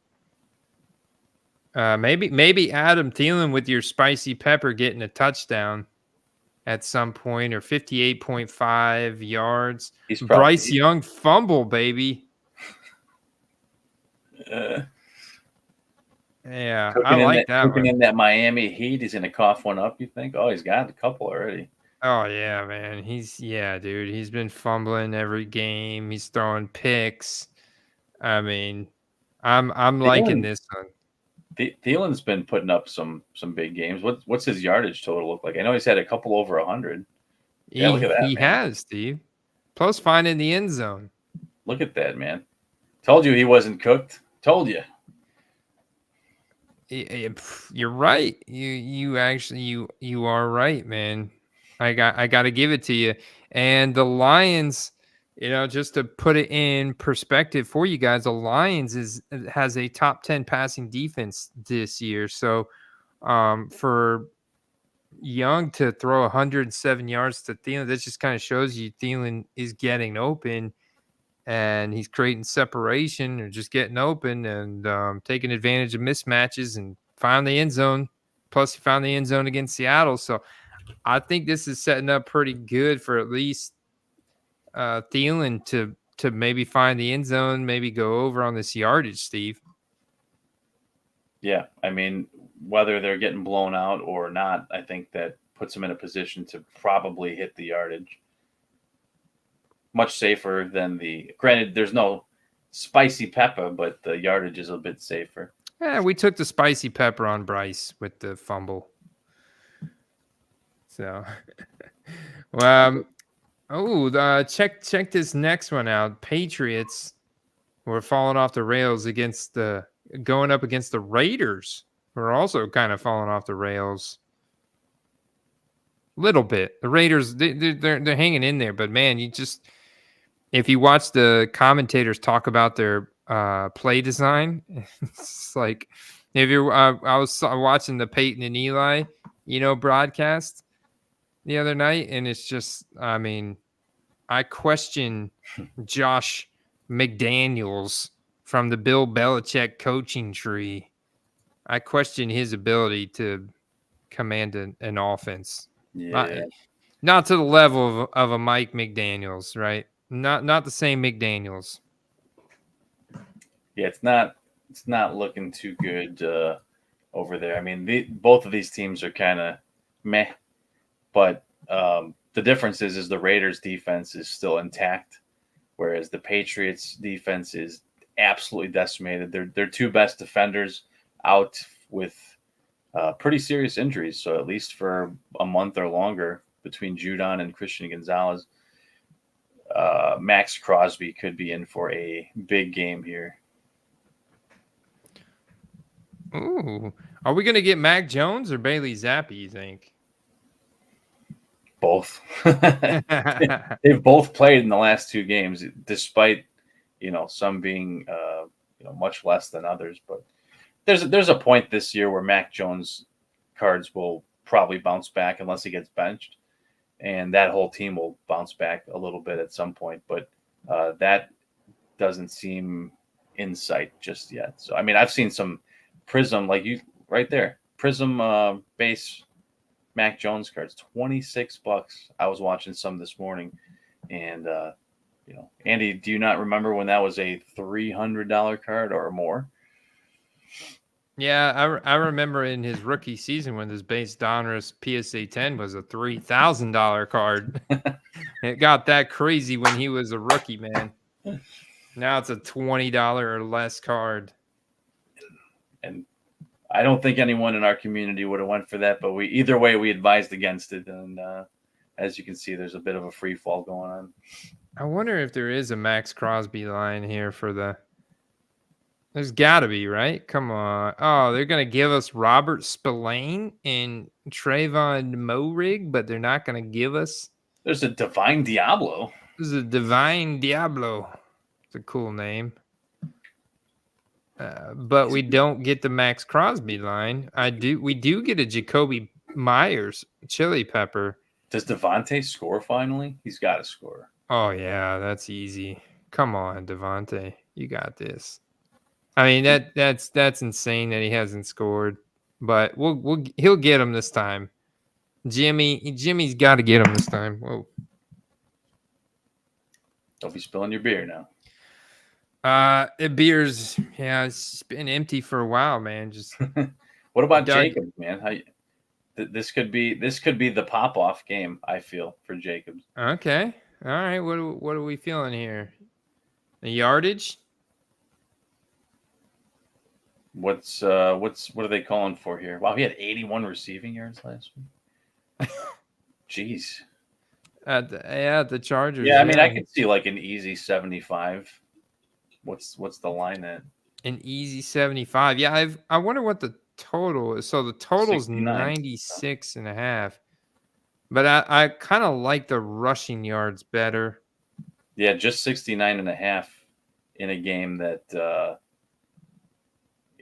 Maybe Adam Thielen with your spicy pepper getting a touchdown at some point, or 58.5 yards. Bryce Young fumble, baby. Yeah, I like that one. In that Miami Heat, he's going to cough one up, you think? Oh, he's got a couple already. Oh, yeah, man. Dude. He's been fumbling every game. He's throwing picks. I mean, I'm liking this one. Thielen's been putting up some big games. What's his yardage total look like? I know he's had a couple over 100. Yeah, look at that, He has, Steve. Plus finding the end zone. Look at that, man. Told you he wasn't cooked. Told you. You're right. You are right, man. I got to give it to you. And the Lions, just to put it in perspective for you guys, the Lions has a top 10 passing defense this year. So, for Young to throw 107 yards to Thielen, that just kind of shows you Thielen is getting open. And he's creating separation or just getting open and taking advantage of mismatches and found the end zone. Plus, he found the end zone against Seattle. So I think this is setting up pretty good for at least Thielen to maybe find the end zone, maybe go over on this yardage, Steve. Yeah, I mean, whether they're getting blown out or not, I think that puts them in a position to probably hit the yardage. Much safer than granted, there's no spicy pepper, but the yardage is a bit safer. Yeah, we took the spicy pepper on Bryce with the fumble. So, check this next one out. Patriots were falling off the rails going up against the Raiders, who are also kind of falling off the rails. Little bit. The Raiders, they're hanging in there, but man, if you watch the commentators talk about their play design, it's like if you're. I was watching the Peyton and Eli, broadcast the other night, and it's just, I mean, I question Josh McDaniels from the Bill Belichick coaching tree. I question his ability to command an offense. Yeah, Not to the level of a Mike McDaniels, right? Not the same McDaniels. yeah, it's not looking too good over there. I mean, both of these teams are kind of meh, but the difference is the Raiders' defense is still intact, whereas the Patriots' defense is absolutely decimated. Their two best defenders out with pretty serious injuries, so at least for a month or longer between Judon and Christian Gonzalez. Max Crosby could be in for a big game here. Ooh, are we going to get Mac Jones or Bailey Zappi, you think? Both. They've both played in the last two games, despite some being much less than others. But there's a point this year where Mac Jones cards will probably bounce back unless he gets benched, and that whole team will bounce back a little bit at some point. But that doesn't seem in sight just yet. So I mean, I've seen some Prism right there, Prism base Mac Jones cards, $26. I was watching some this morning, and Andy, do you not remember when that was a $300 card or more? Yeah, I remember in his rookie season when his base Donruss PSA 10 was a $3,000 card. It got that crazy when he was a rookie, man. Now it's a $20 or less card. And I don't think anyone in our community would have went for that, but either way we advised against it. And as you can see, there's a bit of a free fall going on. I wonder if there is a Max Crosby line here there's got to be, right? Come on. Oh, they're going to give us Robert Spillane and Trayvon Moehrig, but they're not going to give us. There's a Divine Diablo. This is a Divine Diablo. It's a cool name. But we don't get the Max Crosby line. We do get a Jacoby Myers chili pepper. Does Devontae score finally? He's got to score. Oh yeah, that's easy. Come on, Devontae, you got this. I mean that's insane that he hasn't scored, but he'll get him this time. Jimmy's got to get him this time. Whoa! Don't be spilling your beer now. Beer's it's been empty for a while, man. Just what about Jacobs, man? This could be the pop-off game, I feel, for Jacobs. Okay. All right. What are we feeling here? The yardage? What are they calling for here? Wow, he had 81 receiving yards last week. Jeez. At the Chargers. Yeah, I mean, I could see like an easy 75. What's the line at? An easy 75. Yeah, I wonder what the total is. So the total's 96 and a half. But I kind of like the rushing yards better. Yeah, just 69 and a half in a game that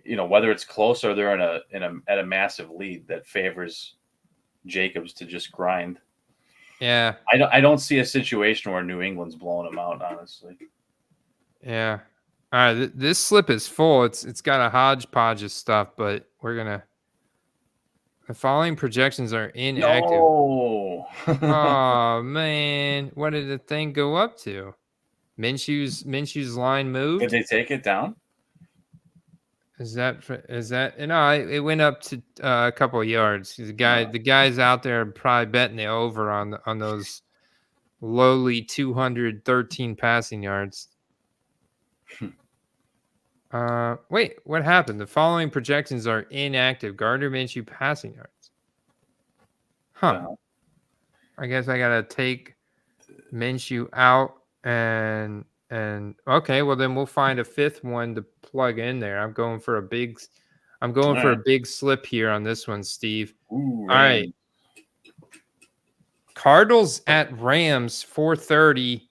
whether it's close or they're at a massive lead, that favors Jacobs to just grind. Yeah. I don't see a situation where New England's blowing them out, honestly. Yeah. All right, this slip is full. It's got a hodgepodge of stuff, but the following projections are inactive. No. Oh man, what did the thing go up to? Minshew's line Did moved. they take it down? Is that? No, it went up to a couple of yards. The guys out there are probably betting the over on those lowly 213 passing yards. Wait, what happened? The following projections are inactive. Gardner Minshew passing yards. Huh. No. I guess I gotta take Minshew out and okay, well then we'll find a fifth one to plug in there. I'm going for a big slip here on this one, Steve. Ooh, All right. Cardinals at Rams 4:30.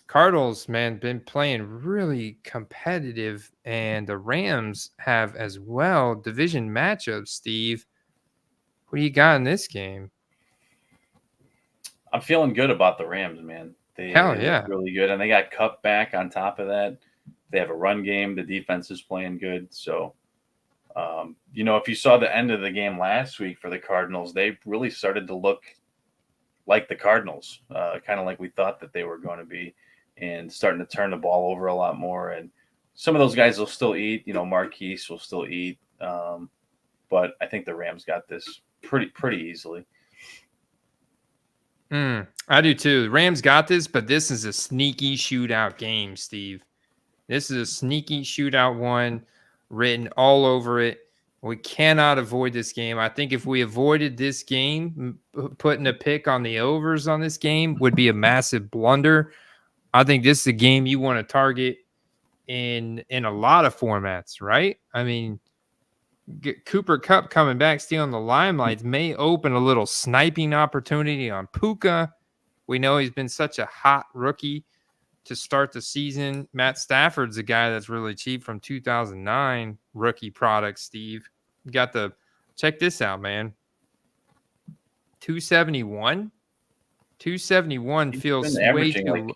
Cardinals, man, been playing really competitive, and the Rams have as well division matchups. Steve, what do you got in this game? I'm feeling good about the Rams, man. Hell They yeah. look really good, and they got Cup back on top of that. They have a run game. The defense is playing good. So, if you saw the end of the game last week for the Cardinals, they really started to look like the Cardinals, kind of like we thought that they were going to be, and starting to turn the ball over a lot more. And some of those guys will still eat. Marquise will still eat, but I think the Rams got this pretty easily. I do too. The Rams got this, but this is a sneaky shootout game, Steve. This is a sneaky shootout one written all over it. We cannot avoid this game. I think if we avoided this game, putting a pick on the overs on this game would be a massive blunder. I think this is a game you want to target in a lot of formats, right? I mean, Cooper Kupp coming back, stealing the limelight may open a little sniping opportunity on Puka. We know he's been such a hot rookie to start the season. Matt Stafford's a guy that's really cheap from 2009 rookie product, Steve. You got check this out, man. 271? 271 feels way too.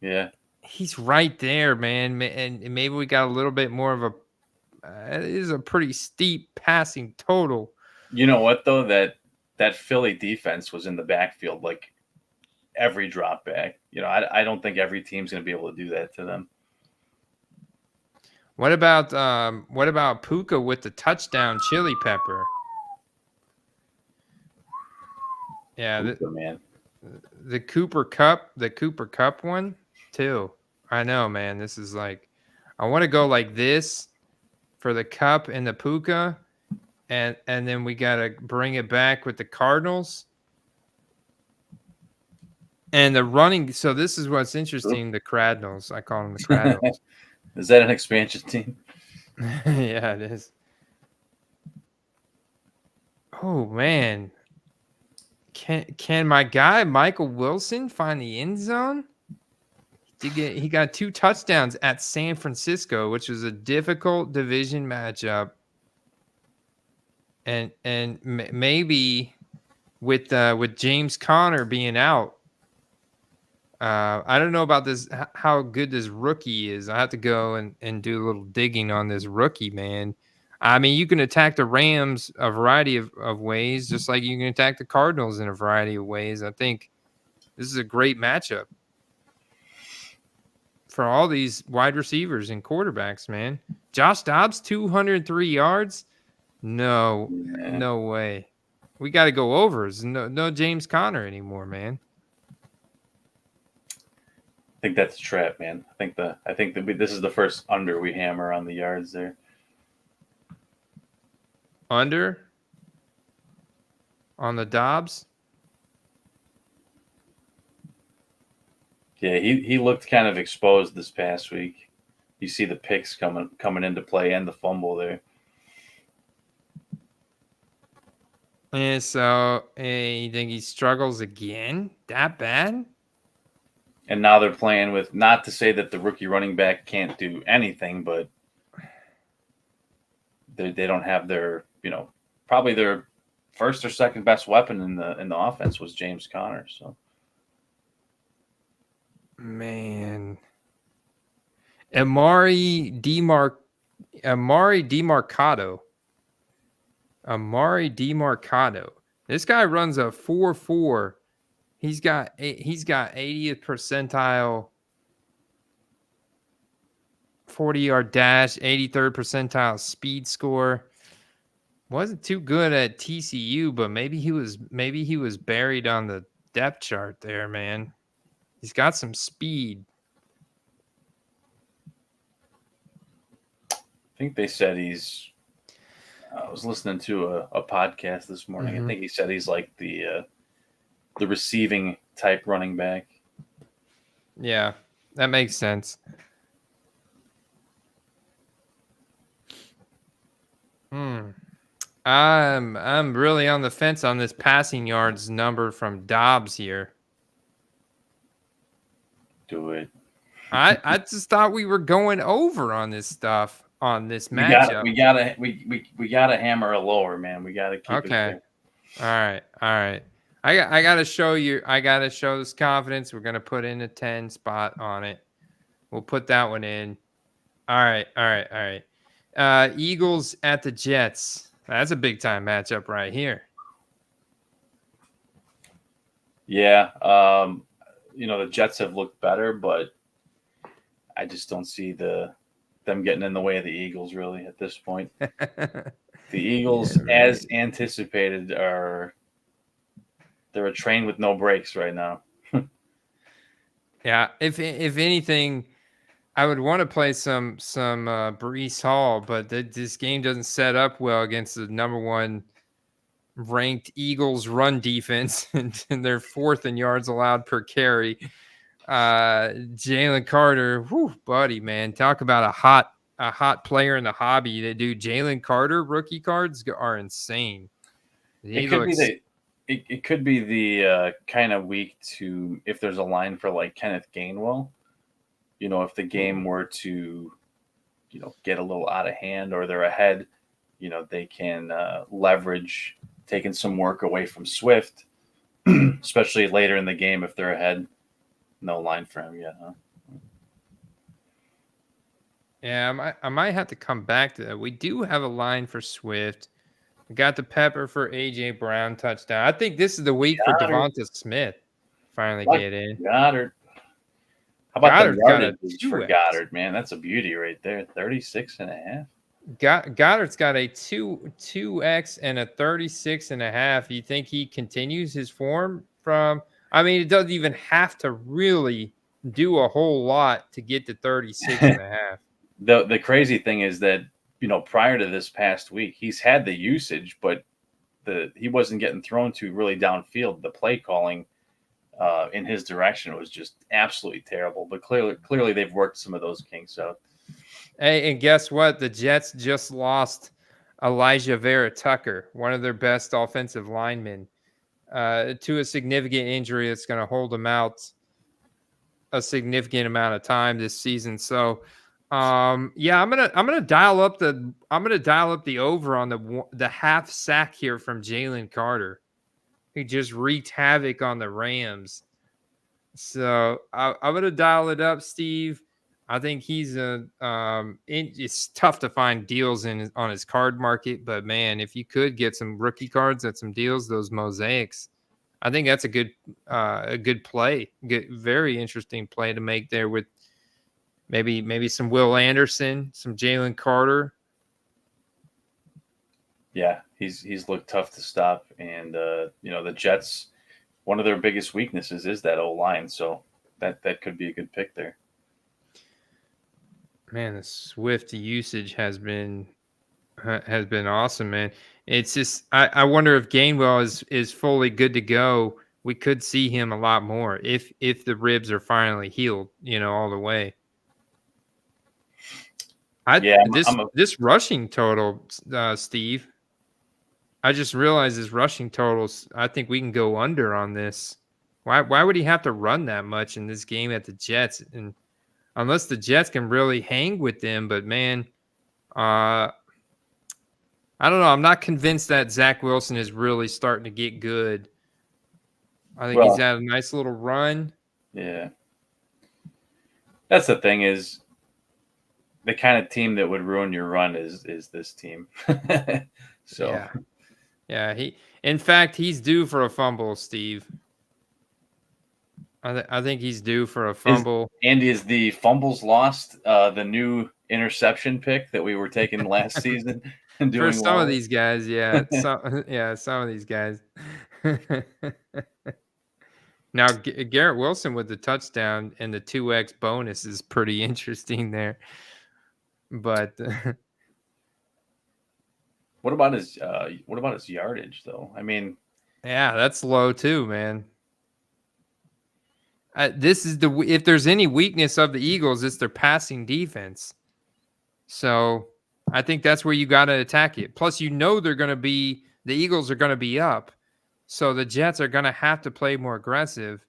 Yeah. He's right there, man. And maybe we got a little bit more of a it is a pretty steep passing total. You know what, though? That Philly defense was in the backfield like every drop back. I don't think every team's going to be able to do that to them. What about Puka with the touchdown chili pepper? Yeah, Puka, man. The Cooper Kupp one too. I know, man. This is like, I want to go like this for the Kupp and the Puka, and then we gotta bring it back with the Cardinals and the running. So this is what's interesting. The Cradnals, I call them the Cradnals. Is that an expansion team? Yeah, it is. Oh man, can my guy Michael Wilson find the end zone? He got 2 touchdowns at San Francisco, which was a difficult division matchup, and maybe with James Conner being out. I don't know about this, how good this rookie is. I have to go and do a little digging on this rookie, man. I mean, you can attack the Rams a variety of ways, just like you can attack the Cardinals in a variety of ways. I think this is a great matchup for all these wide receivers and quarterbacks, man. Josh Dobbs, 203 yards? No way. We got to go overs. No James Conner anymore, man. I think that's a trap, man. I think that this is the first under we hammer on the yards there. Under on the Dobbs? Yeah, he looked kind of exposed this past week. You see the picks coming into play and the fumble there. And so, you think he struggles again? That bad? And now they're playing with, not to say that the rookie running back can't do anything, but they don't have their, probably their first or second best weapon in the offense was James Conner. So, man, Amari DeMarcado. This guy runs a 4.4. He's got 80th percentile 40-yard dash, 83rd percentile speed score. Wasn't too good at TCU, but maybe he was buried on the depth chart there, man. He's got some speed. I think they said he's. I was listening to a podcast this morning. I think he said he's like the receiving type running back. Yeah, that makes sense. I'm really on the fence on this passing yards number from Dobbs here. Do it. I just thought we were going over on this stuff on this matchup. We gotta hammer a lower, man. We gotta keep it there. All right. I gotta show you. I gotta show this confidence. We're gonna put in a 10 spot on it. We'll put that one in. All right. Eagles at the Jets. That's a big time matchup right here. Yeah. The Jets have looked better, but I just don't see them getting in the way of the Eagles really at this point. The Eagles, as anticipated, they're a train with no brakes right now. Yeah. If anything, I would want to play some Breece Hall, but this game doesn't set up well against the number one ranked Eagles run defense, and they're 4th in yards allowed per carry. Jalen Carter, buddy, man, talk about a hot player in the hobby. They do. Jalen Carter rookie cards are insane. It could be the kind of week to if there's a line for like Kenneth Gainwell. If the game were to, get a little out of hand or they're ahead, they can leverage taking some work away from Swift, especially later in the game if they're ahead. No line for him yet, huh? Yeah, I might have to come back to that. We do have a line for Swift. We got the pepper for A.J. Brown touchdown. I think this is the week for Devonta Smith. Finally get in. Goddard. How about Goddard's the yardage got a for 2X. Goddard, man? That's a beauty right there. 36.5. Goddard's got a 2x and a 36.5. You think he continues his form from? I mean, it doesn't even have to really do a whole lot to get to 36.5. The crazy thing is that prior to this past week, he's had the usage, but he wasn't getting thrown to really downfield. The play calling in his direction was just absolutely terrible. But clearly they've worked some of those kinks out. Hey, and guess what? The Jets just lost Elijah Vera Tucker, one of their best offensive linemen, to a significant injury that's going to hold him out a significant amount of time this season. So, I'm gonna dial up the over on the half sack here from Jalen Carter, who just wreaked havoc on the Rams. So I'm gonna dial it up, Steve. I think he's it's tough to find deals on his card market, but man, if you could get some rookie cards at some deals, those mosaics, I think that's a good play. Very interesting play to make there with maybe some Will Anderson, some Jalen Carter. Yeah, he's looked tough to stop, and the Jets, one of their biggest weaknesses is that O-line, so that could be a good pick there. Man, the Swift usage has been awesome, man. It's just I wonder if Gainwell is fully good to go. We could see him a lot more if the ribs are finally healed, all the way. This rushing total, Steve. I just realized his rushing totals. I think we can go under on this. Why would he have to run that much in this game at the Jets? And unless the Jets can really hang with them, but man, I don't know. I'm not convinced that Zach Wilson is really starting to get good. I think he's had a nice little run. Yeah. That's the thing is, the kind of team that would ruin your run is this team. So Yeah. In fact, he's due for a fumble, Steve. I think he's due for a fumble. Andy, is the fumbles lost the new interception pick that we were taking last season and For doing some well of with? these guys, yeah. Some of these guys. Now, Garrett Wilson with the touchdown and the 2x bonus is pretty interesting there. But What about his yardage though? I mean, yeah, that's low too, man. This is if there's any weakness of the Eagles, it's their passing defense. So I think that's where you got to attack it. Plus, the Eagles are going to be up. So the Jets are going to have to play more aggressive.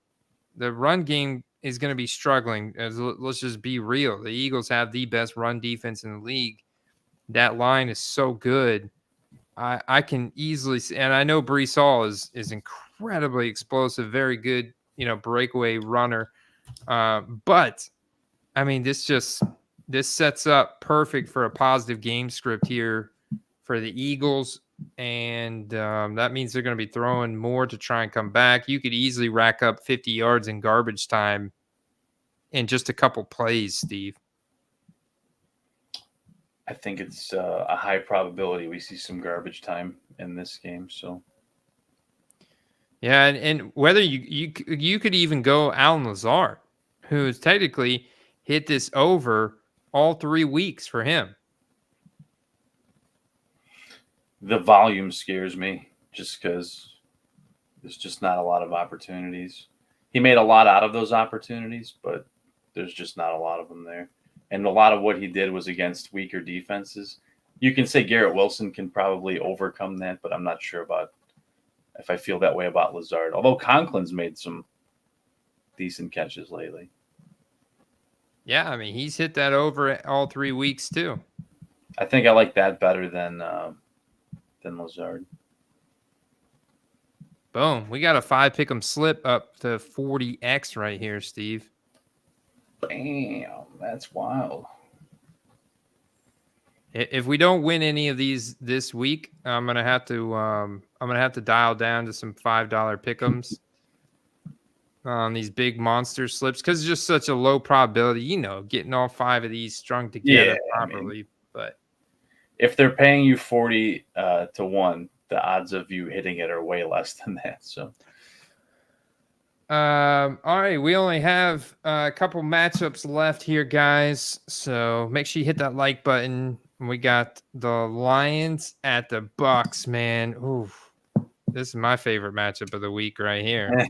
The run game is going to be struggling. Let's just be real. The Eagles have the best run defense in the league. That line is so good. I can easily see, and I know Brees Hall is incredibly explosive, very good, breakaway runner. But I mean, this sets up perfect for a positive game script here for the Eagles. And that means they're going to be throwing more to try and come back. You could easily rack up 50 yards in garbage time in just a couple plays, Steve. I think it's a high probability we see some garbage time in this game. So yeah, and whether you could even go Alan Lazard, who's technically hit this over all 3 weeks for him. the volume scares me just because there's just not a lot of opportunities. He made a lot out of those opportunities, but there's just not a lot of them there. And a lot of what he did was against weaker defenses. You can say Garrett Wilson can probably overcome that, but I'm not sure about if I feel that way about Lazard. Although Conklin's made some decent catches lately. Yeah, I mean, he's hit that over all 3 weeks too. I think I like that better than Lazard. Boom. We got a 5 pick'em slip up to 40x right here, Steve. Bam, that's wild. If we don't win any of these this week, I'm gonna have to dial down to some $5 pick'ems on these big monster slips because it's just such a low probability, getting all 5 of these strung together properly. I mean, but if they're paying you 40 to 1, the odds of you hitting it are way less than that. So all right, we only have a couple matchups left here, guys. So make sure you hit that like button. We got the Lions at the Bucks, man. Ooh, this is my favorite matchup of the week right here.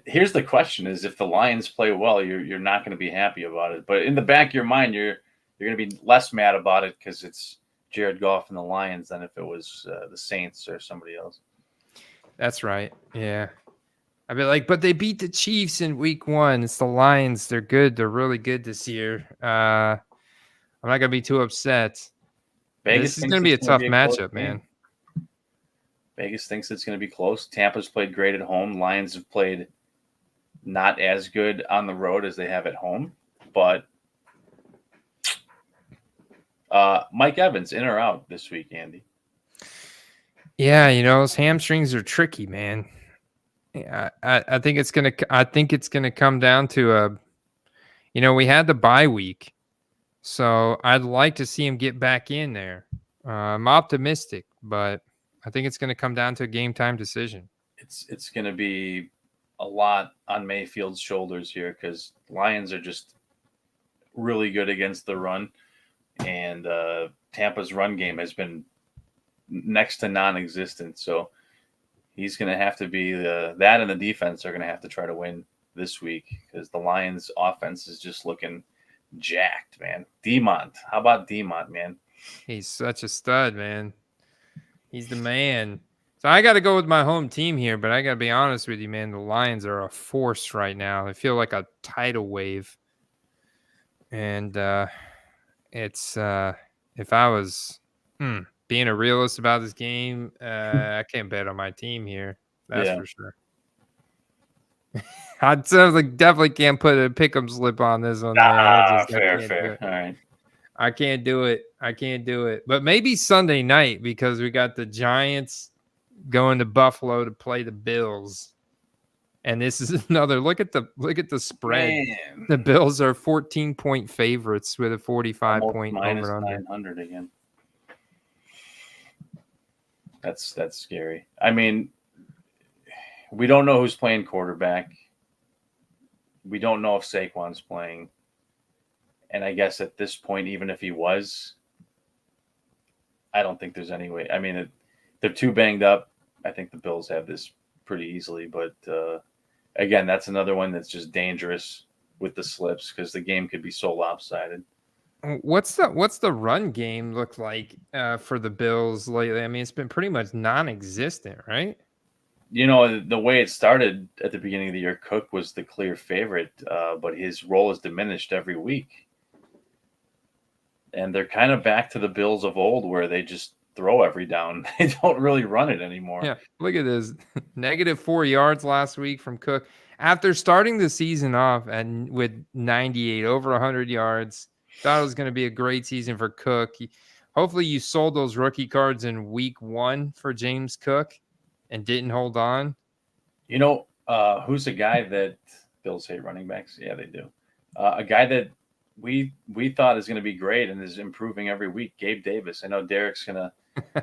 Here's the question: is if the Lions play well, you're not going to be happy about it. But in the back of your mind, you're going to be less mad about it because it's Jared Goff and the Lions than if it was the Saints or somebody else. That's right. Yeah. I'd be like, but they beat the Chiefs in week 1. It's the Lions. They're good. They're really good this year. I'm not going to be too upset. This is going to be a tough matchup, man. Vegas thinks it's going to be close. Tampa's played great at home. Lions have played not as good on the road as they have at home. But Mike Evans, in or out this week, Andy? Yeah, those hamstrings are tricky, man. Yeah, I think it's gonna come down to we had the bye week, so I'd like to see him get back in there. I'm optimistic, but I think it's gonna come down to a game time decision. It's gonna be a lot on Mayfield's shoulders here because Lions are just really good against the run, and Tampa's run game has been next to non-existent. So he's going to have to be that and the defense are going to have to try to win this week because the Lions offense is just looking jacked, man. Demont. How about Demont, man? He's such a stud, man. He's the man. So I got to go with my home team here, but I got to be honest with you, man. The Lions are a force right now. They feel like a tidal wave. And it's if I was being a realist about this game, I can't bet on my team here. That's for sure. I'd sounds like definitely can't put a pick'em slip on this one, man. I Fair, can't do fair. it. All right. I can't do it. I can't do it. But maybe Sunday night because we got the Giants going to Buffalo to play the Bills. And this is another look at the spread. Man, The Bills are 14-point favorites with a 45 almost point minus over under. 900 again. That's scary. I mean, we don't know who's playing quarterback. We don't know if Saquon's playing. And I guess at this point, even if he was, I don't think there's any way. I mean, they're too banged up. I think the Bills have this pretty easily. But again, that's another one that's just dangerous with the slips because the game could be so lopsided. What's the run game look like for the Bills lately? I mean, it's been pretty much non-existent, right? You know, the way it started at the beginning of the year, Cook was the clear favorite, but his role is diminished every week. And they're kind of back to the Bills of old where they just throw every down. They don't really run it anymore. Yeah, look at this. -4 yards last week from Cook. After starting the season off with 98, over 100 yards, thought it was going to be a great season for Cook. Hopefully you sold those rookie cards in week 1 for James Cook and didn't hold on. You know, who's a guy that Bills hate running backs? Yeah, they do. A guy that we thought is going to be great and is improving every week, Gabe Davis. I know Derek's going to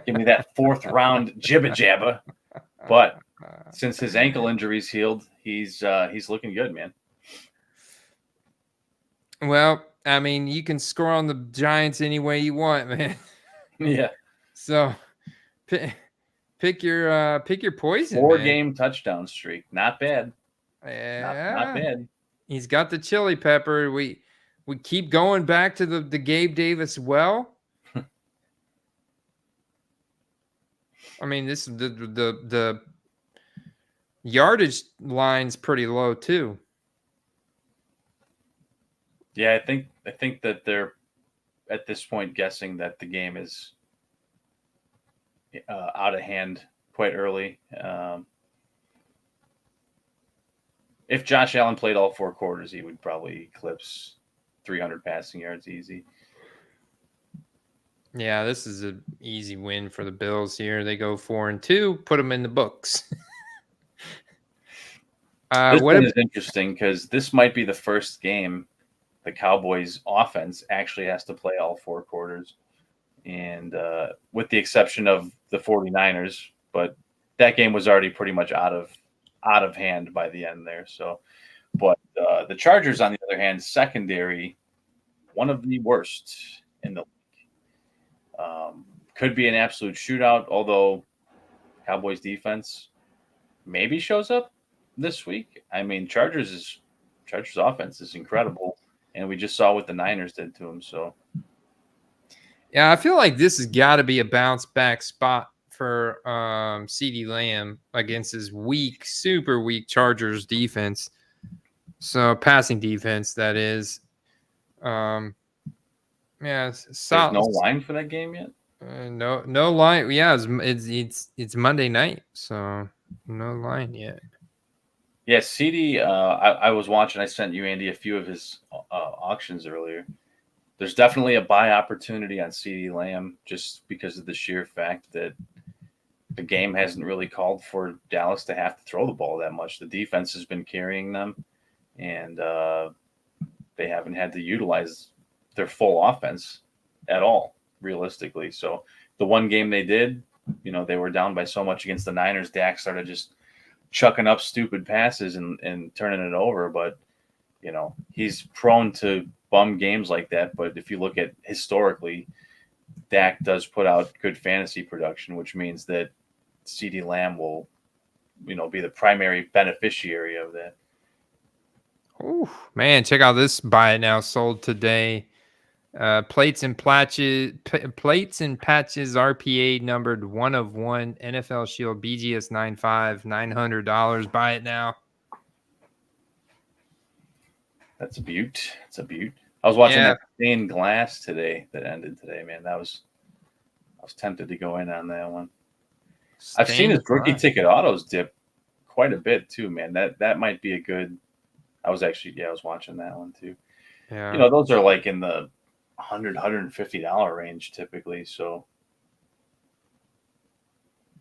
give me that 4th round jibba jabba, but since his ankle injury's healed, he's looking good, man. Well, I mean, you can score on the Giants any way you want, man. Yeah. So pick your poison. 4-game touchdown streak. Not bad. Yeah. Not bad. He's got the chili pepper. We keep going back to the Gabe Davis well. I mean, this the yardage line's pretty low too. Yeah, I think that they're at this point guessing that the game is out of hand quite early. If Josh Allen played all 4 quarters, he would probably eclipse 300 passing yards easy. Yeah, this is an easy win for the Bills here. They go 4-2, put them in the books. This one is interesting because this might be the first game the Cowboys offense actually has to play all 4 quarters. And with the exception of the 49ers, but that game was already pretty much out of hand by the end there. So, but the Chargers, on the other hand, secondary, one of the worst in the league. Could be an absolute shootout, although Cowboys defense maybe shows up this week. I mean, Chargers offense is incredible, and we just saw what the Niners did to them. So, yeah, I feel like this has got to be a bounce back spot for CeeDee Lamb against his super weak Chargers defense. So passing defense, that is. Yeah, there's no line for that game yet. No line. Yeah, it's Monday night, so no line yet. Yeah, CD. I was watching. I sent you, Andy, a few of his auctions earlier. There's definitely a buy opportunity on CeeDee Lamb just because of the sheer fact that the game hasn't really called for Dallas to have to throw the ball that much. The defense has been carrying them, and they haven't had to utilize their full offense at all, realistically. So the one game they did, they were down by so much against the Niners. Dak started just chucking up stupid passes and turning it over. But, he's prone to bum games like that. But if you look at historically, Dak does put out good fantasy production, which means that CeeDee Lamb will, be the primary beneficiary of that. Oh, man, check out this buy it now sold today. Plates and patches RPA numbered 1 of 1 NFL Shield BGS 95 $900. Buy it now. That's a beaut. I was watching that stained glass today that ended today, man. I was tempted to go in on that one. I've seen his rookie ticket autos dip quite a bit too, man. That might be a good I was watching that one too. Yeah. You know, those are like in the $100-$150 range typically. So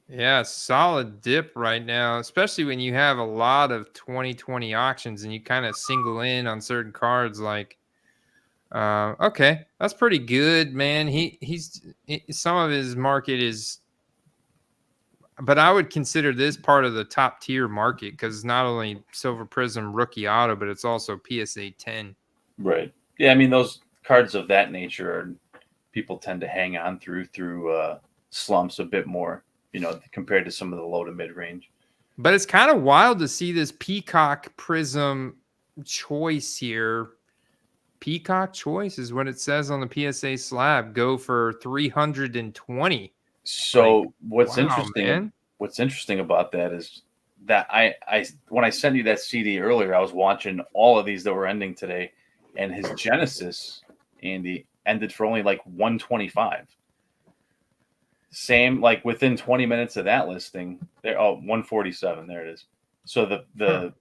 Yeah, solid dip right now, especially when you have a lot of 2020 auctions and you kind of single in on certain cards. Like, okay, that's pretty good, man. Some of his market is, but I would consider this part of the top tier market because it's not only Silver Prism rookie auto, but it's also PSA 10. right, yeah. I mean, those cards of that nature are people tend to hang on through slumps a bit more, you know, compared to some of the low to mid range. But it's kind of wild to see this Peacock Prism choice here. Peacock choice is what it says on the PSA slab. Go for 320. So Like, what's wow, interesting, man. what's interesting about that is that I when I sent you that CD earlier, I was watching all of these that were ending today, and his Genesis, Andy, ended for only like 125. Same, like within 20 minutes of that listing, there 147. There it is. So the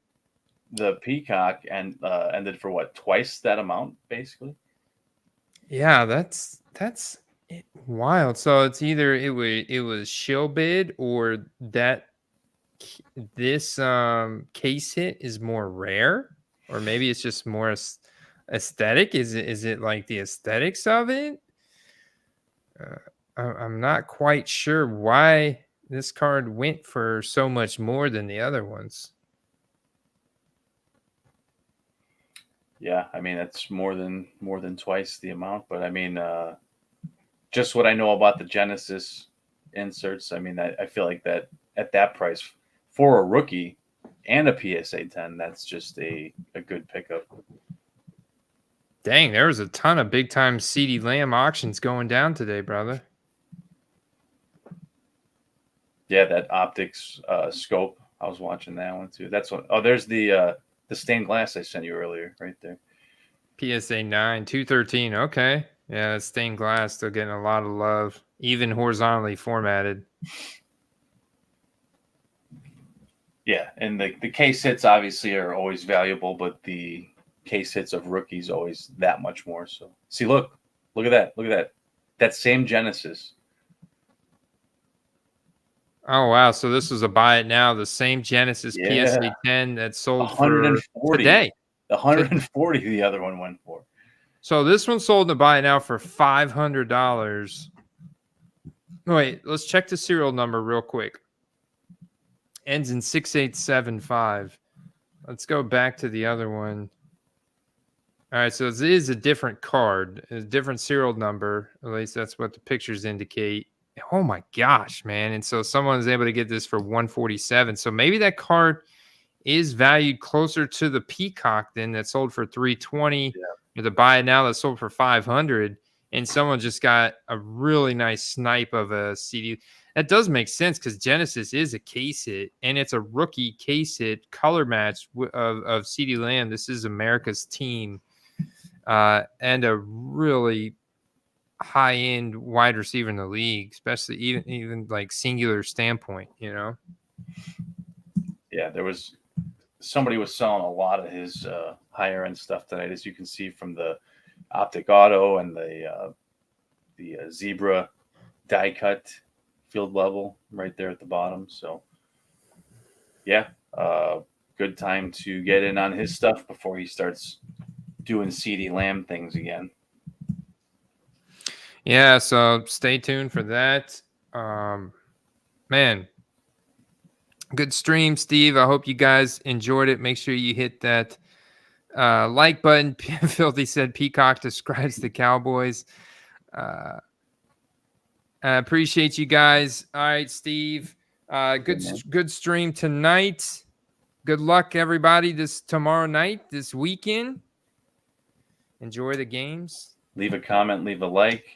Peacock ended for what, twice that amount basically. Yeah, that's wild. So it's either it was shill bid or that this case hit is more rare, or maybe it's just more aesthetic. Is it like the aesthetics of it? I'm not quite sure why this card went for so much more than the other ones. Yeah, I mean that's more than twice the amount, but I mean just what I know about the Genesis inserts, I mean I feel like that at that price for a rookie and a PSA 10, that's just a good pickup. Dang, there was a ton of big time CD Lamb auctions going down today, brother. Yeah, that optics scope. I was watching that one too. That's what. Oh, there's the stained glass I sent you earlier, right there. PSA 9, 213. Okay. Yeah, that stained glass still getting a lot of love, even horizontally formatted. Yeah, and the case hits obviously are always valuable, but the case hits of rookies always that much more. So see, look at that. That same Genesis. Oh, wow. So this was a buy it now. The same Genesis Yeah, PSA 10 that sold for 140 today. The 140 the other one went for. So this one sold in the buy it now for $500. Wait, let's check the serial number real quick. Ends in 6875. Let's go back to the other one. All right, so it is a different card, a different serial number. At least that's what the pictures indicate. Oh my gosh, man. And so someone is able to get this for 147. So maybe that card is valued closer to the Peacock then that sold for 320. Yeah. Or the buy it now that sold for 500. And someone just got a really nice snipe of a CD. That does make sense because Genesis is a case hit, and it's a rookie case hit color match of CD Lamb. This is America's team, and a really high-end wide receiver in the league, especially even like singular standpoint, you know? Yeah, somebody was selling a lot of his higher end stuff tonight, as you can see from the optic auto and the zebra die cut field level right there at the bottom. So yeah, good time to get in on his stuff before he starts doing CD Lamb things again. Yeah, so stay tuned for that. Man, good stream, Steve. I hope you guys enjoyed it. Make sure you hit that like button. Filthy said Peacock describes the Cowboys. I appreciate you guys. All right, Steve. Good stream tonight. Good luck, everybody, this tomorrow night, this weekend. Enjoy the games. Leave a comment, leave a like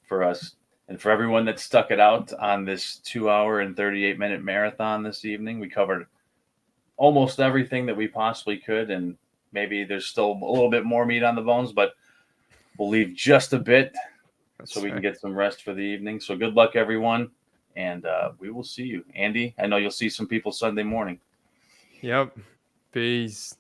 for us. And for everyone that stuck it out on this 2-hour and 38-minute marathon this evening, we covered almost everything that we possibly could. And maybe there's still a little bit more meat on the bones, but we'll leave just a bit so we can get some rest for the evening. So good luck, everyone. And we will see you. Andy, I know you'll see some people Sunday morning. Yep. Peace.